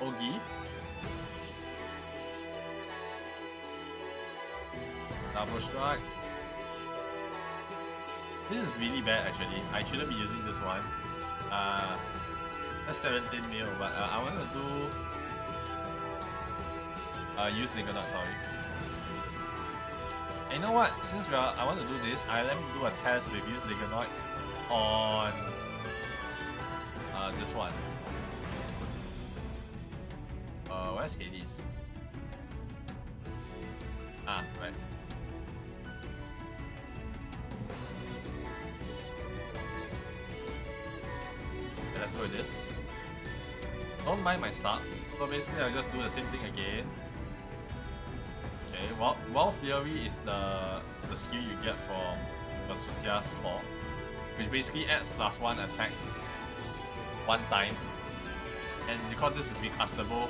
Ogi, double strike. This is really bad actually. I shouldn't be using this one. That's 17 mil, but I want to do use Liganoid, sorry. And you know what? Since I want to do this, let me do a test with use Liganoid on this one. Where's Hades? Ah, right. Let's go with this. Don't mind my start. So basically I'll just do the same thing again. Okay, Wild Fury is the skill you get from Vasusia's Claw, which basically adds +1 attack one time. And because this is recastable,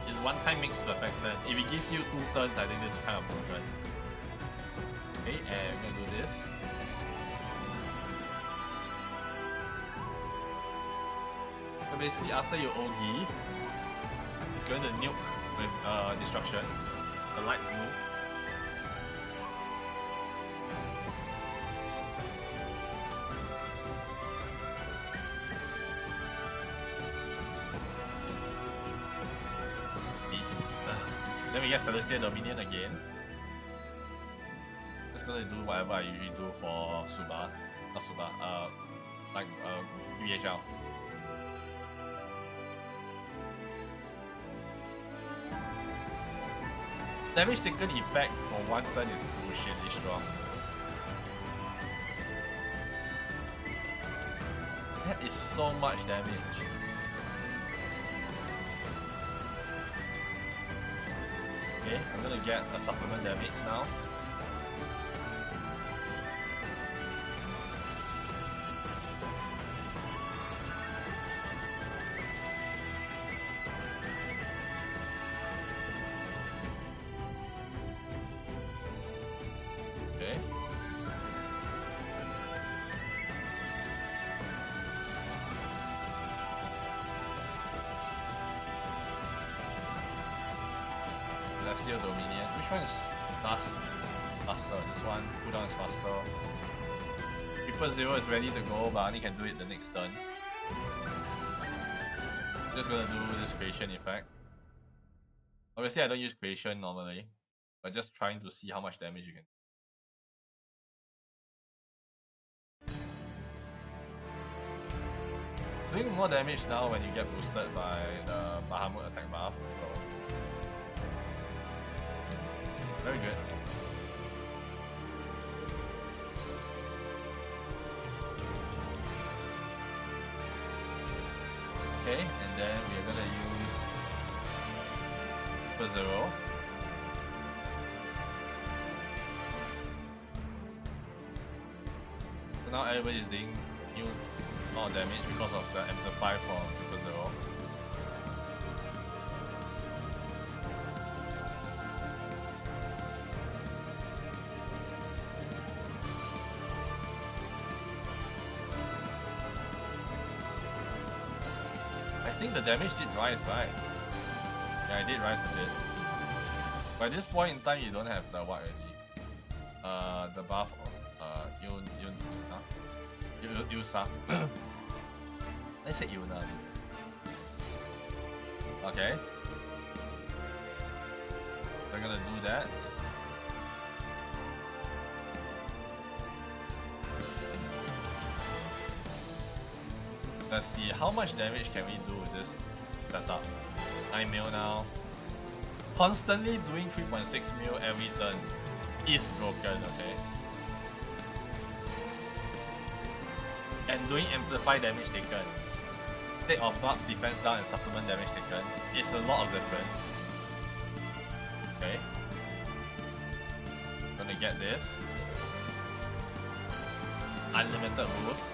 it one time makes perfect sense. If it gives you 2 turns, I think this is kind of broken. Okay, and we're gonna do this. So basically after your Ogi, it's going to nuke with Destruction, the light blue. Then we get Celestial Dominion again. Just gonna do whatever I usually do for Suba. Not Suba, like UHL. Damage taken effect for 1 turn is bullshitly strong. That is so much damage. Okay, I'm gonna get a supplement damage now. Okay. Celestial Dominion. Which one is faster? This one, cooldown is faster. Reaper 0 is ready to go, but I only can do it the next turn. I'm just gonna do this creation effect. Obviously I don't use creation normally, but just trying to see how much damage you can. doing more damage now when you get boosted by the Bahamut attack buff, so very good. Okay, and then we are gonna use Super Zero. So now everybody is doing new lot of damage because of the Amplify from Super Zero. I think the damage did rise, right? Yeah, it did rise a bit. By this point in time, you don't have the what already? The buff of Yusa. I said Yuna. Okay. We're gonna do that. Let's see, how much damage can we do with this setup? 9 mil now. Constantly doing 3.6 mil every turn is broken, okay? And doing amplify damage taken, instead of buffs defense down and supplement damage taken, it's a lot of difference. Okay. Gonna get this. Unlimited boost.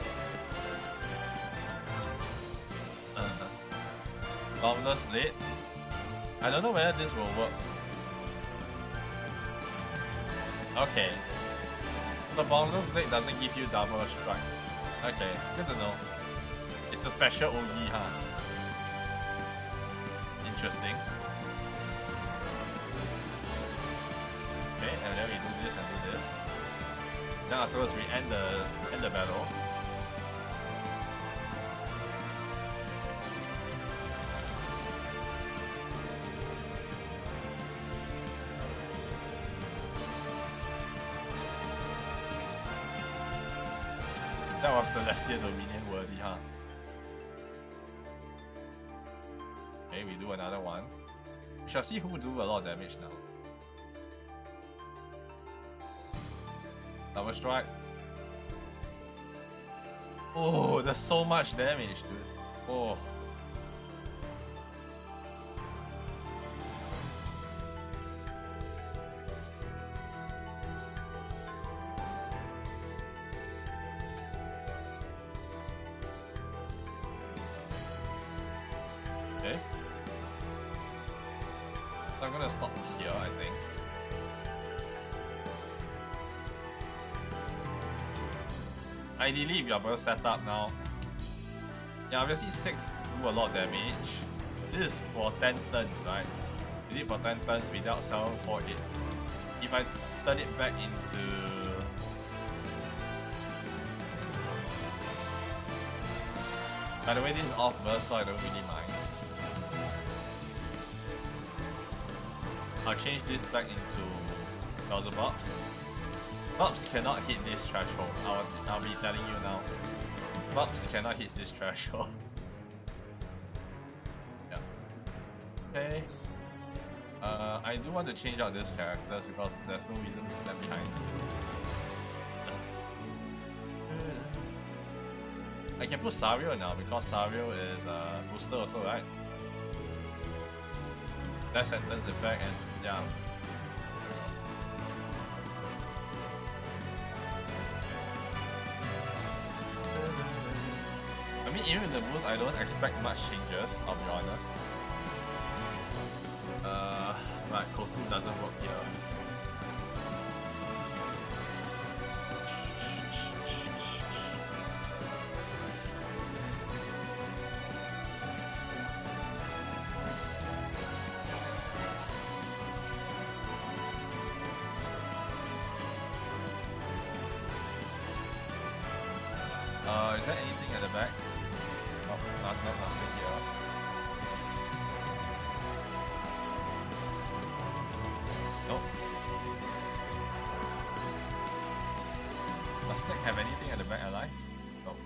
Boundless Blade. I don't know whether this will work. Okay. The Boundless Blade doesn't give you double strike. Okay, good to know. It's a special OG, huh? Interesting. Okay, and then we do this and do this. Then afterwards we end the battle. That was the Celestial Dominion worthy, huh? Okay, we do another one. We shall see who do a lot of damage now. Double strike. Oh, there's so much damage, dude. Oh. Okay. So I'm gonna stop here, I think. Ideally, if you're going to set up now, yeah, obviously 6 do a lot of damage. This is for 10 turns, right? You did for 10 turns without 748. If I turn it back into by the way, this is off burst, so I don't really mind. I'll change this back into Bobs. Bobs cannot hit this threshold. I'll be telling you now. Bobs cannot hit this threshold. Yeah. Okay. I do want to change out these characters because there's no reason to put them behind. I can put Sario now because Sario is a booster also, right? Less sentence effect and yeah. I mean, even with the boost, I don't expect much changes, I'll be honest. But Koku doesn't work here. Is there anything at the back? Oh, nothing here. Nope. Does Nick have anything at the back, ally? Nope.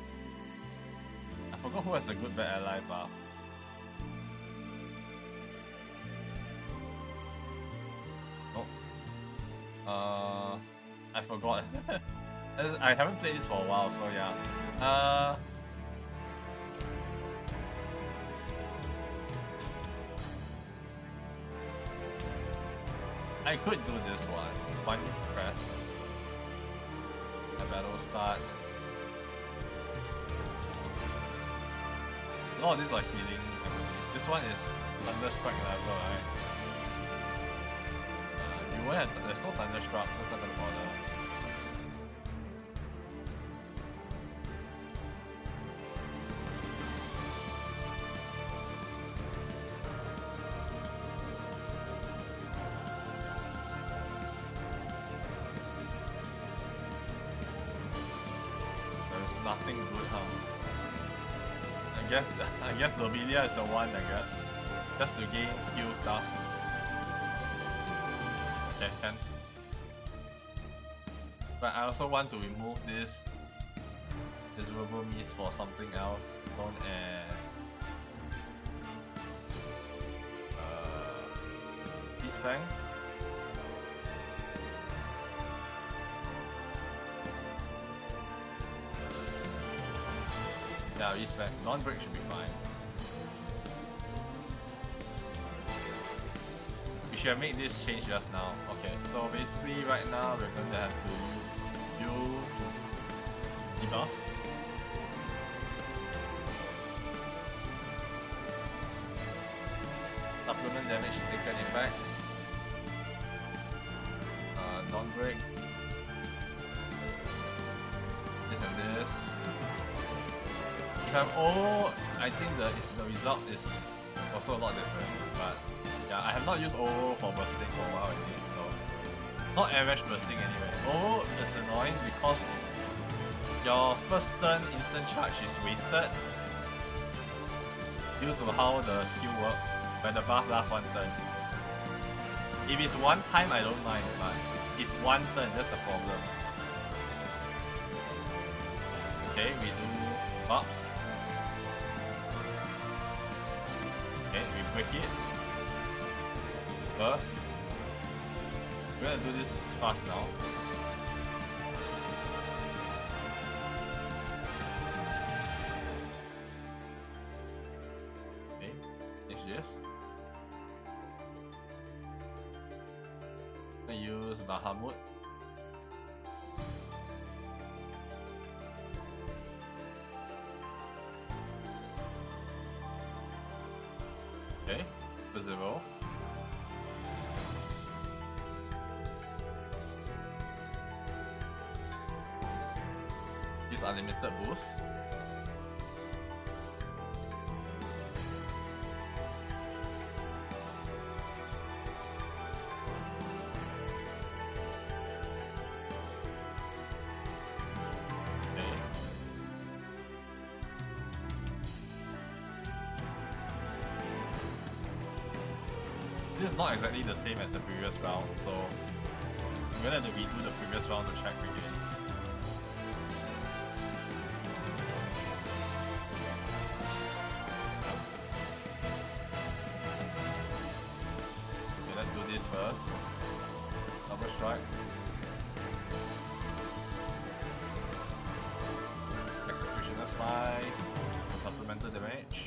I forgot who has the good bad ally buff. Oh. I forgot. I haven't played this for a while, so yeah. I could do this one press. A battle start. A lot of these are healing, I believe. This one is Thunderstruck level, right? You won't have, there's no Thunderstruck, so it doesn't bother. There's nothing good, huh? I guess Lobelia is the one, I guess. Just to gain skill stuff. Okay, can. But I also want to remove this Robo Mist for something else known as Peace Fang. Yeah, respect. Non-break should be fine. We should have made this change just now. Okay, so basically right now we're going to have to debuff. Supplement damage taken effect. Non-break. This and this. If I'm O, I think the result is also a lot different. But yeah, I have not used O for bursting for a while indeed, so not average bursting anyway. O is annoying because your first turn instant charge is wasted due to how the skill works when the buff lasts one turn. If it's one time, I don't mind, but it's one turn, that's the problem. Okay, we do buffs. Okay, we break it. Burst. We're gonna do this fast now. Okay, finish this. I'm gonna use Bahamut. Okay, visible. Use unlimited boost. Okay. This is not exactly the same as the previous round, so I'm gonna have to redo the previous round to check again. Okay, let's do this first. Double strike. Executioner slice. Supplemental damage.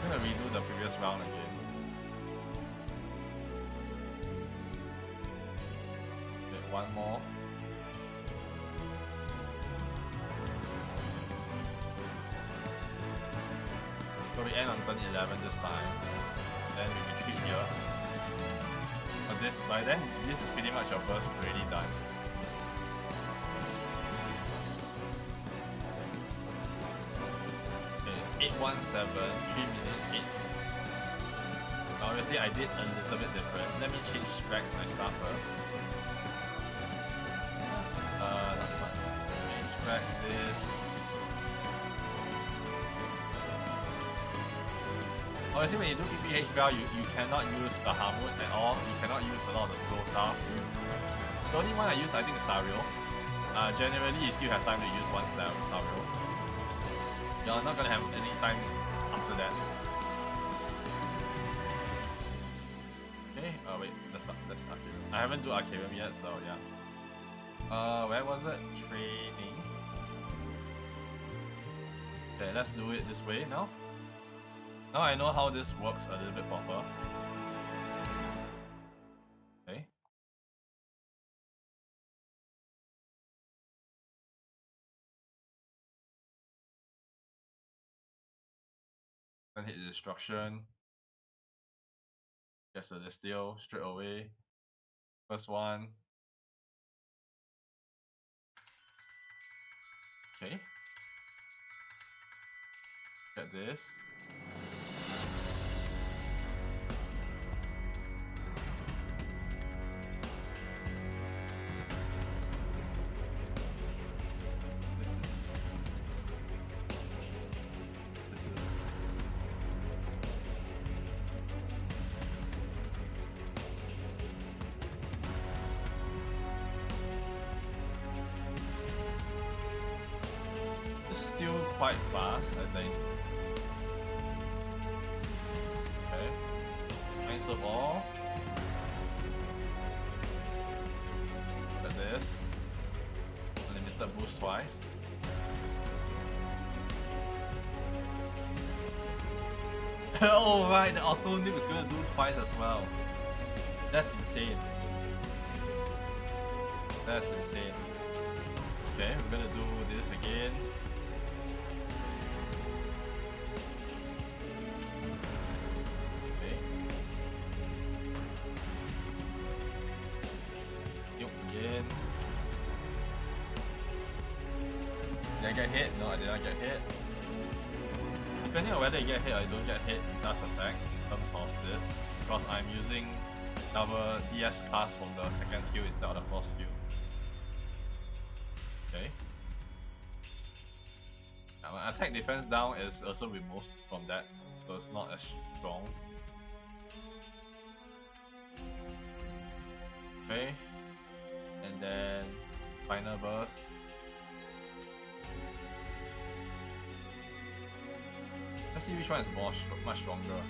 I'm gonna redo the previous round again. Okay, one more. So we end on turn 11 this time. Then we retreat here. But by then, this is pretty much your burst already done. Okay, 817, 3 minutes 8. Now obviously I did a little bit different. Let me change back my stuff first. That's fine. Change back this. Obviously, when you do PP HBR, you cannot use Bahamut at all. You cannot use a lot of the slow stuff. The only one I use, I think, is Sario. Generally, you still have time to use one Sario. You're not gonna have any time after that. Okay, wait, that's Arcarium. I haven't do Arcarium yet, so yeah. Where was it? Training. Okay, let's do it this way now. Now I know how this works a little bit proper. Okay. Then hit the destruction. Gets the steal straight away. First one. Okay. Get this. Still quite fast, I think. Okay. Nice of all. Look at this. Unlimited boost twice. Oh right, the auto nuke is gonna do twice as well. That's insane. That's insane. Okay, we're gonna do this again. Did I get hit? No, I did not get hit. Depending on whether you get hit or you don't get hit, it does affect in terms of this. Because I'm using double DS class from the second skill instead of the fourth skill. Okay. Now my attack defense down is also removed from that, so it's not as strong. Okay. And then final burst. Let's see which one is much stronger.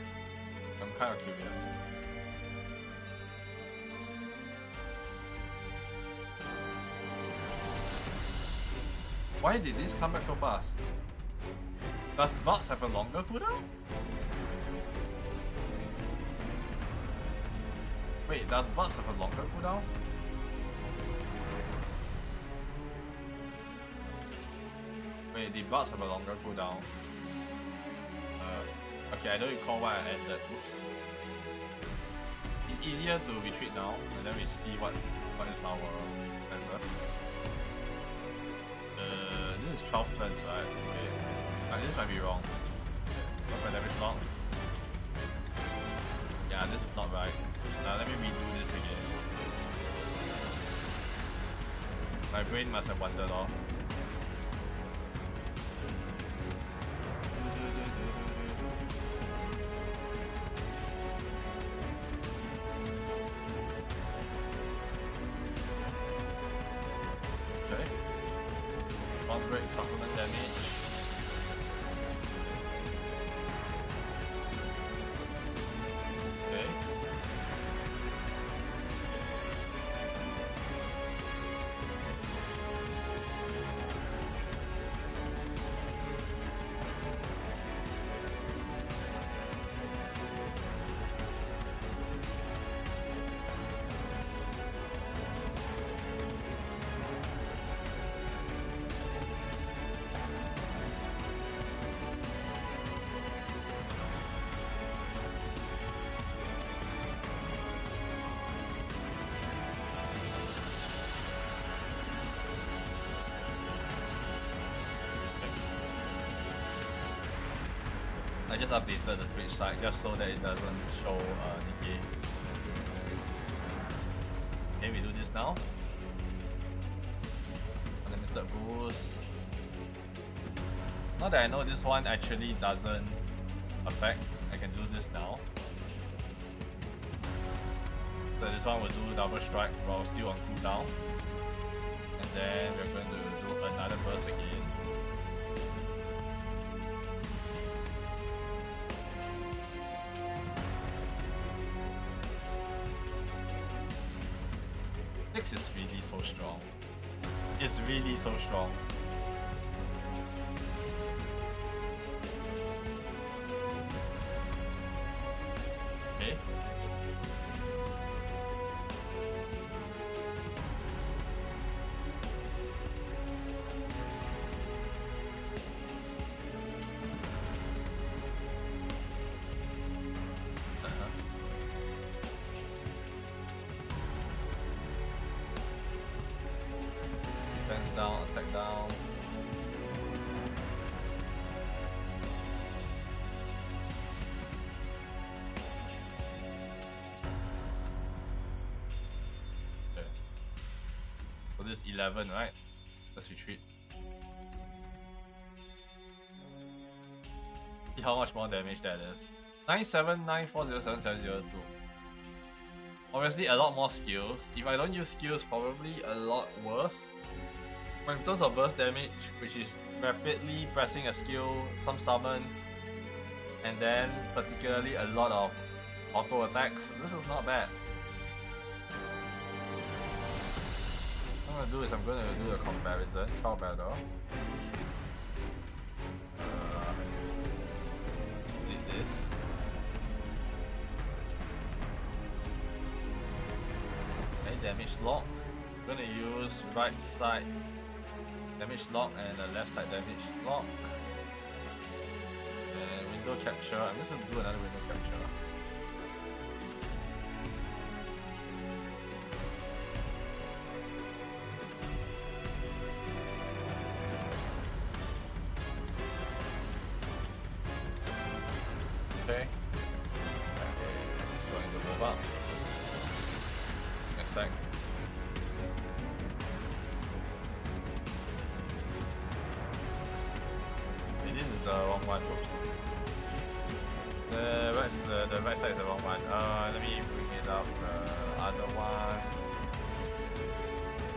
I'm kind of curious. Why did this come back so fast? Does bugs have a longer cooldown? Wait, does bugs have a longer cooldown? Wait, the bugs have a longer cooldown. Okay, I don't recall why I ended. Oops. It's easier to retreat now, and then we see what is our members. This is 12 turns, right? Wait. This might be wrong. What's my damage log? Yeah, this is not right. Now let me redo this again. My brain must have wandered off. Break supplement damage. Okay. I just updated the Twitch site just so that it doesn't show Nikke. Okay, we do this now. Unlimited boost. Not that I know this one actually doesn't affect I can do this now. So this one will do double strike while still on cooldown. And then we're going to do another burst again. Nyx is really so strong. It's really so strong. Okay. Defense down, attack down. Okay. So this is 11, right? Let's retreat. See how much more damage that is. 979407702. Obviously a lot more skills. If I don't use skills, probably a lot worse. But in terms of burst damage, which is rapidly pressing a skill, some summon, and then particularly a lot of auto attacks, this is not bad. What I'm gonna do is I'm gonna do a comparison, trial battle. Split this. Okay, damage lock. I'm gonna use right side damage lock and the left side damage lock. And window capture. I'm just gonna do another window capture. Okay. Okay, it's going to move up. Next sec. This is the wrong one, oops. The right side is the wrong one. Let me bring it up, the other one.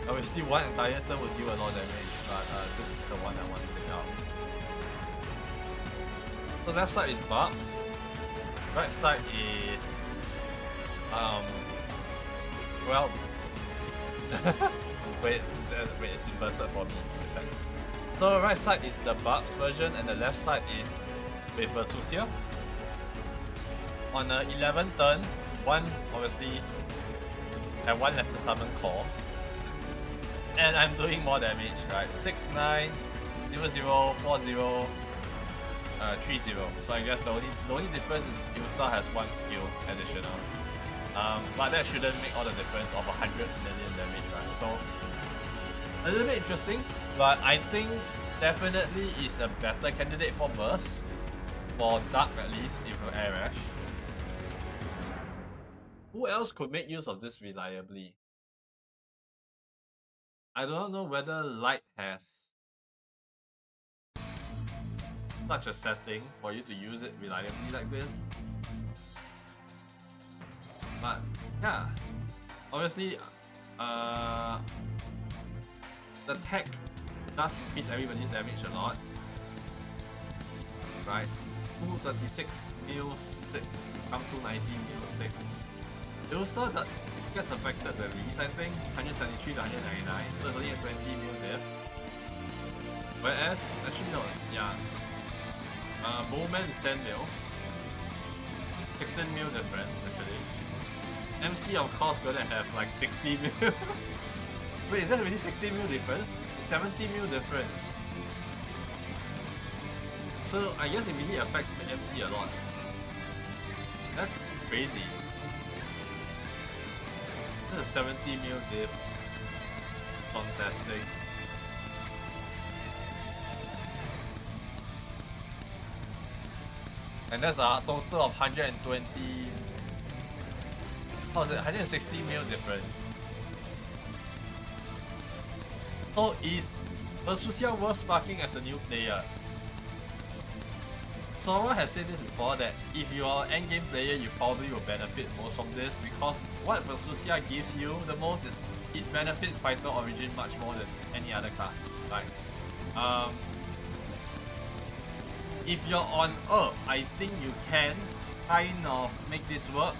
Obviously one entire turn will deal a lot of damage, but this is the one I want to take out. So left side is buffs. Right side is well wait, it's inverted for me. Wait a second. So right side is the Barbs version and the left side is with Versusia. On a 11 turn, one obviously and one lesser summon calls. And I'm doing more damage, right? 6, 9, 0, 0, 4, 0, 3, 0. So I guess the only difference is Yusa has one skill additional. But that shouldn't make all the difference of 100 million damage, right? So a little bit interesting, but I think definitely is a better candidate for burst. For Dark at least, if you air rash. Who else could make use of this reliably? I don't know whether Light has such a setting for you to use it reliably like this. But yeah, obviously the tech does increase everybody's damage a lot. Right? 236 mil 6 become 290 mil 6. It also that gets affected the least, I think, 173 to 199, so it's only a 20 mil diff. Whereas, actually no, yeah. Bowman is 10 mil. 16 mil difference actually. MC of course gonna have like 60 mil. Wait, is that really 60 mil difference? It's 70 mil difference. So I guess it really affects the MC a lot. That's crazy. That's a 70 mil diff. Fantastic. And that's a total of 120. How is it? 160 mil difference. So is Versusia worth sparking as a new player? So Sora has said this before, that if you are an endgame player, you probably will benefit most from this, because what Versusia gives you the most is it benefits Fighter Origin much more than any other class. Like, if you're on Earth, I think you can kind of make this work.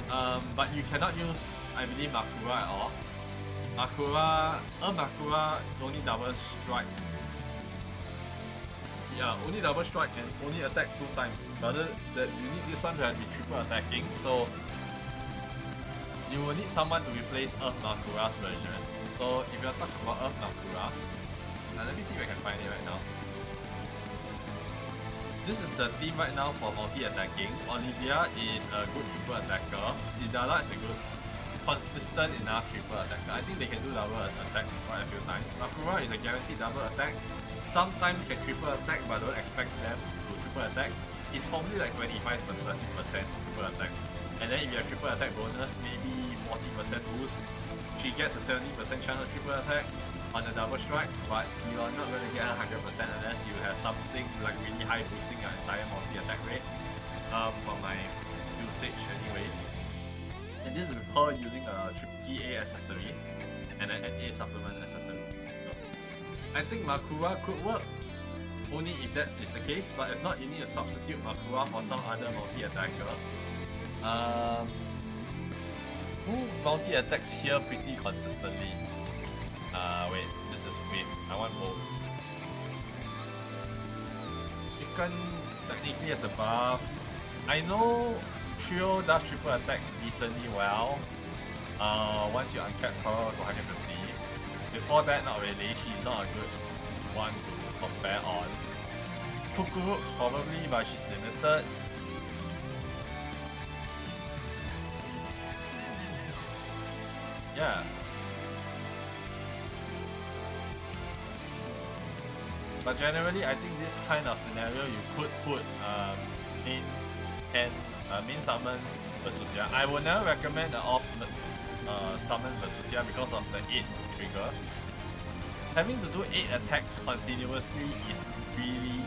But you cannot use, I believe, Makura at all. Makura only double strike. Yeah, only double strike and only attack 2 times. Rather that you need this one to have be triple attacking, so you will need someone to replace Earth Makura's version. So if you're talking about Earth Makura, let me see if I can find it right now. This is the team right now for multi-attacking. Olivia is a good triple attacker. Sidala is a good, consistent enough triple attacker. I think they can do double attack quite a few times. Makura is a guaranteed double attack. Sometimes can triple attack, but don't expect them to triple attack. It's probably like 25 to 30% triple attack. And then if you have triple attack bonus, maybe 40% boost. She gets a 70% chance of triple attack on a double strike, but you are not going to get 100% unless you have something like really high boosting your entire multi-attack rate. For my usage anyway. And this is with her using a GA accessory and an NA supplement accessory. I think Makura could work, only if that is the case, but if not, you need to substitute Makura for some other multi-attacker. Who multi-attacks here pretty consistently? Wait, this is wait, I want both. Chicken technically has a buff. I know Trio does triple attack decently well. Once you uncap her to 150. Before that, not really. She's not a good one to compare on. Kukuruks probably, but she's limited. Yeah. But generally, I think this kind of scenario you could put main summon Versusia. I would never recommend an off summon Versusia because of the 8 trigger. Having to do 8 attacks continuously is really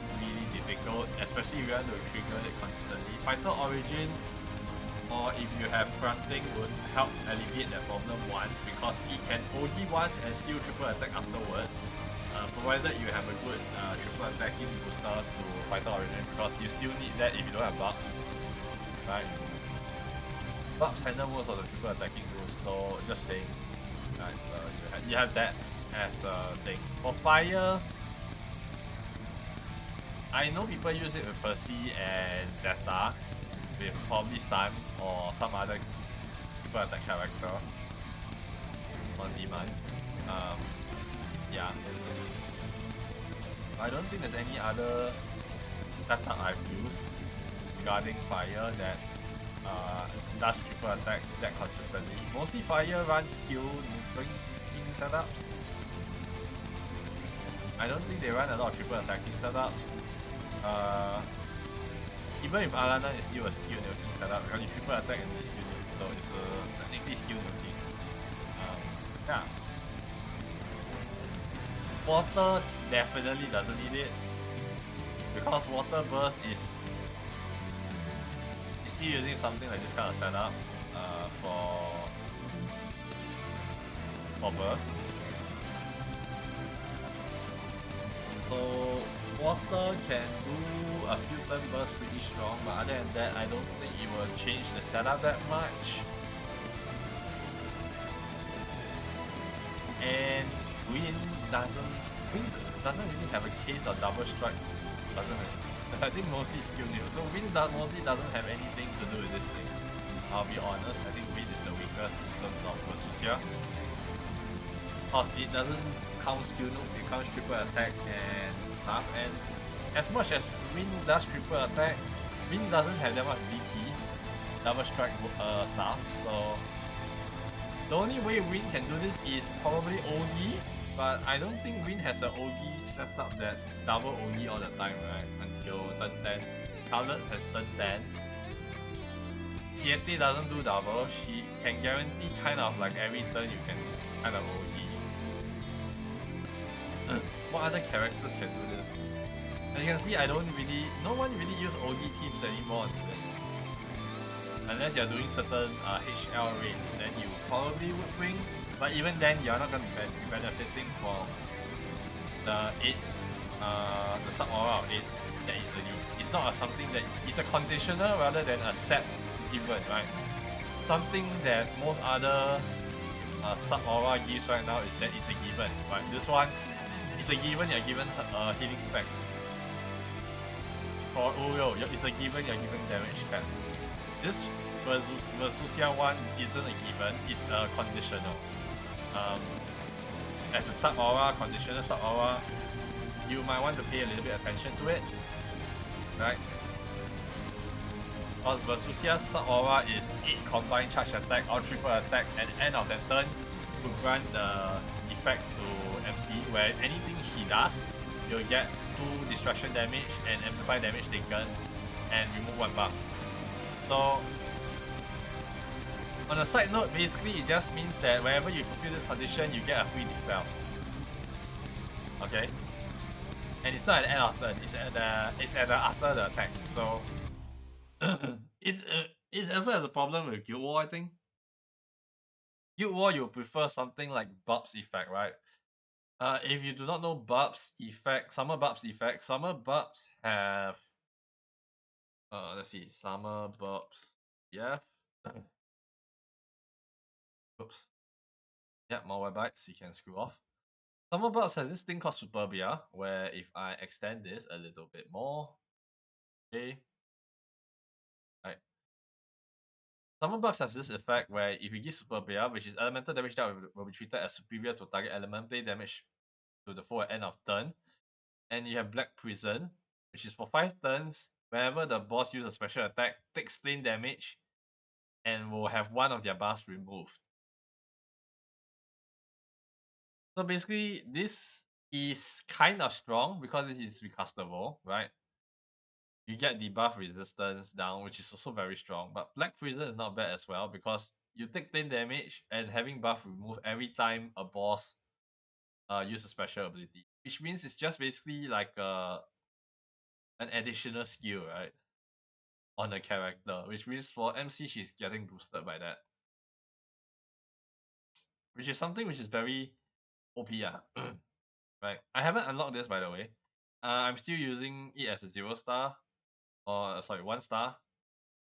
difficult, especially if you want to trigger it consistently. Fighter Origin, or if you have fronting, would help alleviate that problem once, because it can OD once and still triple attack afterwards, provided you have a good triple attacking booster to Fighter Origin, because you still need that if you don't have buffs, right? Buffs handle most of the triple attacking rules, so just saying. Right, so you have that as a thing. For Fire, I know people use it with Percy and Zeta, with probably Sun or some other triple attack character on demand. Yeah. I don't think there's any other setup I've used regarding Fire that does triple attack that consistently. Mostly Fire runs skill moving setups. I don't think they run a lot of triple attacking setups. Even if Alana is still a skill nuking setup, because you triple attack and you skill nuke, so it's technically skill nuking. Yeah. Water definitely doesn't need it, because Water Burst is still using something like this kind of setup for burst. So Water can do a few turn bursts pretty strong, but other than that, I don't think it will change the setup that much. And Wind doesn't really have a case of double strike, doesn't it? I think mostly skill new. So Wind mostly doesn't have anything to do with this thing. I'll be honest, I think Wind is the weakest in terms of Versusia. Because it doesn't count skill nukes, it counts triple attack and stuff. And as much as Wind does triple attack, Wind doesn't have that much DP, double strike stuff. So the only way Wind can do this is probably OD. But I don't think Wind has an OD setup that double OD all the time, right? Until turn 10. Scarlet has turn 10. Siete doesn't do double. She can guarantee kind of like every turn you can kind of OD. What other characters can do this? As you can see, no one really use OD teams anymore on this. Unless you're doing certain HL rates, then you probably would bring. But even then, you're not going to be benefiting from the 8, the sub aura of 8 that easily. It's not something that is a conditioner rather than a set given, right? Something that most other sub aura gives right now is that it's a given, right? This one is a given, you're given healing specs. For Uro, it's a given, you're given damage cap. This Versusia one isn't a given, it's a conditional. As a sub aura, conditional sub aura, you might want to pay a little bit attention to it, right? Because Versusia's sub aura is 8 combined charge attack or triple attack at the end of that turn to grant the effect to MC, where anything he does, you'll get 2 destruction damage and amplify damage taken and remove 1 buff. So on a side note, basically it just means that whenever you fulfill this condition, you get a free dispel. Okay? And it's not at the end of turn, it's at the after the attack. So it also has a problem with Guild War, I think. Guild War, you prefer something like Bub's effect, right? If you do not know Bub's effect, Summer Bub's effect, Summer Bubs have let's see, Summer Bubs, yeah. Oops. Yeah, more bytes, you can screw off. Summer Bubs has this thing called Superbia, where if I extend this a little bit more, okay, right. Summer Bubs has this effect where if you give Superbia, which is elemental damage that will be treated as superior to target element, play damage to the foe at end of turn, and you have Black Prison, which is for 5 turns, whenever the boss uses a special attack, takes plain damage, and will have 1 of their buffs removed. So basically, this is kind of strong because it is recastable, right? You get the buff resistance down, which is also very strong. But Black Prison is not bad as well because you take plain damage and having buff removed every time a boss use a special ability, which means it's just basically like an additional skill, right, on a character, which means for MC she's getting boosted by that, which is something which is very OP, right? I haven't unlocked this, by the way. I'm still using it as a 0 star, or sorry, 1 star.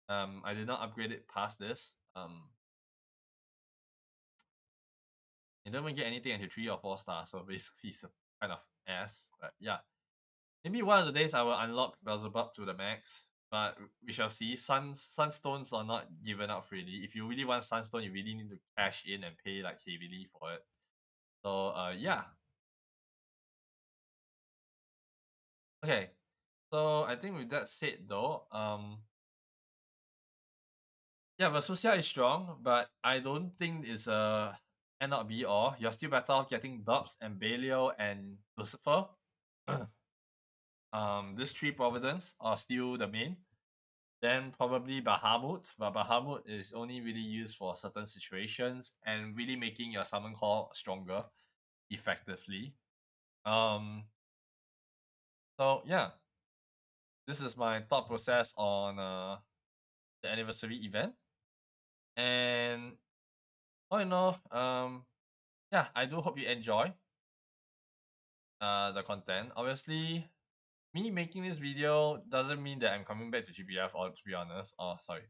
I did not upgrade it past this. You don't even get anything until 3 or 4 stars, so basically it's a kind of ass. But yeah, maybe one of the days I will unlock Beelzebub to the max, but we shall see. Sunstones are not given out freely. If you really want Sunstone, you really need to cash in and pay like heavily for it. So yeah. Okay. So I think with that said though, yeah, Versusia is strong, but I don't think it's a end not be all. You're still better off getting Bubs and Belial and Lucifer. These 3 Providence are still the main. Then probably Bahamut, but Bahamut is only really used for certain situations and really making your summon call stronger effectively. So yeah, this is my thought process on the anniversary event. And all in all, yeah, I do hope you enjoy the content. Obviously, me making this video doesn't mean that I'm coming back to GBF, or to be honest, or sorry,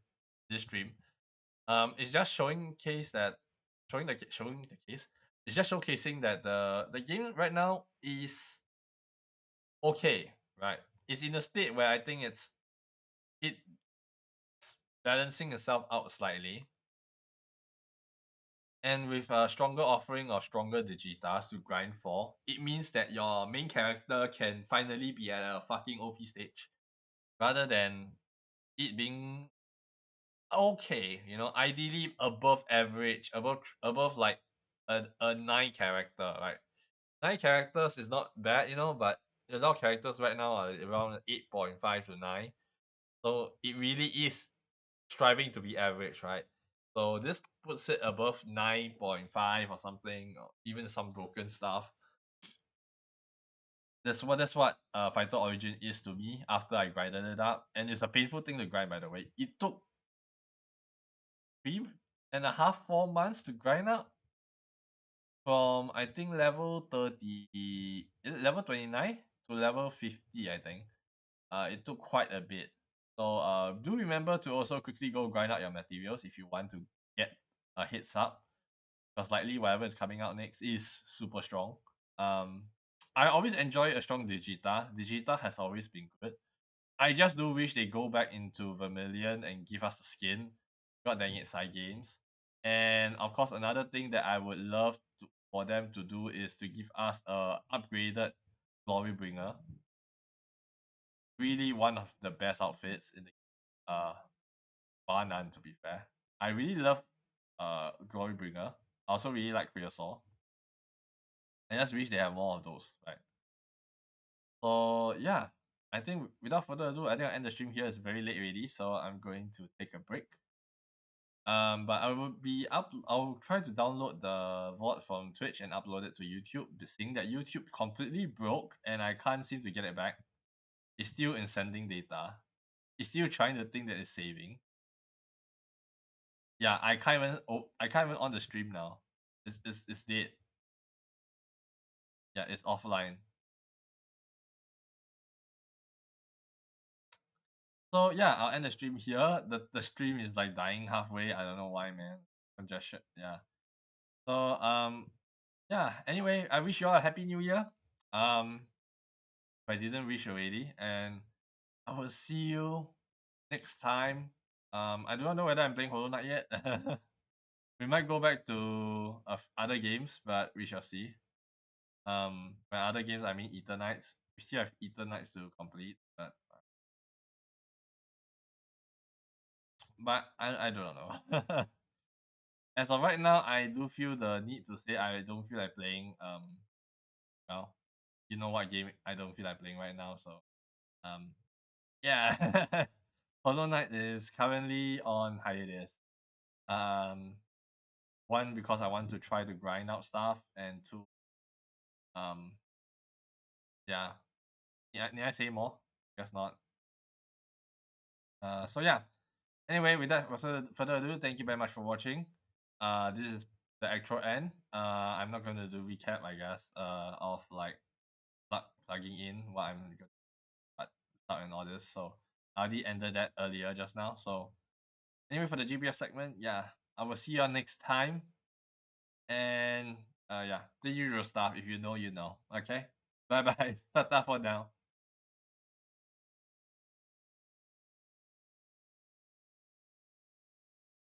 this stream. It's just showing the case. It's just showcasing that the game right now is okay, right? It's in a state where I think it's balancing itself out slightly, and with a stronger offering of stronger digitas to grind for, it means that your main character can finally be at a fucking OP stage, rather than it being okay, ideally above average, above like a 9 character, right? 9 characters is not bad, but a lot of characters right now are around 8.5 to 9. So it really is striving to be average, right? So this puts it above 9.5 or something, or even some broken stuff. That's what Fighter Origin is to me after I grinded it up, and it's a painful thing to grind, by the way. It took 3.5, 4 months to grind up from I think level 30, level 29 to level 50. I think it took quite a bit. So do remember to also quickly go grind out your materials if you want to get a heads up, because likely whatever is coming out next is super strong. Um, I always enjoy a strong Digita. Digita has always been good. I just do wish they go back into Vermilion and give us the skin. God dang it, side games. And of course, another thing that I would love for them to do is to give us a upgraded Glorybringer. Really one of the best outfits in the bar none, to be fair. I really love Glorybringer. I also really like Creosaur. I just wish they have more of those, right? So yeah, I think without further ado, I think I'll end the stream here. It's very late already, so I'm going to take a break. But I'll try to download the VOD from Twitch and upload it to YouTube. Seeing that YouTube completely broke and I can't seem to get it back. It's still in sending data. It's still trying to think that it's saving. Yeah, I can't even on the stream now. It's dead. Yeah, it's offline. So yeah, I'll end the stream here. The stream is like dying halfway. I don't know why, man. Congestion. Yeah. So yeah. Anyway, I wish you all a happy new year. If I didn't wish already, and I will see you next time. I do not know whether I'm playing Hollow Knight yet. We might go back to other games, but we shall see. By other games I mean Eternights. We still have Eternights to complete, but I don't know. As of right now, I do feel the need to say I don't feel like playing. Well, you know what game I don't feel like playing right now, so yeah. Hollow Knight is currently on hiatus. Um, one because I want to try to grind out stuff, and two, um, yeah. Yeah, need I say more? Guess not. So yeah. Anyway, without further ado, thank you very much for watching. This is the actual end. I'm not gonna do recap, I guess. Of like plugging in what I'm going to start and all this. So I already ended that earlier just now. So anyway, for the GBF segment, yeah, I will see you all next time. And yeah, the usual stuff. If you know, you know. Okay. Bye bye. Tata for now.